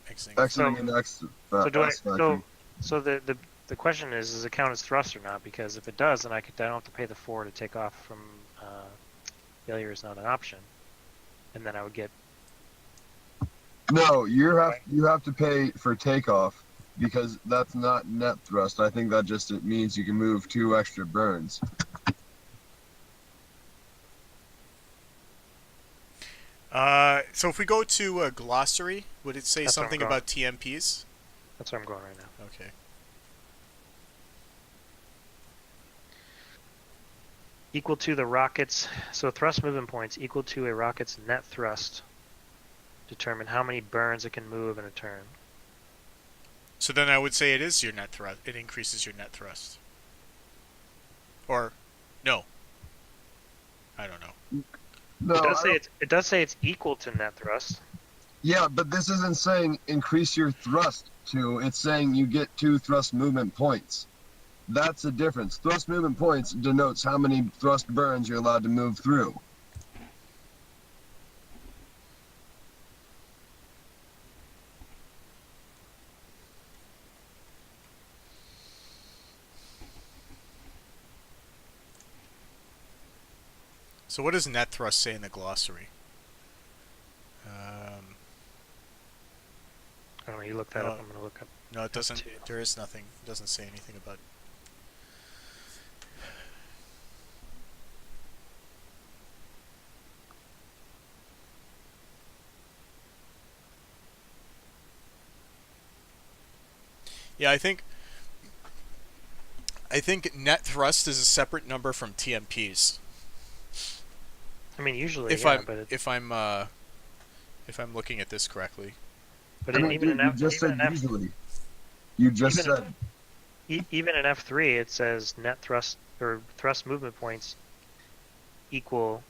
exiting. Exiting an X So do I? S factory. So the question is, does it count as thrust or not? Because if it does, then I don't have to pay the 4 to take off from failure is not an option, and then I would get. No, you have to pay for takeoff because that's not net thrust. I think that just it means you can move 2 extra burns. So if we go to a glossary, would it say That's where I'm something going. about TMPs? That's where I'm going right now. Okay. Equal to the rocket's thrust movement points equal to a rocket's net thrust. Determine how many burns it can move in a turn. So then I would say it is your net thrust. It increases your net thrust. Or, no. I don't know. No, It does say it's equal to net thrust. yeah, but this isn't saying increase your thrust to. It's saying you get 2 thrust movement points. That's the difference. Thrust movement points denotes how many thrust burns you're allowed to move through. So what does net thrust say in the glossary? I don't know. You look that No. up. I'm gonna look up. No, it doesn't. Two. There is nothing. It doesn't say anything about. Yeah, I think net thrust is a separate number from TMPs. I mean, usually, If yeah, I'm but if I'm looking at this correctly. I mean, even dude, in you F, just even said in F, usually. You just even- said. even in F3, it says net thrust or thrust movement points equal.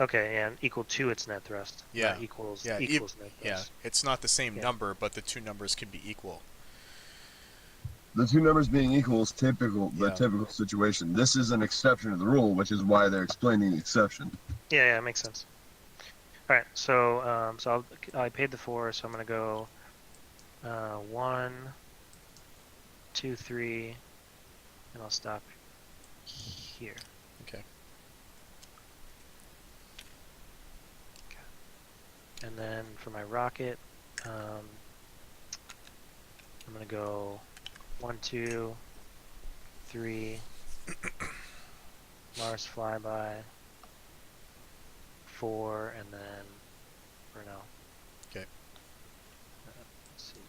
Okay, and equal to its net thrust. Yeah. Not equals Yeah, equals net Yeah, thrust. it's not the same Yeah. number, but the two numbers can be equal. The 2 numbers being equal is typical. The Yeah. typical situation. This is an exception to the rule, which is why they're explaining the exception. Yeah, it makes sense. All right, so I paid the 4, so I'm gonna go 1, 2, 3, and I'll stop here. Okay. And then for my rocket, I'm gonna go 1, 2, 3, Mars flyby, 4, and then Brunel. Okay. Let's see.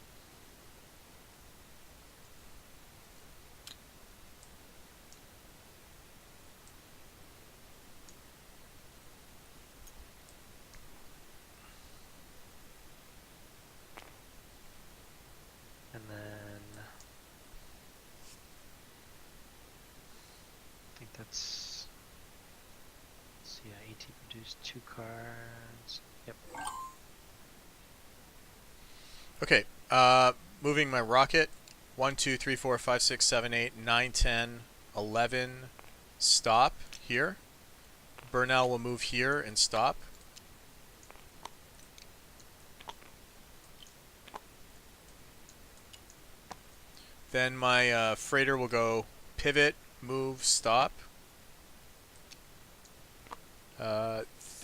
And then I think that's, let's see, yeah, AT produced 2 cards. Yep. Okay. Moving my rocket. 1, 2, 3, 4, 5, 6, 7, 8, 9, 10, 11. Stop here. Burnell will move here and stop. Then my freighter will go pivot, move, stop.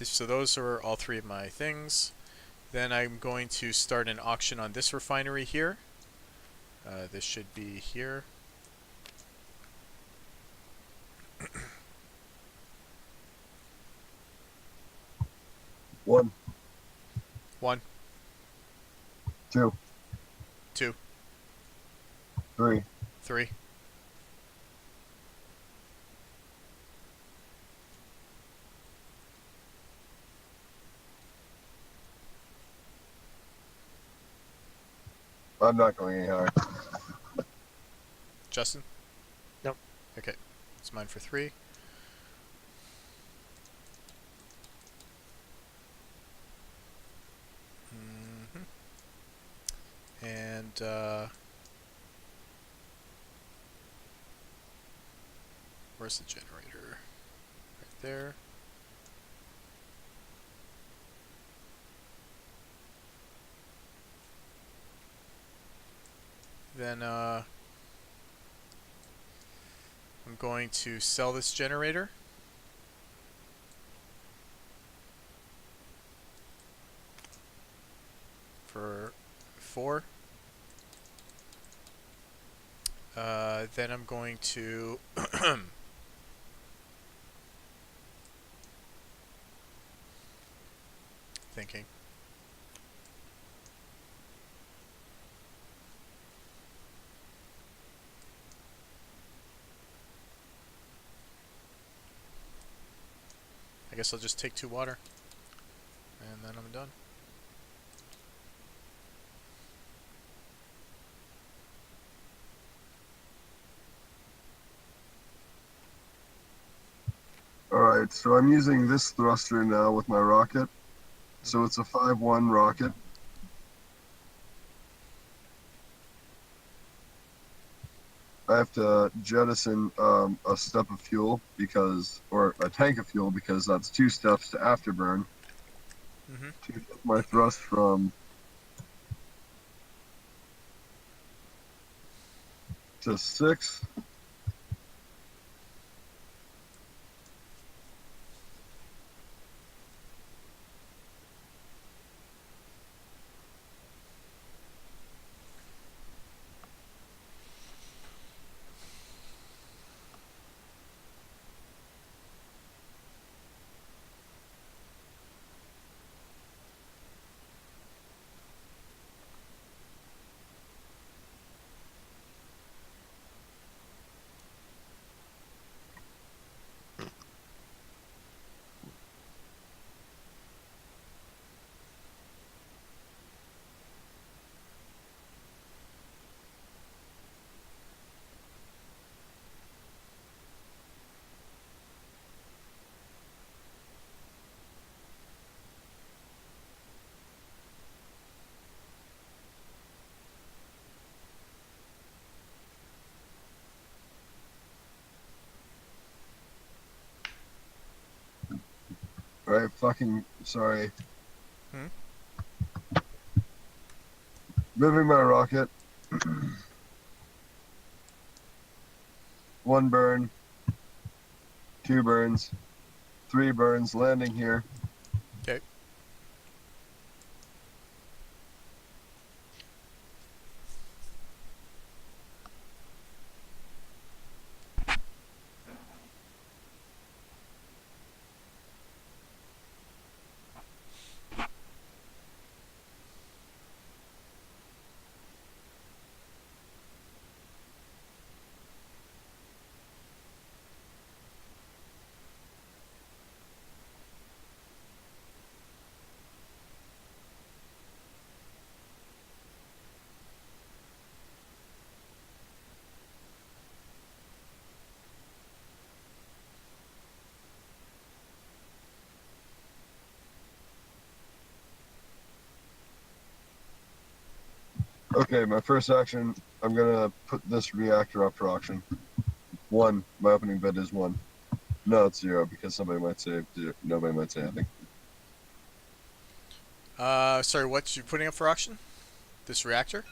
So those are all 3 of my things. Then I'm going to start an auction on this refinery here. This should be here. One, 1, 2, 2, 3. 3. I'm not going any higher. Justin? Nope. Okay. It's mine for 3. And where's the generator? Right there. Then I'm going to sell this generator for 4. Then I'm going to thinking. I guess I'll just take 2 water, and then I'm done. Alright, so I'm using this thruster now with my rocket. So it's a 5-1 rocket. I have to jettison a step of fuel because, or a tank of fuel because that's 2 steps to afterburn to get my thrust from to 6. Alright, fucking sorry. Moving my rocket. 1 burn, 2 burns, 3 burns, landing here. Okay. Okay, my first action, I'm gonna put this reactor up for auction. 1. My opening bid is 1. No, it's 0 because somebody might say 0. Nobody might say anything. Sorry, what you putting up for auction? This reactor?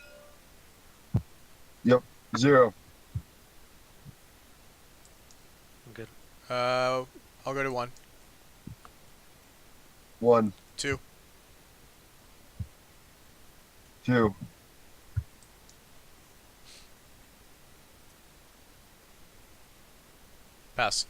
Yep, 0. I'm good. I'll go to 1. 1, 2. 2, Pass.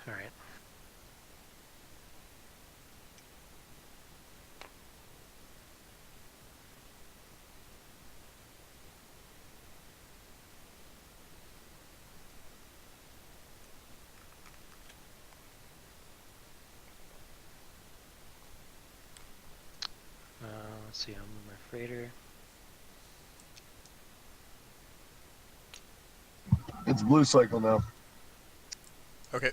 All right. Let's see. I'll move my freighter. it's blue cycle now. Okay.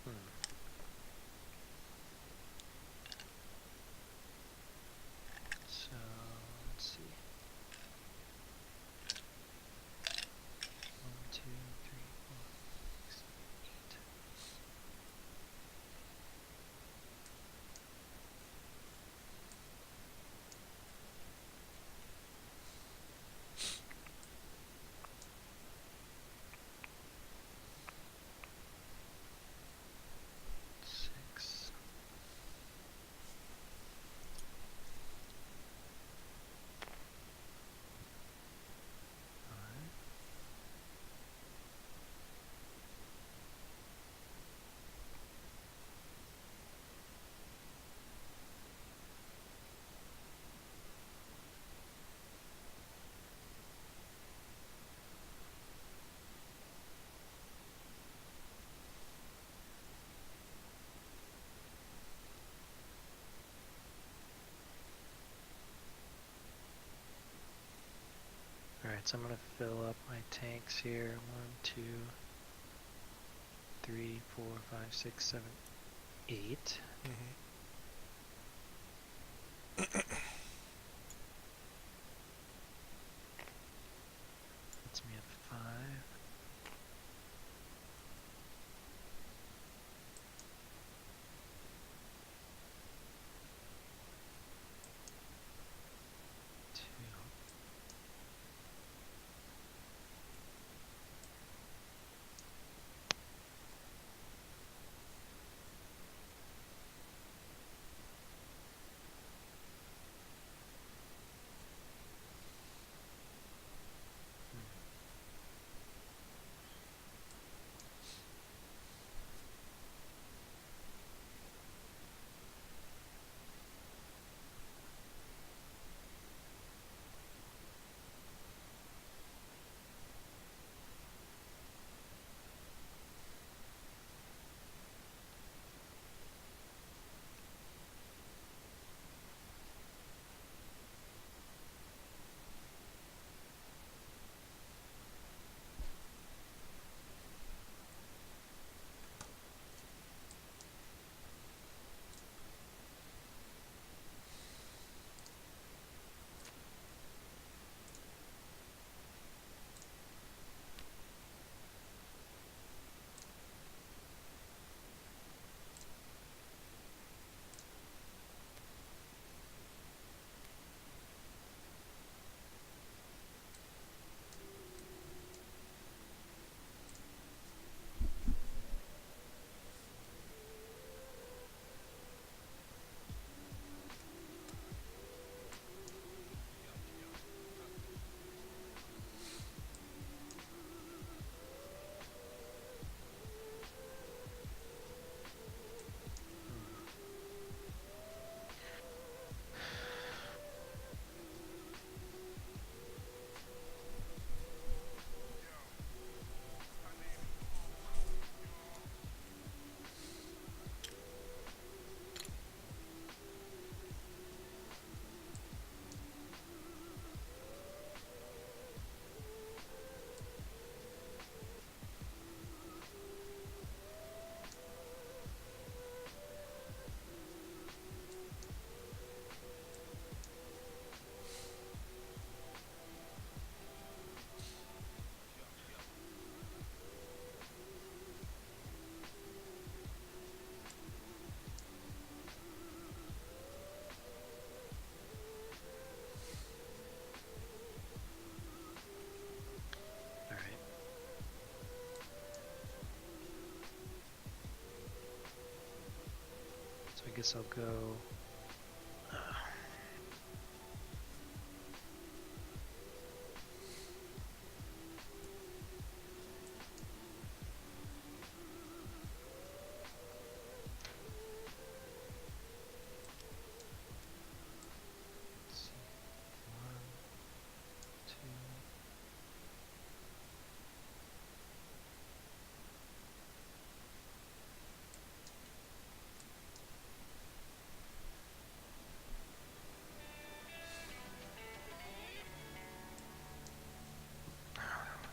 Hmm. So let's see. 1, 2, 3, 4, 6, 8. Six. Five. Alright, so I'm gonna fill up my tanks here. 1, 2, 3, 4, 5, 6, 7, 8. Mm-hmm. Puts me at 5. Two. guess I'll go. Let's see. 1, 2.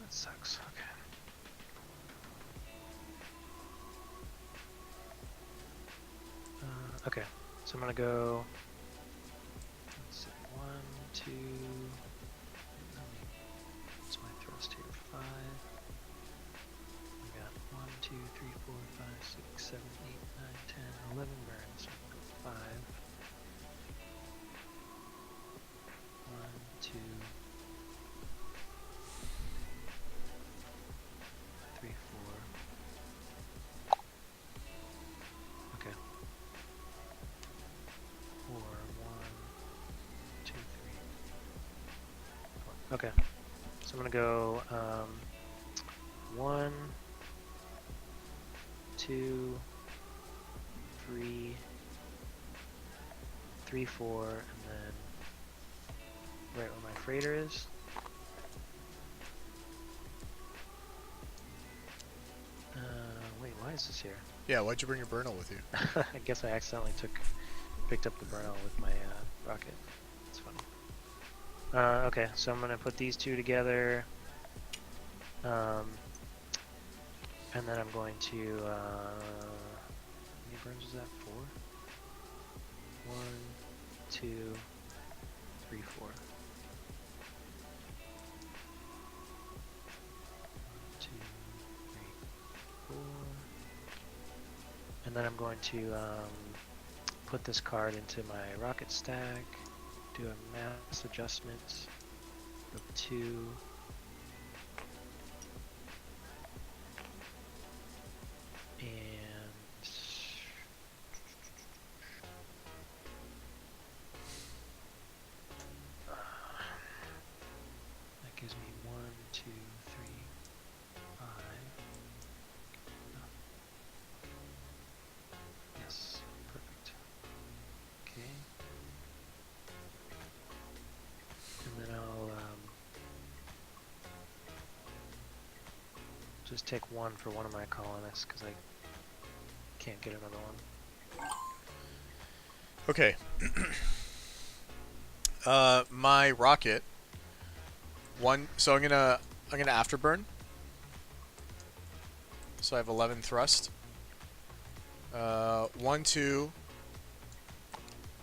That sucks. Okay. Okay. So I'm gonna go. Let's see. 1, 2. What's my thrust here? 5. I got 1, 2, 3, 4, 5, 6, 7, 8, 9, 10, 11 burns. So I'm gonna go 5. 1, 2, 3, 4. Okay. 4, 1, 2, 3, 4. Okay. So I'm gonna go 1, 2, 3, 3, 4, and then right where my freighter is. Wait, why is this here? Yeah, why'd you bring your Burnell with you? I guess I accidentally picked up the Burnell with my rocket. It's funny. Okay, so I'm gonna put these two together, and then I'm going to. How many burns is that? 4. 1, 2, 3, 4. 1, 2, 3, 4. And then I'm going to put this card into my rocket stack, do a mass adjustment of 2. And that gives me 1, 2, 3, 5. No. Yes, perfect. Okay. And then I'll just take 1 for one of my colonists because I can't get another one. Okay. My rocket. So I'm gonna afterburn. So I have 11 thrust. 1, 2.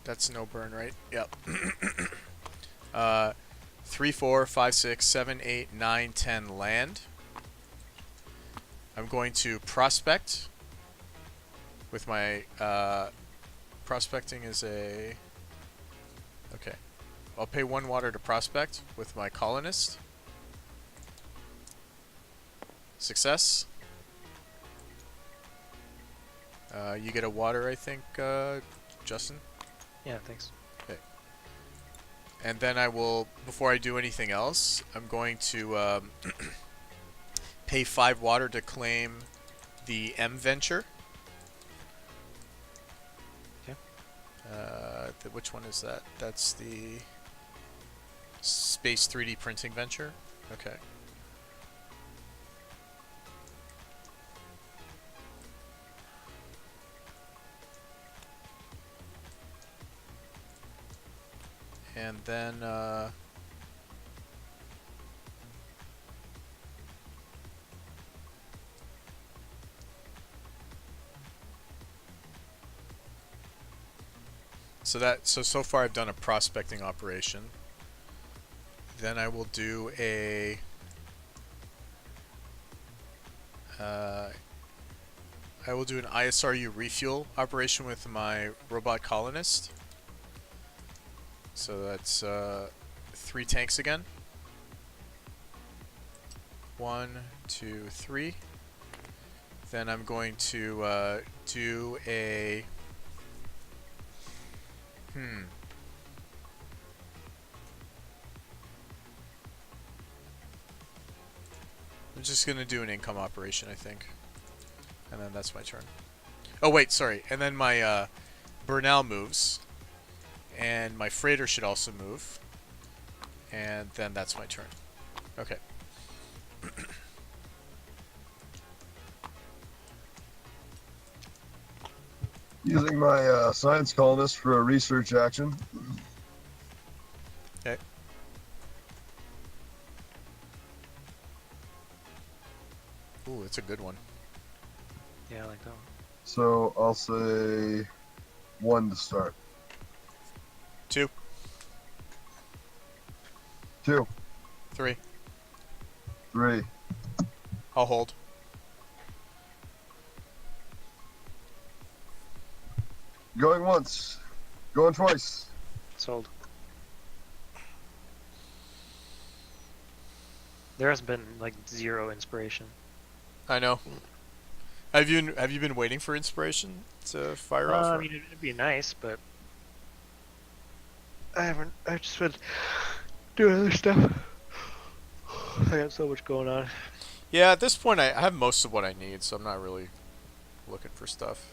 That's no burn, right? Yep. 3, 4, 5, 6, 7, 8, 9, 10 land. I'm going to prospect with my prospecting is a okay. I'll pay 1 water to prospect with my colonist. Success. You get a water, I think, Justin. Yeah, thanks. Okay. And then I will, before I do anything else, I'm going to pay 5 water to claim the M venture. Okay. Which one is that? That's the Space 3D printing venture. Okay. And then so far I've done a prospecting operation. Then I will do a I will do an ISRU refuel operation with my robot colonist. So that's 3 tanks again. 1, 2, 3. Then I'm going to do a Hmm. I'm just gonna do an income operation, I think. And then that's my turn. Oh, wait, sorry. And then my, Burnell moves. And my freighter should also move. And then that's my turn. Okay. Using my science colonist for a research action. Okay. Ooh, that's a good one. Yeah, I like that one. So I'll say 1 to start. 2, 2, 3. 3. I'll hold. Going once. Going twice. Sold. There has been like 0 inspiration. I know. Have you been waiting for inspiration to fire off? I Or? mean, it'd be nice, but I haven't. I've just been doing other stuff. I got so much going on. Yeah, at this point I have most of what I need, so I'm not really looking for stuff.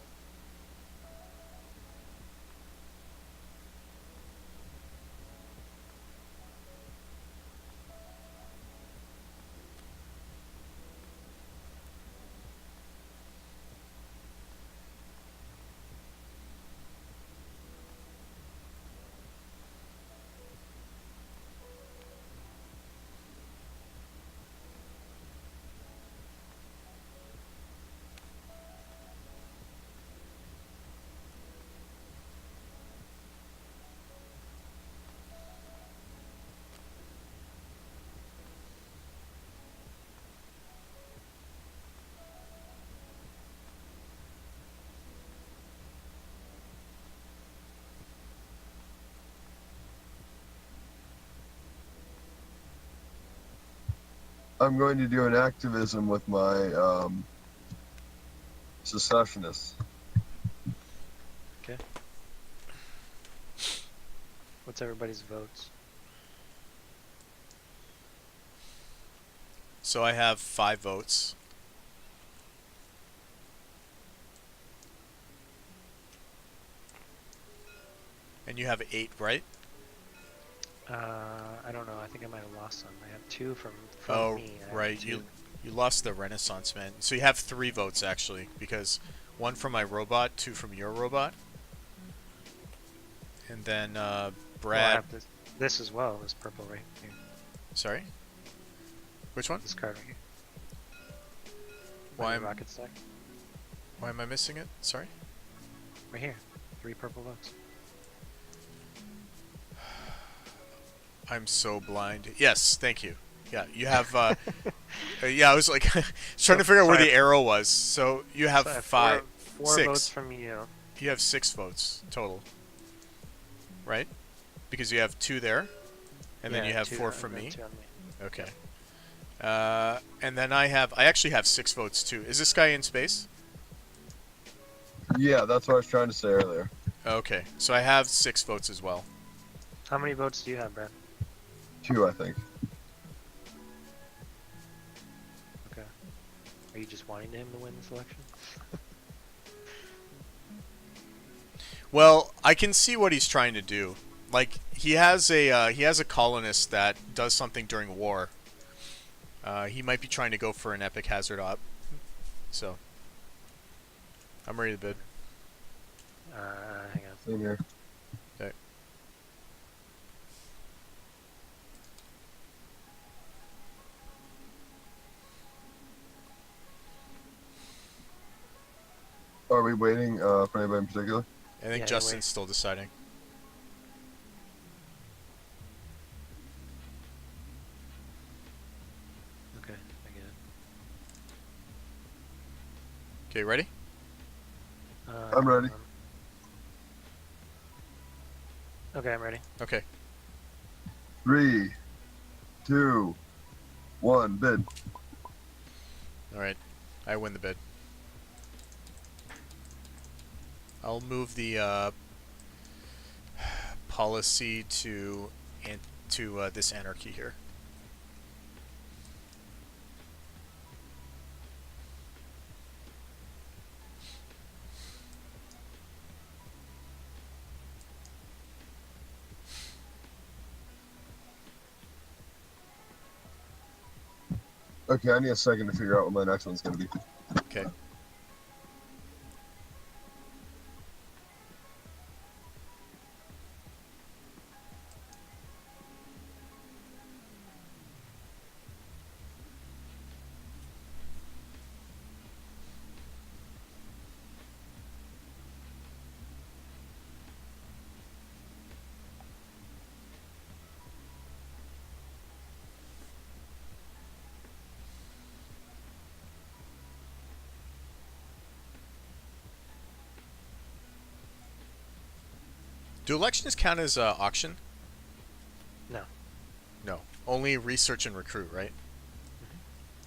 I'm going to do an activism with my secessionists. Okay. What's everybody's votes? So I have 5 votes. And you have 8, right? I don't know. I think I might have lost some. I have 2 from Oh, me. I have right. 2. You lost the Renaissance man. So you have 3 votes actually, because 1 from my robot, 2 from your robot, and then Well, I Brad. have this as well. This purple right here. Sorry. Which one? This card right here. Why On the am rocket stack? Why am I missing it? Sorry. Right here. 3 purple votes. I'm so blind. Yes, thank you. Yeah, you have. Yeah, I was like trying to figure out where the arrow was. So you have So I have 5, four 6. votes from you. You have 6 votes total, right? Because you have 2 there, and then Yeah, you have 2 4 and from then me. 2 on me. Okay. And then I actually have 6 votes too. Is this guy in space? Yeah, that's what I was trying to say earlier. Okay, so I have 6 votes as well. How many votes do you have, Brad? 2, I think. Okay. Are you just wanting him to win this election? Well, I can see what he's trying to do. Like he has a colonist that does something during war. He might be trying to go for an epic hazard op. So I'm ready to bid. Hang on. Same here. Okay. Are we waiting for anybody in particular? I think Yeah, Justin's wait. still deciding. Okay, I get it. Okay, ready? I'm ready. Okay, I'm ready. Okay. 3, 2, 1, bid. All right. I win the bid. I'll move the policy to this anarchy here. Okay, I need a second to figure out what my next one's gonna be. Okay. Do elections count as auction? No. No. Only research and recruit, right?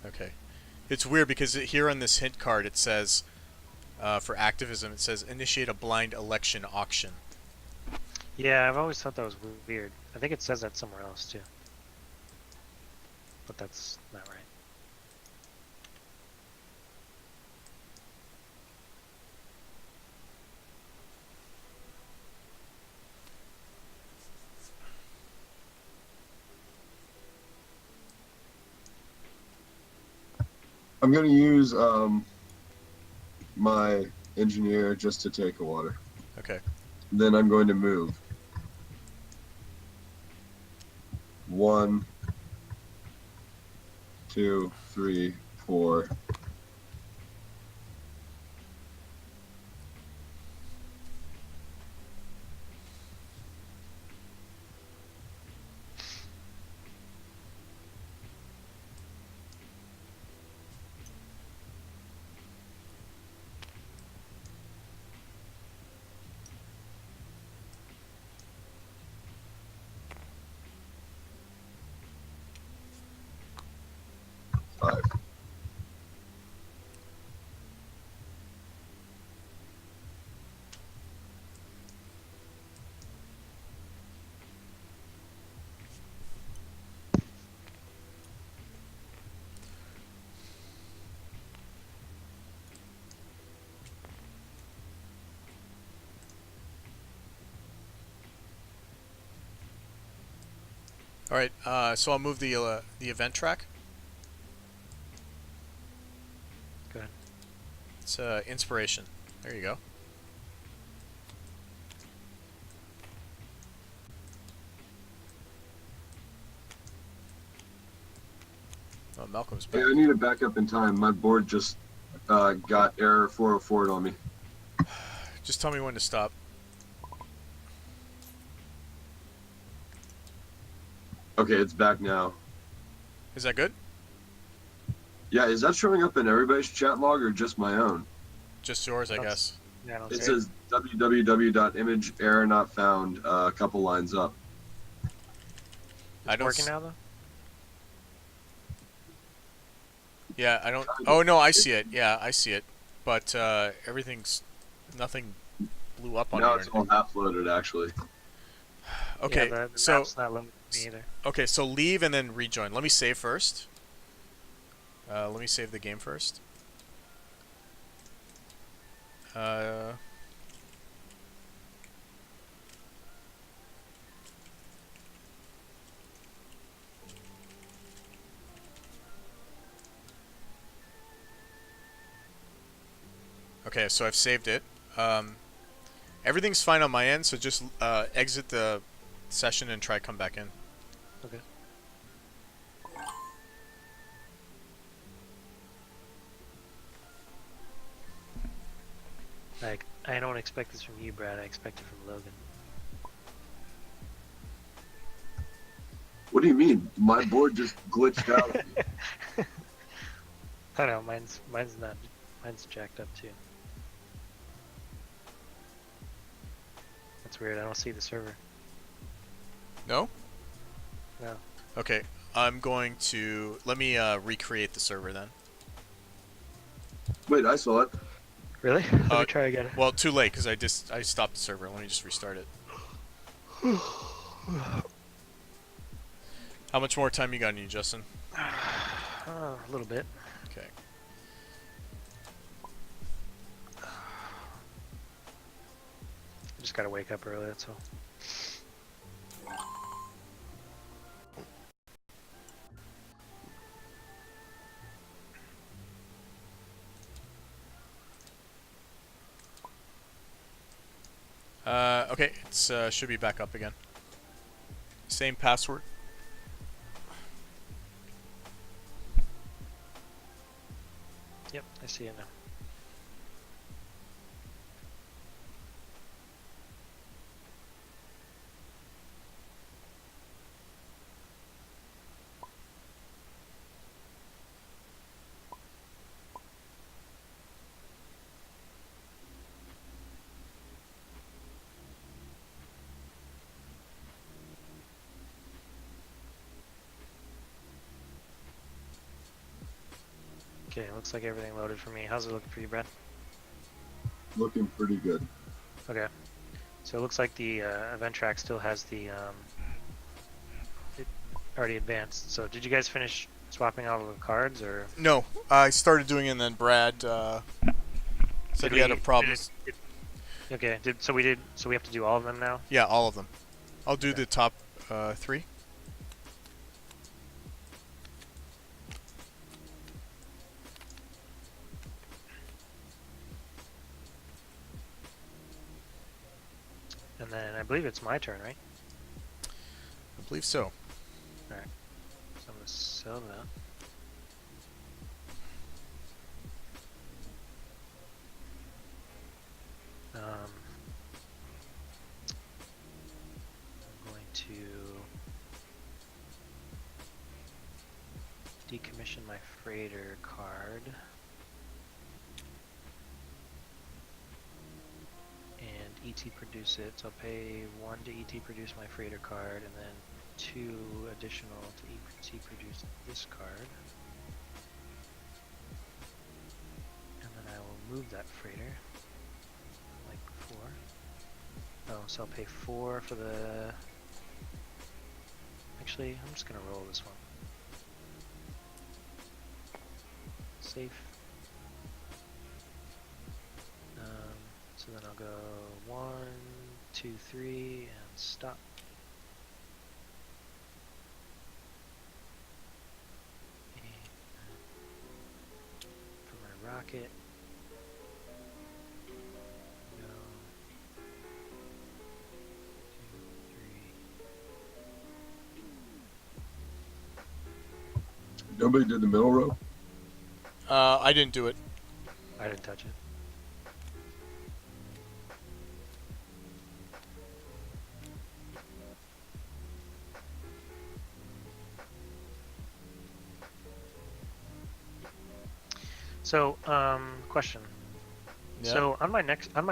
Okay. It's weird because here on this hint card it says, for activism, it says initiate a blind election auction. Yeah, I've always thought that was weird. I think it says that somewhere else too. But that's not right. I'm gonna use my engineer just to take a water. Okay. Then I'm going to move 1, 2, 3, 4. Five. All right. So I'll move the event track. Go ahead. It's inspiration. There you go. Oh, Malcolm's back. Hey, I need to back up in time. My board just got error 404 on me. Just tell me when to stop. Okay, it's back now. Is that good? Yeah, is that showing up in everybody's chat log or just my own? Just yours, I That's- guess. Yeah, I don't It see says www.image error not found a couple lines up. I It's don't. working now though? Yeah, I don't. Oh no, I see it. Yeah, I see it. But nothing blew up on Now you. it's all half loaded actually. Okay, Yeah, the so map's not limited to me either. okay, so leave and then rejoin. Let me save first. Let me save the game first. Okay, so I've saved it. Everything's fine on my end, so just exit the session and try come back in. Okay. Like, I don't expect this from you, Brad. I expect it from Logan. What do you mean? My board just glitched out. I don't know, mine's not, mine's jacked up too. That's weird. I don't see the server. No? No. Okay, I'm going to let me recreate the server then. Wait, I saw it. Really? Let me try again. Well, too late because I stopped the server. Let me just restart it. How much more time you got on you, Justin? A little bit. Okay. Just gotta wake up early, that's all. Okay, it's should be back up again. Same password. Yep, I see it now. Okay, looks like everything loaded for me. How's it looking for you, Brad? Looking pretty good. Okay. So it looks like the event track still has the it already advanced. So did you guys finish swapping out all the cards, or No, I started doing it, and then Brad said we had a problem. okay? So we have to do all of them now. Yeah, all of them. I'll do Okay. the top 3. And then I believe it's my turn, right? I believe so. So I'm gonna sell that. I'm going to decommission my freighter card and ET produce it. So I'll pay 1 to ET produce my freighter card, and then 2 additional to ET produce this card. And then I will move that freighter like before. Oh, so I'll pay 4 for the... Actually, I'm just gonna roll this one. Safe. So then I'll go 1, 2, 3, and stop. And for my rocket, go 2, 3. Nobody did the middle row. I didn't do it. I didn't touch it. So, question. Yeah. So on my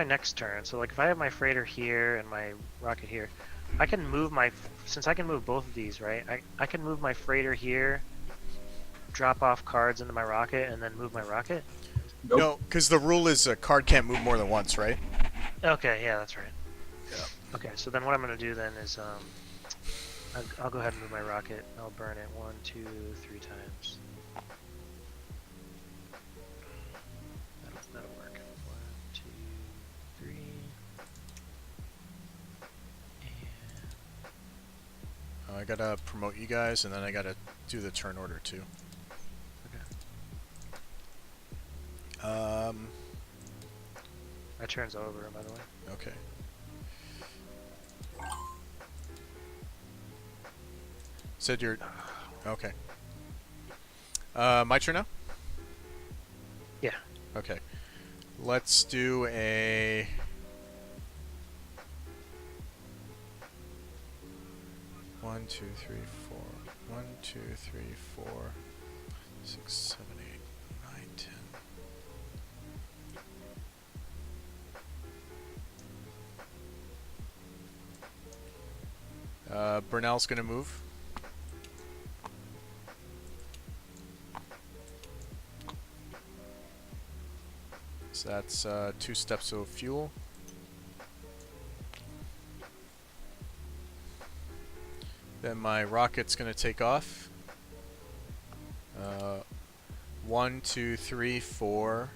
next turn, so like if I have my freighter here and my rocket here, I can move since I can move both of these, right? I can move my freighter here, drop off cards into my rocket, and then move my rocket. Nope. No, because the rule is a card can't move more than once, right? Okay, yeah, that's right. Yeah. Okay, so then what I'm gonna do then is I'll go ahead and move my rocket. I'll burn it 1, 2, 3 times. That'll work. 1, 2, 3. And I gotta promote you guys, and then I gotta do the turn order too. okay. My turn's over, by the way. Okay. Said you're... Okay. My turn now? Yeah. Okay. Let's do a... One, two, three, four. 1, 2, 3, 4, 6, 7, 8, 9, 10. Burnell's gonna move. So that's 2 steps of fuel. Then my rocket's gonna take off. 1, 2, 3, 4,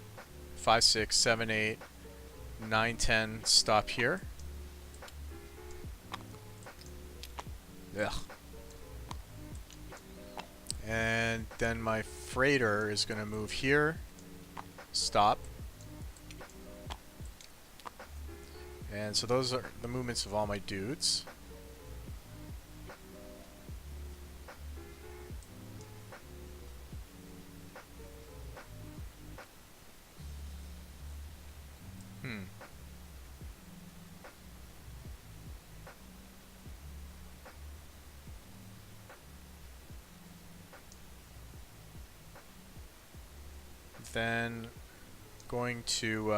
5, 6, 7, 8, 9, 10. Stop here. Ugh. And then my freighter is gonna move here. Stop. And so those are the movements of all my dudes. Then going to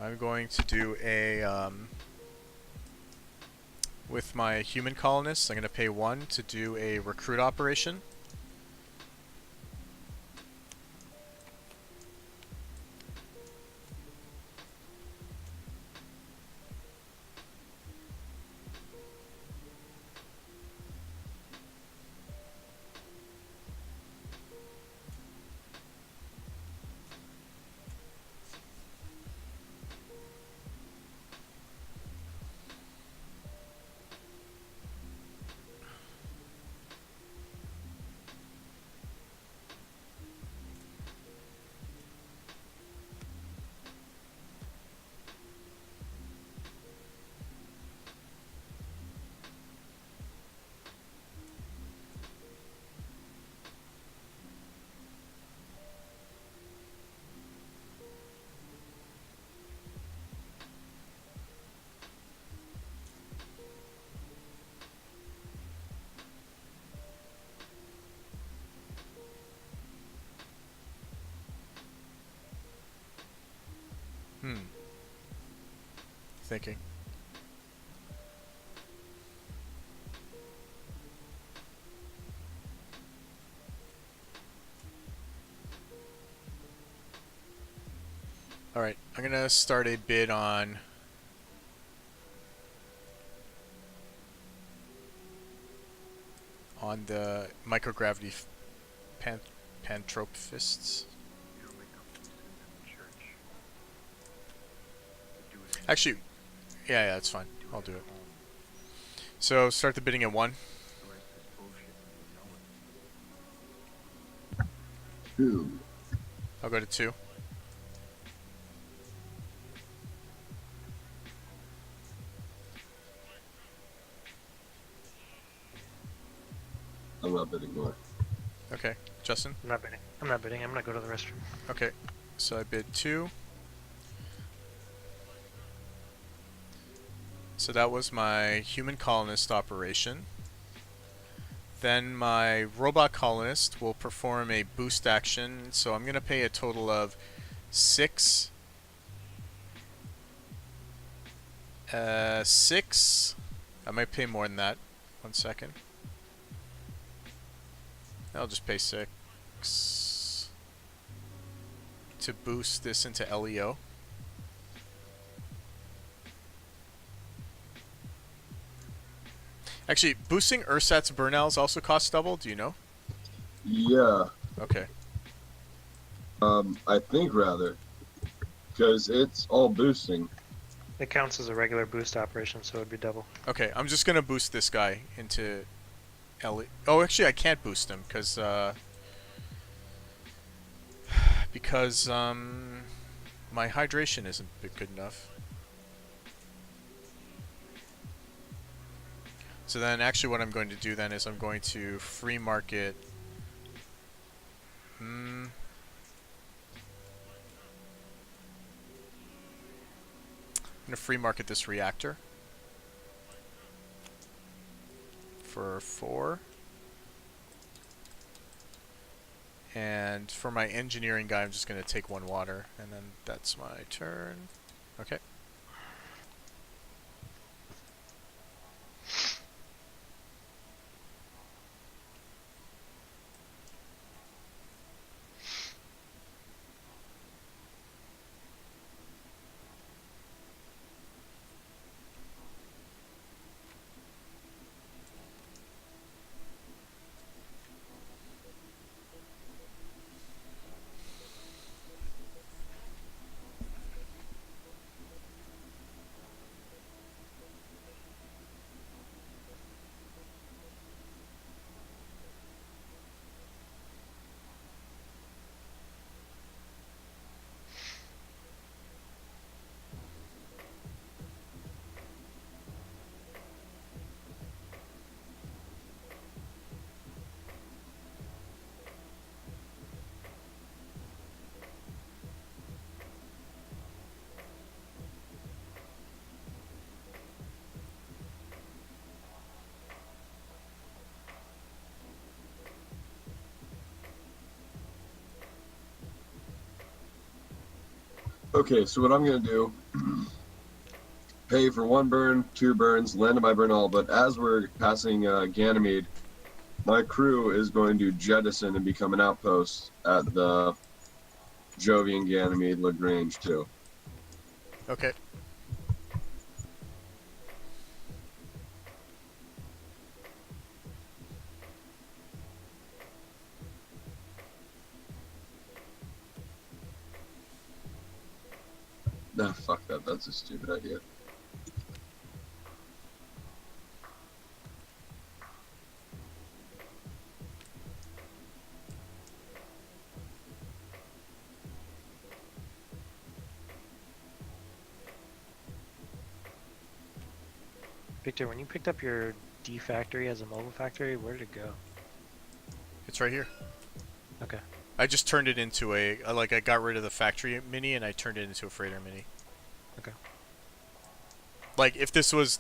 I'm going to do a with my human colonists, I'm going to pay 1 to do a recruit operation. Thinking. Alright, I'm gonna start a bid on the microgravity pantrophists. Actually, yeah, that's fine. I'll do it. So start the bidding at 1. 2. I'll go to 2. I'm not bidding more. Okay, Justin. I'm not bidding. I'm not bidding. I'm gonna go to the restroom. Okay, so I bid 2. So that was my human colonist operation. Then my robot colonist will perform a boost action. So I'm going to pay a total of 6. 6. I might pay more than that. 1 second. I'll just pay 6 to boost this into LEO. Actually, boosting Ursat's Burnals also costs double, do you know? Yeah. Okay. I think rather. Because it's all boosting. It counts as a regular boost operation, so it would be double. Okay, I'm just gonna boost this guy into LE. Oh, actually, I can't boost him, because my hydration isn't good enough. So then actually what I'm going to do then is I'm going to free market I'm going to free market this reactor for 4. And for my engineering guy, I'm just going to take 1 water, and then that's my turn. Okay. Okay, so what I'm gonna do, pay for 1 burn, 2 burns, land on my burn all, but as we're passing Ganymede, my crew is going to jettison and become an outpost at the Jovian Ganymede Lagrange too. Okay. Nah, fuck that. That's a stupid idea. Victor, when you picked up your D factory as a mobile factory, where did it go? It's right here. Okay. I just turned it into I got rid of the factory mini and I turned it into a freighter mini. Okay. Like if this was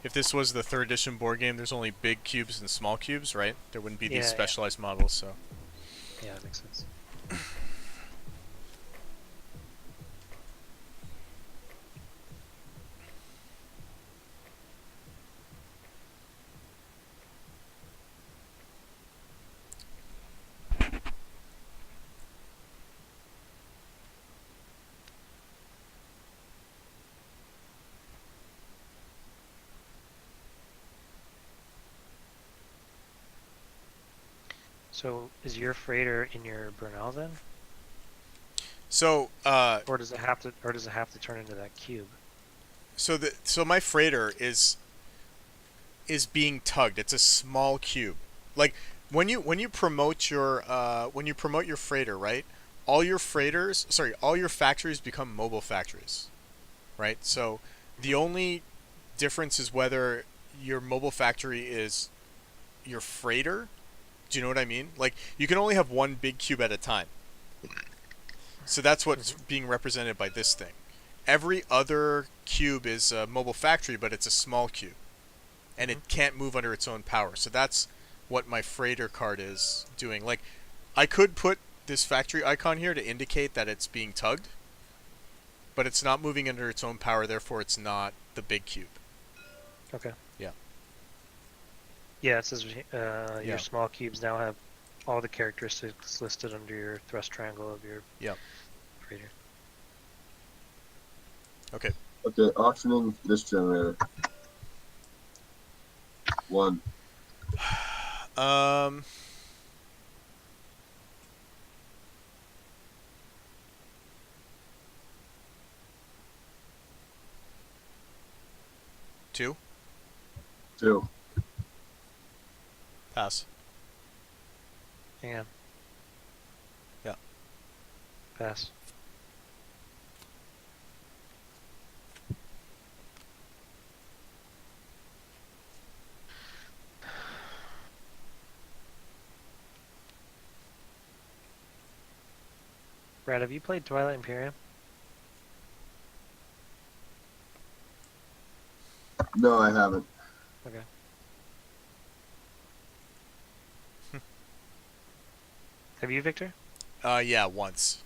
the 3rd edition board game, there's only big cubes and small cubes, right? There wouldn't be these Yeah, specialized models, so. Yeah, that makes sense. So, is your freighter in your Bernal then, So, or does it have to turn into that cube? so my freighter is being tugged. It's a small cube. Like when you promote your freighter, right? All your factories become mobile factories, right? So the only difference is whether your mobile factory is your freighter. Do you know what I mean? Like you can only have one big cube at a time. So that's what's being represented by this thing. Every other cube is a mobile factory, but it's a small cube. And it can't move under its own power. So that's what my freighter card is doing. Like, I could put this factory icon here to indicate that it's being tugged, but it's not moving under its own power, therefore it's not the big cube. Okay. Yeah. Yeah, it says Yeah. your small cubes now have all the characteristics listed under your thrust triangle of your freighter. Okay. Okay, auctioning this generator. 1. Um. Two. 2. Pass. Hang on. Yeah. Pass. Brad, have you played Twilight Imperium? No, I haven't. Okay. Have you, Victor? Yeah, once.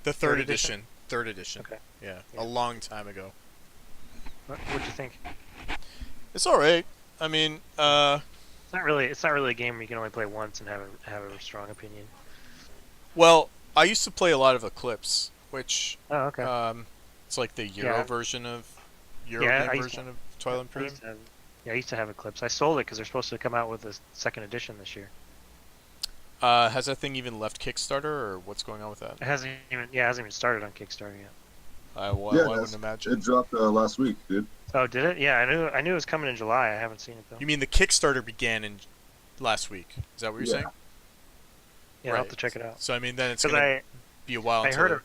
The third edition. Third edition. Okay. Yeah, Yeah. a long time ago. What'd you think? It's all right. I mean, It's not really a game where you can only play once and have a strong opinion. well, I used to play a lot of Eclipse, which Oh, okay. it's like the Euro Yeah. version of I game used version of Twilight I Imperium. used to have, I used to have Eclipse. I sold it because they're supposed to come out with a 2nd edition this year. Has that thing even left Kickstarter, or what's going on with that? It hasn't even started on Kickstarter yet. I Yeah, wouldn't imagine. It dropped last week, dude. Oh, did it? Yeah, I knew it was coming in July. I haven't seen it though. You mean the Kickstarter began in last week? Is that what you're Yeah. saying? Yeah, I'll have to check it out. So I mean, then it's Because gonna be a while I until. heard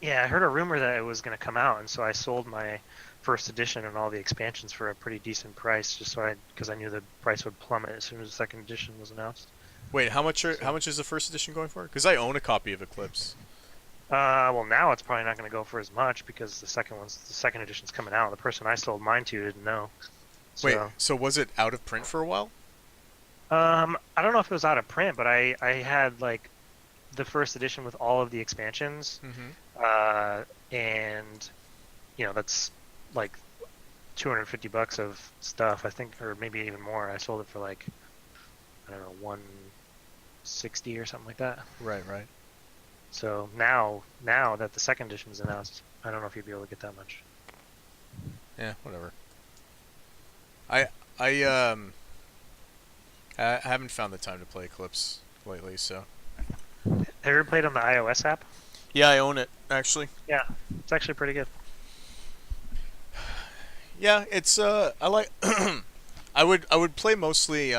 I heard a rumor that it was going to come out, and so I sold my 1st edition and all the expansions for a pretty decent price, just because I knew the price would plummet as soon as the 2nd edition was announced. Wait, how much is the 1st edition going for? Because I own a copy of Eclipse. Well, now it's probably not going to go for as much because the 2nd edition's coming out. The person I sold mine to didn't know. So, Wait, so was it out of print for a while? I don't know if it was out of print, but I had like the 1st edition with all of the expansions. Mm-hmm. And that's like $250 of stuff, I think, or maybe even more. I sold it for like, I don't know, 160 or something like that. Right, right. So now that the second edition is announced, I don't know if you'd be able to get that much. Yeah, whatever. I I um I haven't found the time to play Eclipse lately, so Have you ever played on the iOS app? yeah, I own it actually. Yeah, it's actually pretty good. Yeah, it's I like I would play mostly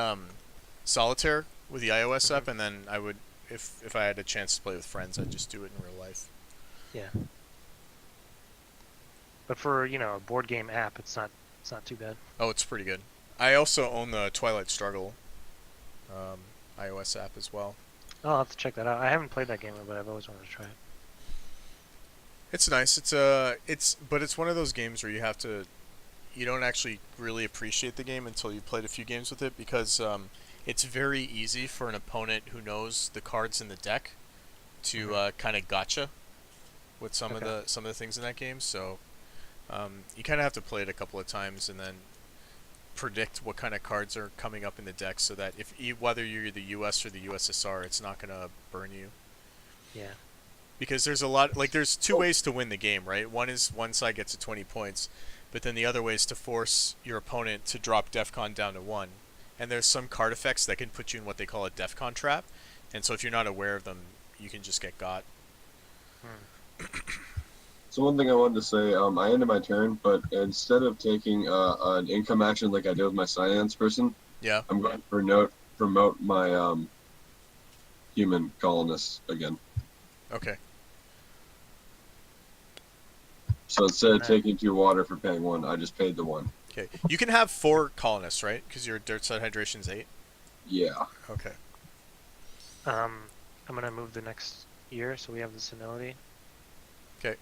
solitaire with the iOS Hmm. app, and then I would if I had a chance to play with friends, I'd just do it in real life. Yeah, but for a board game app, it's not too bad. Oh, it's pretty good. I also own the Twilight Struggle iOS app as well. I'll have to check that out. I haven't played that game, but I've always wanted to try it. It's nice. But it's one of those games where you don't actually really appreciate the game until you played a few games with it because it's very easy for an opponent who knows the cards in the deck to kind of gotcha with Okay. some of the things in that game. So you kind of have to play it a couple of times and then predict what kind of cards are coming up in the deck, so that whether you're the U.S. or the USSR, it's not gonna burn you. Yeah. Because there's two ways to win the game, right? One is one side gets to 20 points, but then the other way is to force your opponent to drop DEFCON down to 1. And there's some card effects that can put you in what they call a DEFCON trap, and so if you're not aware of them, you can just get got. Hmm. So one thing I wanted to say, I ended my turn, but instead of taking an income action like I did with my science person, Yeah. I'm going to promote my human colonists again. Okay. So instead of Nah. taking 2 water for paying 1, I just paid the 1. Okay. You can have 4 colonists, right? Because your dirt side hydration's 8. Yeah. Okay. Um, I'm gonna move the next year, so we have the senility. Okay.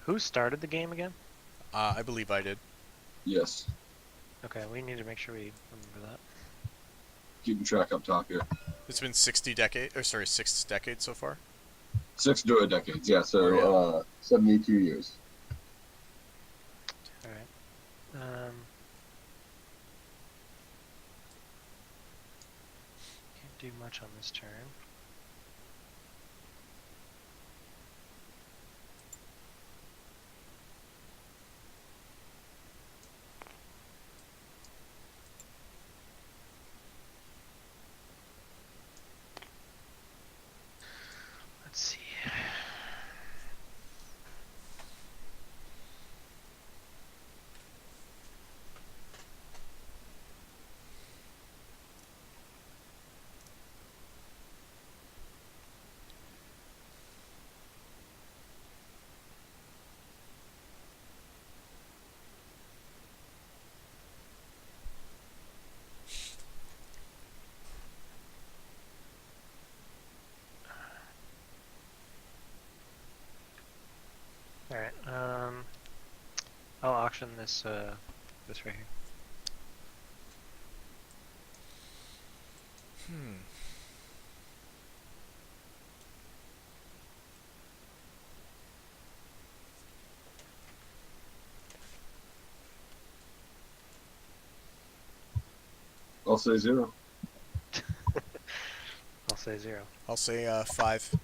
Who started the game again? I believe I did. Yes. Okay, we need to make sure we remember that. Keeping track up top here. It's been 6 decades so far. 6 decades. Yeah. Oh yeah. So 72 years. All right. Can't do much on this turn. Let's see. All right. I'll auction this this right here. Hmm. I'll say 0. I'll say 0. I'll say 5.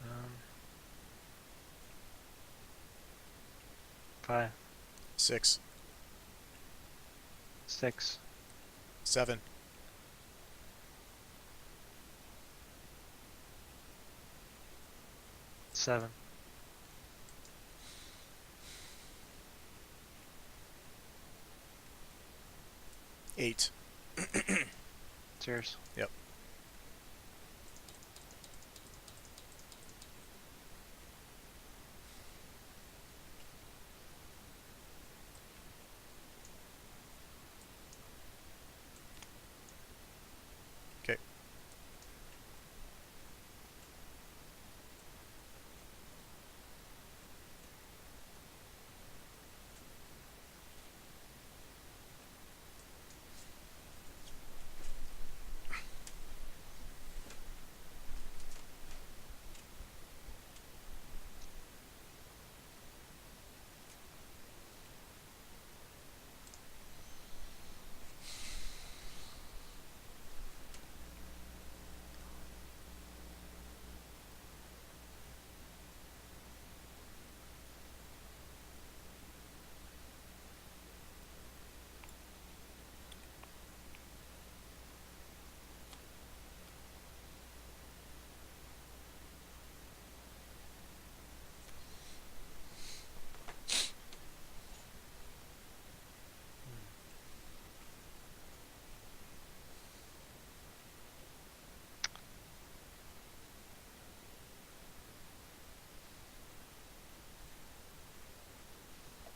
Um, 5, 6. 6, 7. 7. 8. It's yours. Yep. Okay.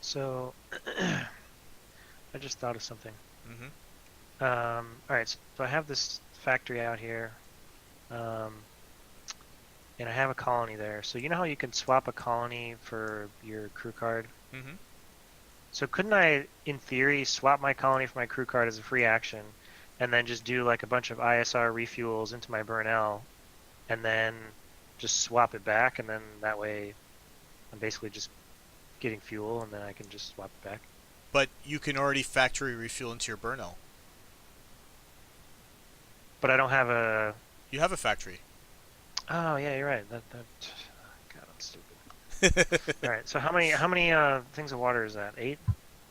So I just thought of something. Mm-hmm. All right, so I have this factory out here, and I have a colony there. So you know how you can swap a colony for your crew card? Mm-hmm. So couldn't I, in theory, swap my colony for my crew card as a free action, and then just do like a bunch of ISR refuels into my Burnell, and then just swap it back, and then that way I'm basically just getting fuel, and then I can just swap it back. But you can already factory refuel into your Burnell. But I don't have a. You have a factory. Oh yeah, you're right. God, I'm stupid. All right. So how many things of water is that? 8.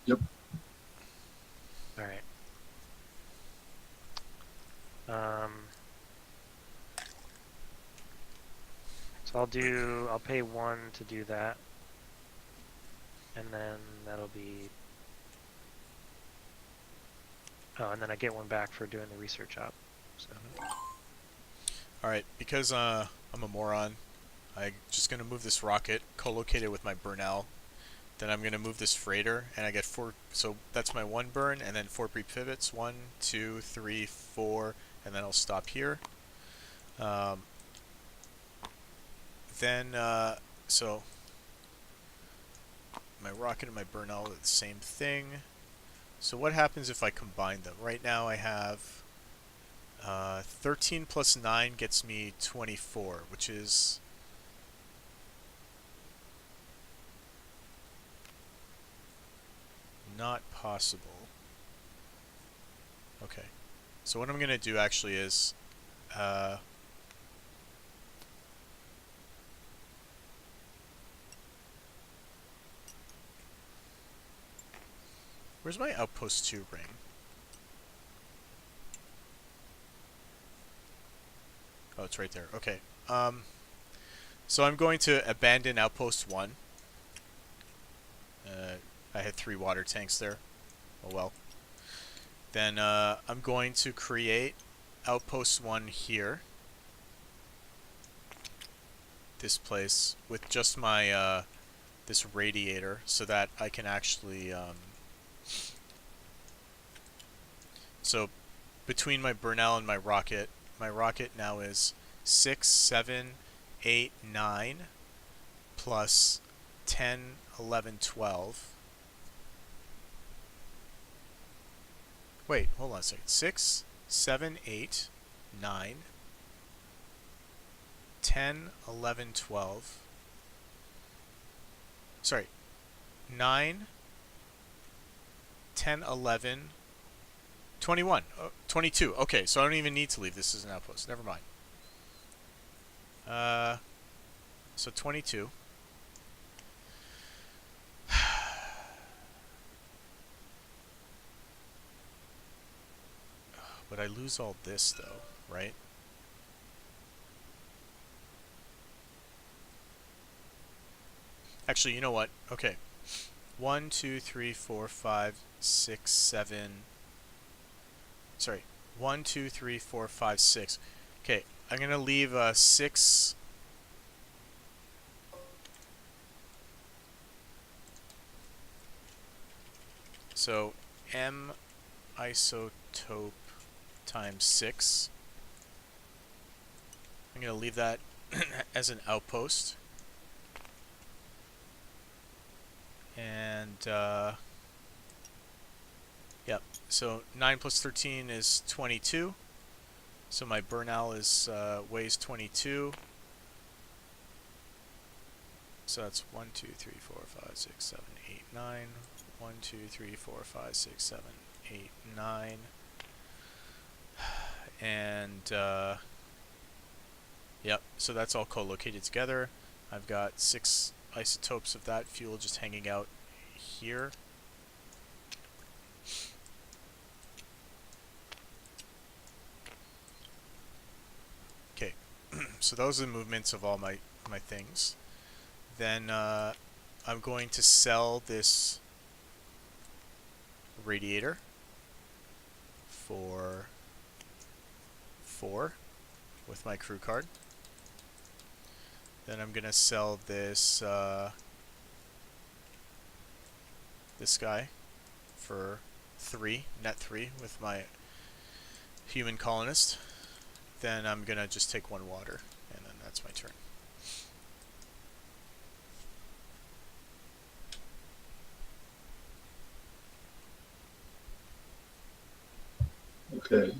Yep. All right. Um. So I'll pay 1 to do that, and then that'll be. Oh, and then I get 1 back for doing the research op. So. Alright, because I'm a moron, I'm just going to move this rocket, co-locate it with my Burnell. Then I'm going to move this freighter, and I get 4, so that's my 1 burn, and then 4 pre-pivots, 1, 2, 3, 4, and then I'll stop here. So my rocket and my Burnell are the same thing. So what happens if I combine them? Right now I have 13 plus 9 gets me 24, which is not possible. Okay. So what I'm going to do actually is where's my outpost 2 ring? Oh, it's right there. Okay. So I'm going to abandon outpost 1. I had 3 water tanks there. Oh well. Then I'm going to create outpost 1 here. This place with just my this radiator, so that I can actually so between my Burnell and my rocket now is 6, 7, 8, 9 plus 10, 11, 12. Wait, hold on a second. 6, 7, 8, 9, 10, 11, 12. Sorry. 9, 10, 11, 21. 22. Okay, so I don't even need to leave this as an outpost. Never mind. So 22. But I lose all this, though, right? Actually, you know what? Okay. 1, 2, 3, 4, 5, 6, 7. Sorry. 1, 2, 3, 4, 5, 6. Okay, I'm going to leave 6. So, M isotope times 6. I'm going to leave that as an outpost. And, yep, so 9 plus 13 is 22. So my Burnell is weighs 22. So that's 1, 2, 3, 4, 5, 6, 7, 8, 9. 1, 2, 3, 4, 5, 6, 7, 8, 9. And, yep, so that's all co-located together. I've got 6 isotopes of that fuel just hanging out here. Okay, so those are the movements of all my things. Then I'm going to sell this radiator for 4 with my crew card. Then I'm going to sell this this guy for 3, net 3 with my human colonist. Then I'm gonna just take 1 water, and then that's my turn. Okay.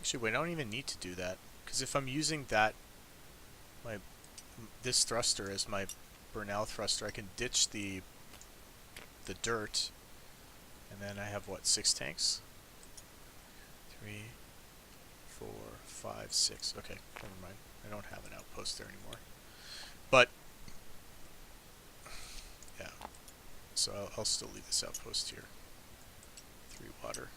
Actually, wait, I don't even need to do that, because if I'm using that, this thruster as my Bernal thruster, I can ditch the dirt, and then I have what, 6 tanks? 3, 4, 5, 6. Okay, never mind. I don't have an outpost there anymore. But yeah, so I'll still leave this outpost here. 3 water.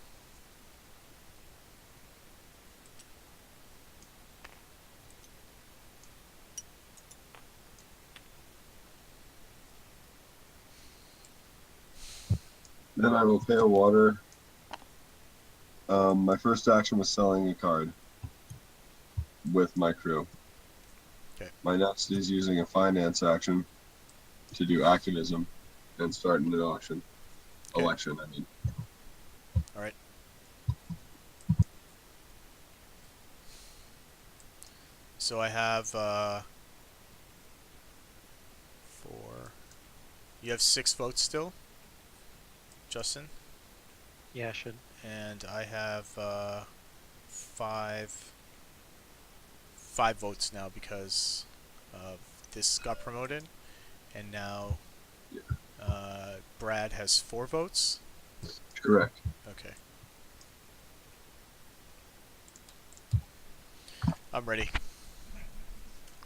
Then I will pay a water. My first action was selling a card with my crew. Okay. My next is using a finance action to do activism and start an auction. Okay. Election, I mean. Alright. So I have 4. You have 6 votes still, Justin? Yeah, I should. And I have 5 votes now because this got promoted, and now Brad has 4 votes. Correct. Okay. I'm ready.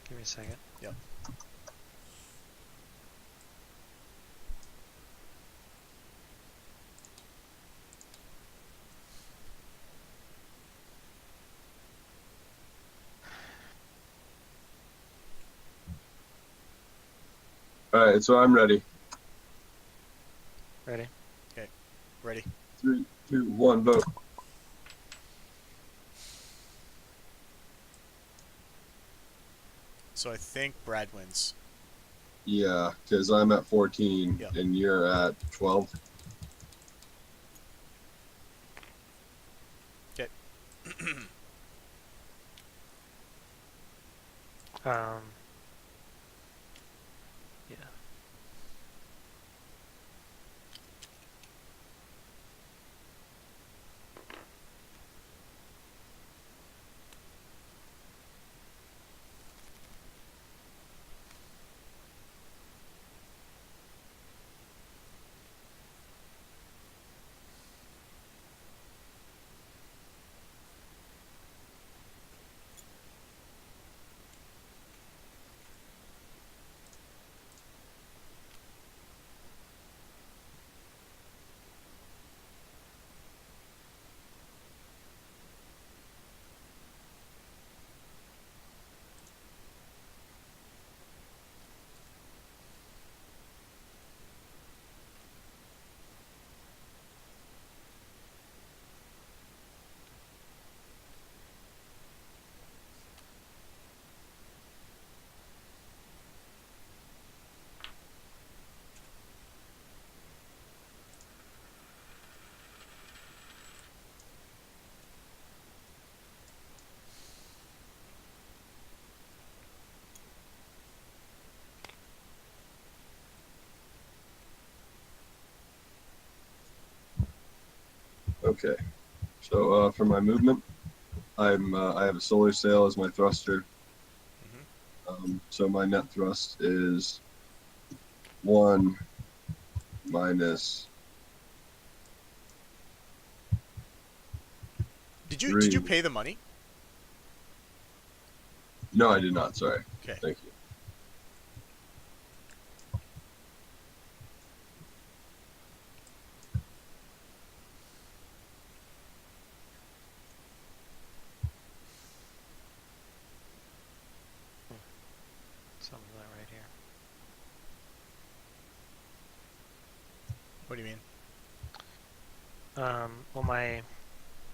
Give me a second. Yep. All right, so I'm ready. Ready? Ready. 3, 2, 1, vote. So I think Brad wins. Yeah, because I'm at 14 Yeah. and you're at 12. Okay. Yeah. Okay. So for my movement, I have a solar sail as my thruster. So my net thrust is 1 minus Did you 3. pay the money? No, I did not. Sorry. Okay. Thank you. Something's not right here. What do you mean? Well, my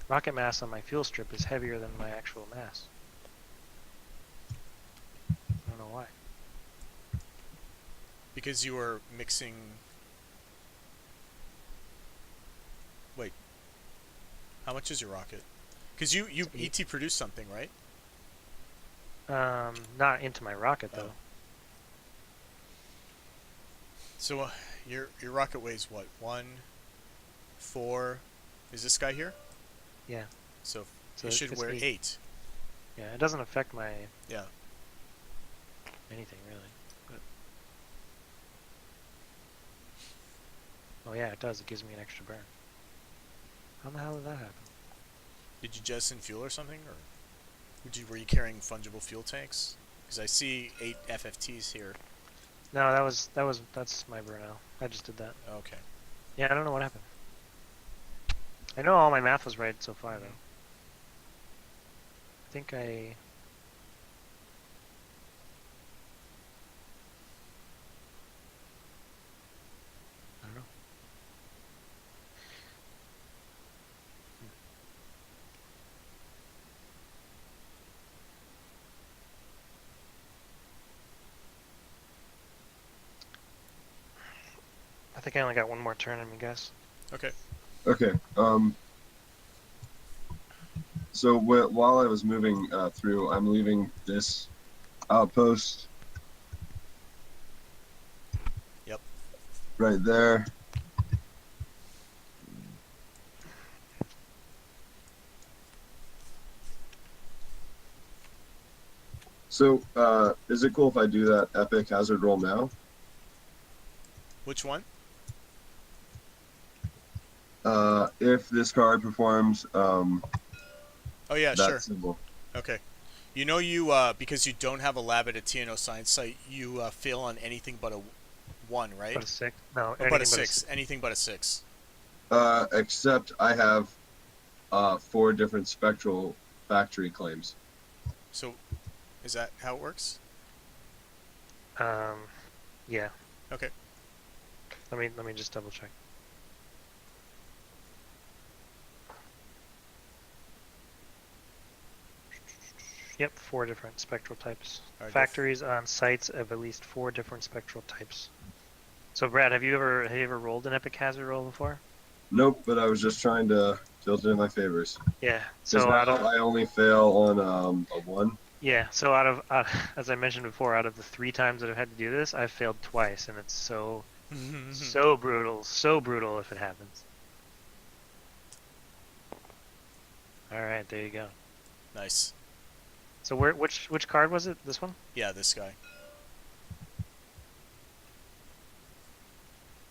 rocket mass on my fuel strip is heavier than my actual mass. I don't know why. Because you were mixing... Wait. How much is your rocket? Because you ET produced something, right? Not into my rocket though. So your rocket weighs what? 1, 4. Is this guy here? Yeah. So So it should it's wear 8. 8. Yeah, it doesn't affect my Yeah. anything really. But... Oh yeah, it does. It gives me an extra burn. How the hell did that happen? Did you jettison fuel or something, or were you carrying fungible fuel tanks? Because I see 8 FFTs here. No, that's my burnout. I just did that. Okay. Yeah, I don't know what happened. I know all my math was right so far though. I think I don't know. I think I only got one more turn on me, guys. Okay. Okay. So while I was moving through, I'm leaving this outpost. Yep. Right there. So, is it cool if I do that epic hazard roll now? Which one? If this card performs Oh yeah, that sure. symbol. Okay. You know because you don't have a lab at a TNO science site, you fail on anything but a 1, right? But a 6? No, Or but a 6. Anything but a 6. Except I have 4 different spectral factory claims. So, is that how it works? Yeah. Okay. Let me just double check. Yep, 4 different spectral types. Right, Factories on sites of at least 4 different spectral types. So, Brad, have you ever rolled an epic hazard roll before? Nope, but I was just trying to tilt it in my favors. Yeah. So So now I only fail on a 1. yeah. So out of as I mentioned before, out of the 3 times that I've had to do this, I've failed twice, and it's so brutal if it happens. All right, there you go. Nice. So which card was it? This one? Yeah, this guy.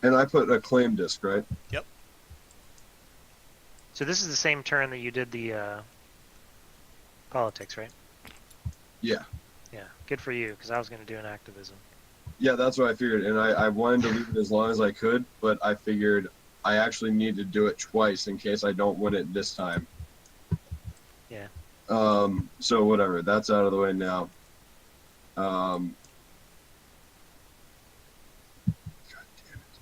And I put a claim disc, right? Yep. So this is the same turn that you did the politics, right? Yeah. Yeah. Good for you, because I was going to do an activism. Yeah, that's what I figured. And I wanted to leave it as long as I could, but I figured I actually need to do it twice in case I don't win it this time. Yeah. So whatever, that's out of the way now. God damn it.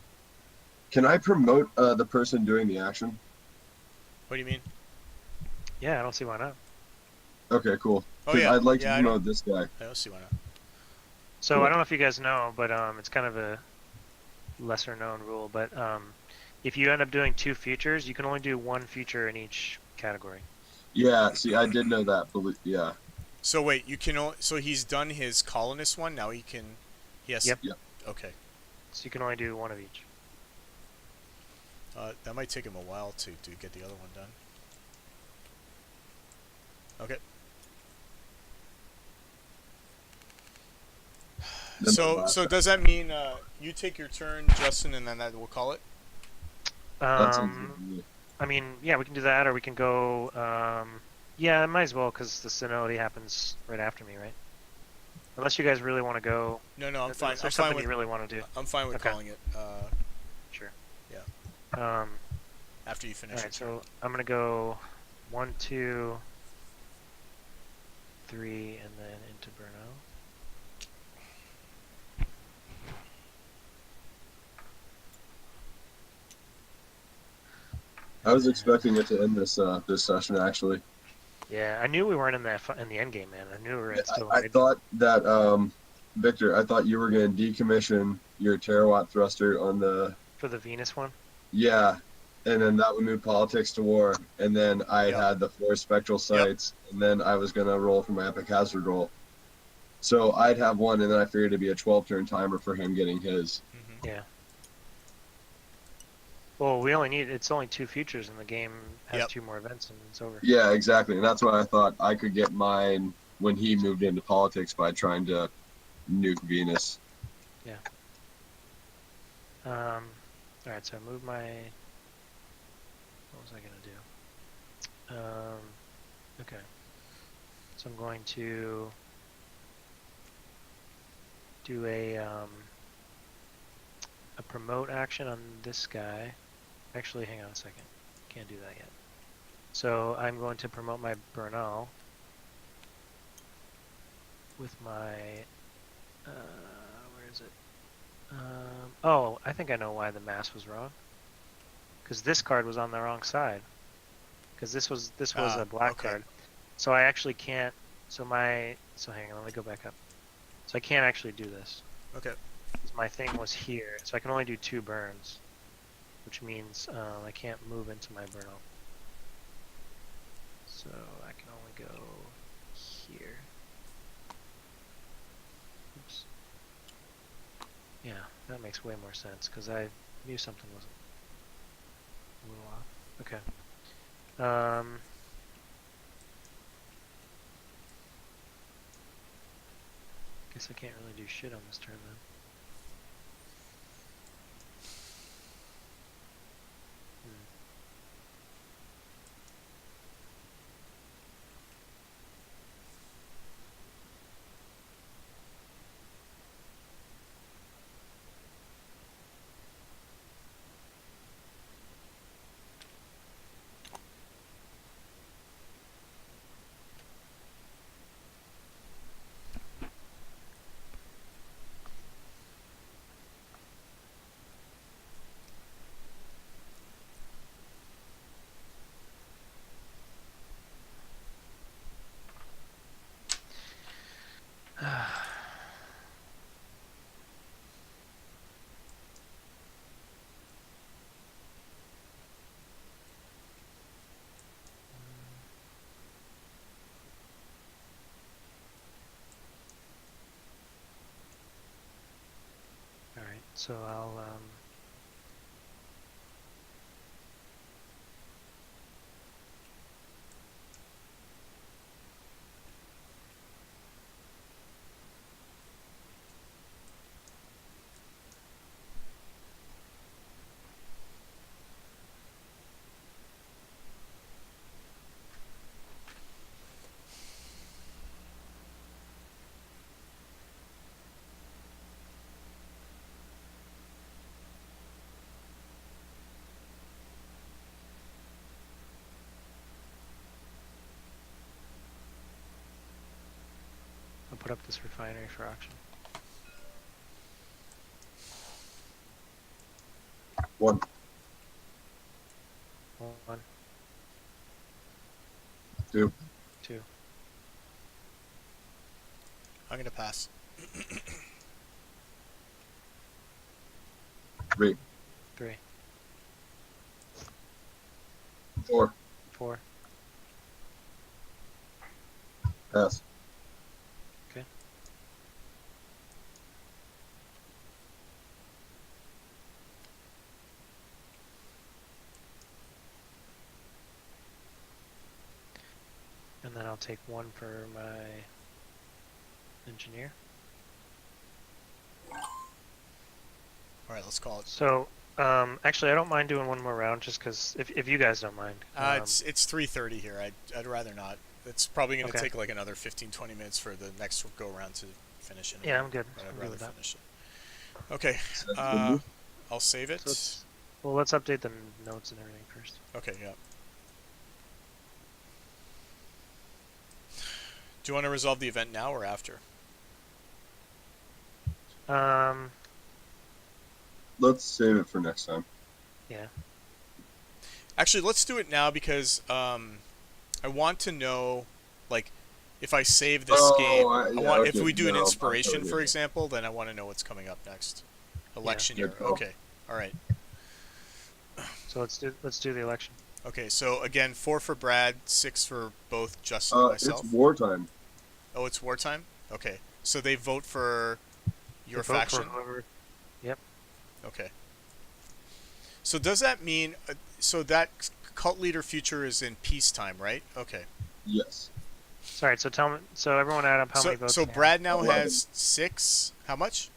Can I promote the person doing the action? What do you mean? Yeah, I don't see why not. Okay, cool. Oh yeah. I'd like to Yeah, promote this guy. I don't see why not. So Cool. I don't know if you guys know, but it's kind of a lesser known rule, but if you end up doing 2 features, you can only do 1 feature in each category. Yeah, see, I did know that, but yeah. So wait, you can so he's done his colonist one. Now he has. Yep. Yep. Okay. So you can only do 1 of each. That might take him a while to get the other one done. Okay. So does that mean you take your turn, Justin, and then we'll call it? That sounds good to me. I mean, yeah, we can do that, or we can go. Yeah, I might as well, because the senility happens right after me, right? Unless you guys really want to go. No, I'm Is fine. there I'm something fine with. you really want to do? I'm fine with Okay. calling it. Sure. Yeah. After you finish. All right, so I'm gonna go 1, 2, 3, and then into Burno. I was expecting it to end this session actually. Yeah, I knew we weren't in in the end game, man. I knew we were Yeah, still in I mid. thought that Victor, I thought you were going to decommission your terawatt thruster on the For the Venus one. yeah, and then that would move politics to war, and then I Yep. had the 4 spectral Yep. sites, and then I was going to roll for my epic hazard roll. So I'd have one, and then I figured it'd be a 12-turn timer for him getting his. Mm-hmm. Yeah. Well, we only need, it's only 2 futures and the game has Yep. 2 more events and it's over. Yeah, exactly, and that's why I thought I could get mine when he moved into politics by trying to nuke Venus. Yeah. Alright, so I moved my, what was I gonna do? Okay. So I'm going to do a promote action on this guy. Actually, hang on a second. Can't do that yet. So I'm going to promote my Bernal with my, where is it? Oh, I think I know why the mass was wrong. Because this card was on the wrong side. Because this was a black okay. card. So I actually can't, so hang on, let me go back up. So I can't actually do this. Okay. Because my thing was here, so I can only do 2 burns. Which means I can't move into my Bernal. So I can only go here. Oops. Yeah, that makes way more sense because I knew something wasn't a little off. Okay. Guess I can't really do shit on this turn then. Alright, so I'll put up this refinery for auction. 1. 1, 2. 2. I'm gonna pass. 3. 3. 4. 4. Pass. Okay. And then I'll take 1 for my engineer. All right, let's call it. So, actually, I don't mind doing 1 more round, just because if you guys don't mind. It's 3:30 here. I'd rather not. It's probably gonna Okay. take like another 15-20 minutes for the next go around to finish it. Yeah, I'm good. But I'm I'd good rather with that. finish it. Okay. I'll save it. So well, let's update the notes and everything first. Okay. Yeah. Do you want to resolve the event now or after? Let's save it for next time. Yeah. Actually, let's do it now because I want to know, like, if I save this game, Yeah, if okay, we do an no, I'm inspiration, totally for here. example, then I want to know what's coming up next. Yeah. Election year. Good call. Okay. All right. So let's do the election. Okay. So again, 4 for Brad, 6 for both Justin and It's myself. wartime. Oh, it's wartime. Okay. So they vote for your Vote faction. for whoever. Yep. Okay. So does that mean so that cult leader future is in peacetime, right? Okay. Yes. Sorry. So tell me. So everyone add up how many votes. So they have. Brad now 11. has 6. How much?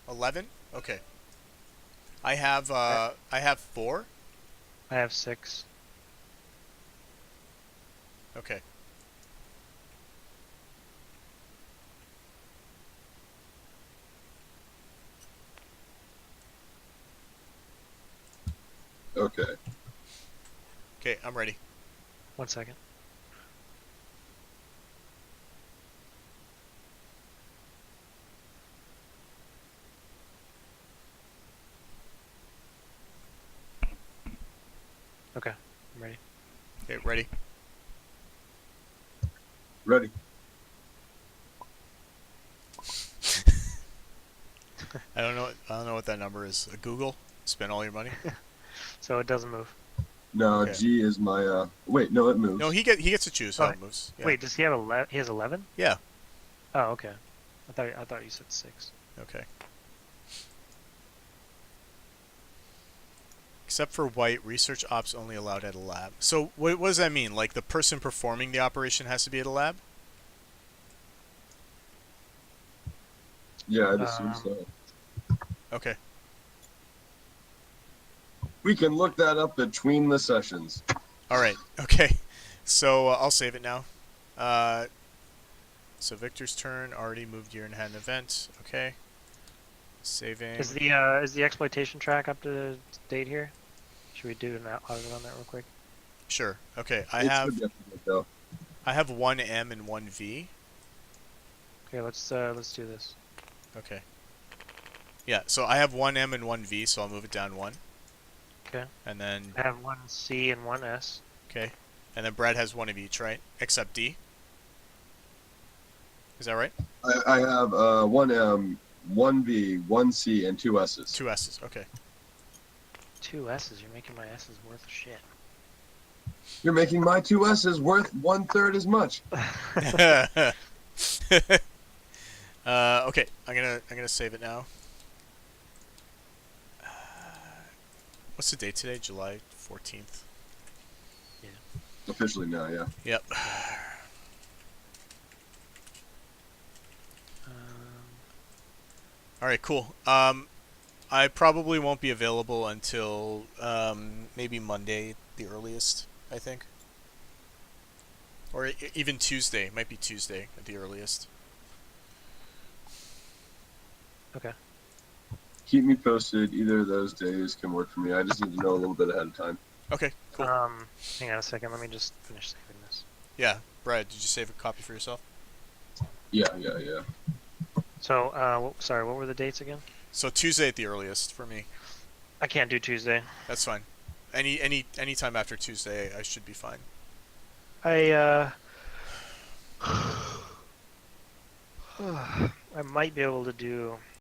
11. Okay. I have 4. I have 6. Okay. Okay. Okay, I'm ready. 1 second. Okay, I'm ready. Okay, ready. Ready. I don't know what that number is. Google. Spend all your money. So it doesn't move. No, Okay. G is my. Wait, no, it moves. No, he gets to choose how Oh, it moves. Yeah. Wait, does he have 11? He has 11? Yeah. Oh, okay. I thought you said 6. Okay. Except for white, research ops only allowed at a lab. So what does that mean? Like the person performing the operation has to be at a lab? Yeah, I'd assume so. Okay. We can look that up between the sessions. All right. Okay. So I'll save it now. So Victor's turn. Already moved year and had an event. Okay. Saving. Is the exploitation track up to date here? Should we do an audit on that real quick? Sure. Okay. It should be up to date, though. I have 1M and 1V. Okay, let's do this. Okay. Yeah. So I have 1M and 1V. So I'll move it down 1. Okay. And then I have 1C and 1S. okay. And then Brad has 1 of each, right? Except D. Is that right? I have 1M, 1V, 1C, and 2 S's. 2 S's. Okay. 2 S's. You're making my S's worth shit. You're making my 2 S's worth 1/3 as much. Okay. I'm gonna save it now. What's the date today? July 14th. Officially now, yeah. Yep. All right. Cool. I probably won't be available until maybe Monday, the earliest. I think. Or even Tuesday. Might be Tuesday at the earliest. Okay. Keep me posted. Either of those days can work for me. I just need to know a little bit ahead of time. Okay. Cool. Hang on a second. Let me just finish saving this. Yeah. Brad, did you save a copy for yourself? Yeah. So, sorry, what were the dates again? So Tuesday at the earliest for me. I can't do Tuesday. That's fine. Any time after Tuesday, I should be fine. I might be able to do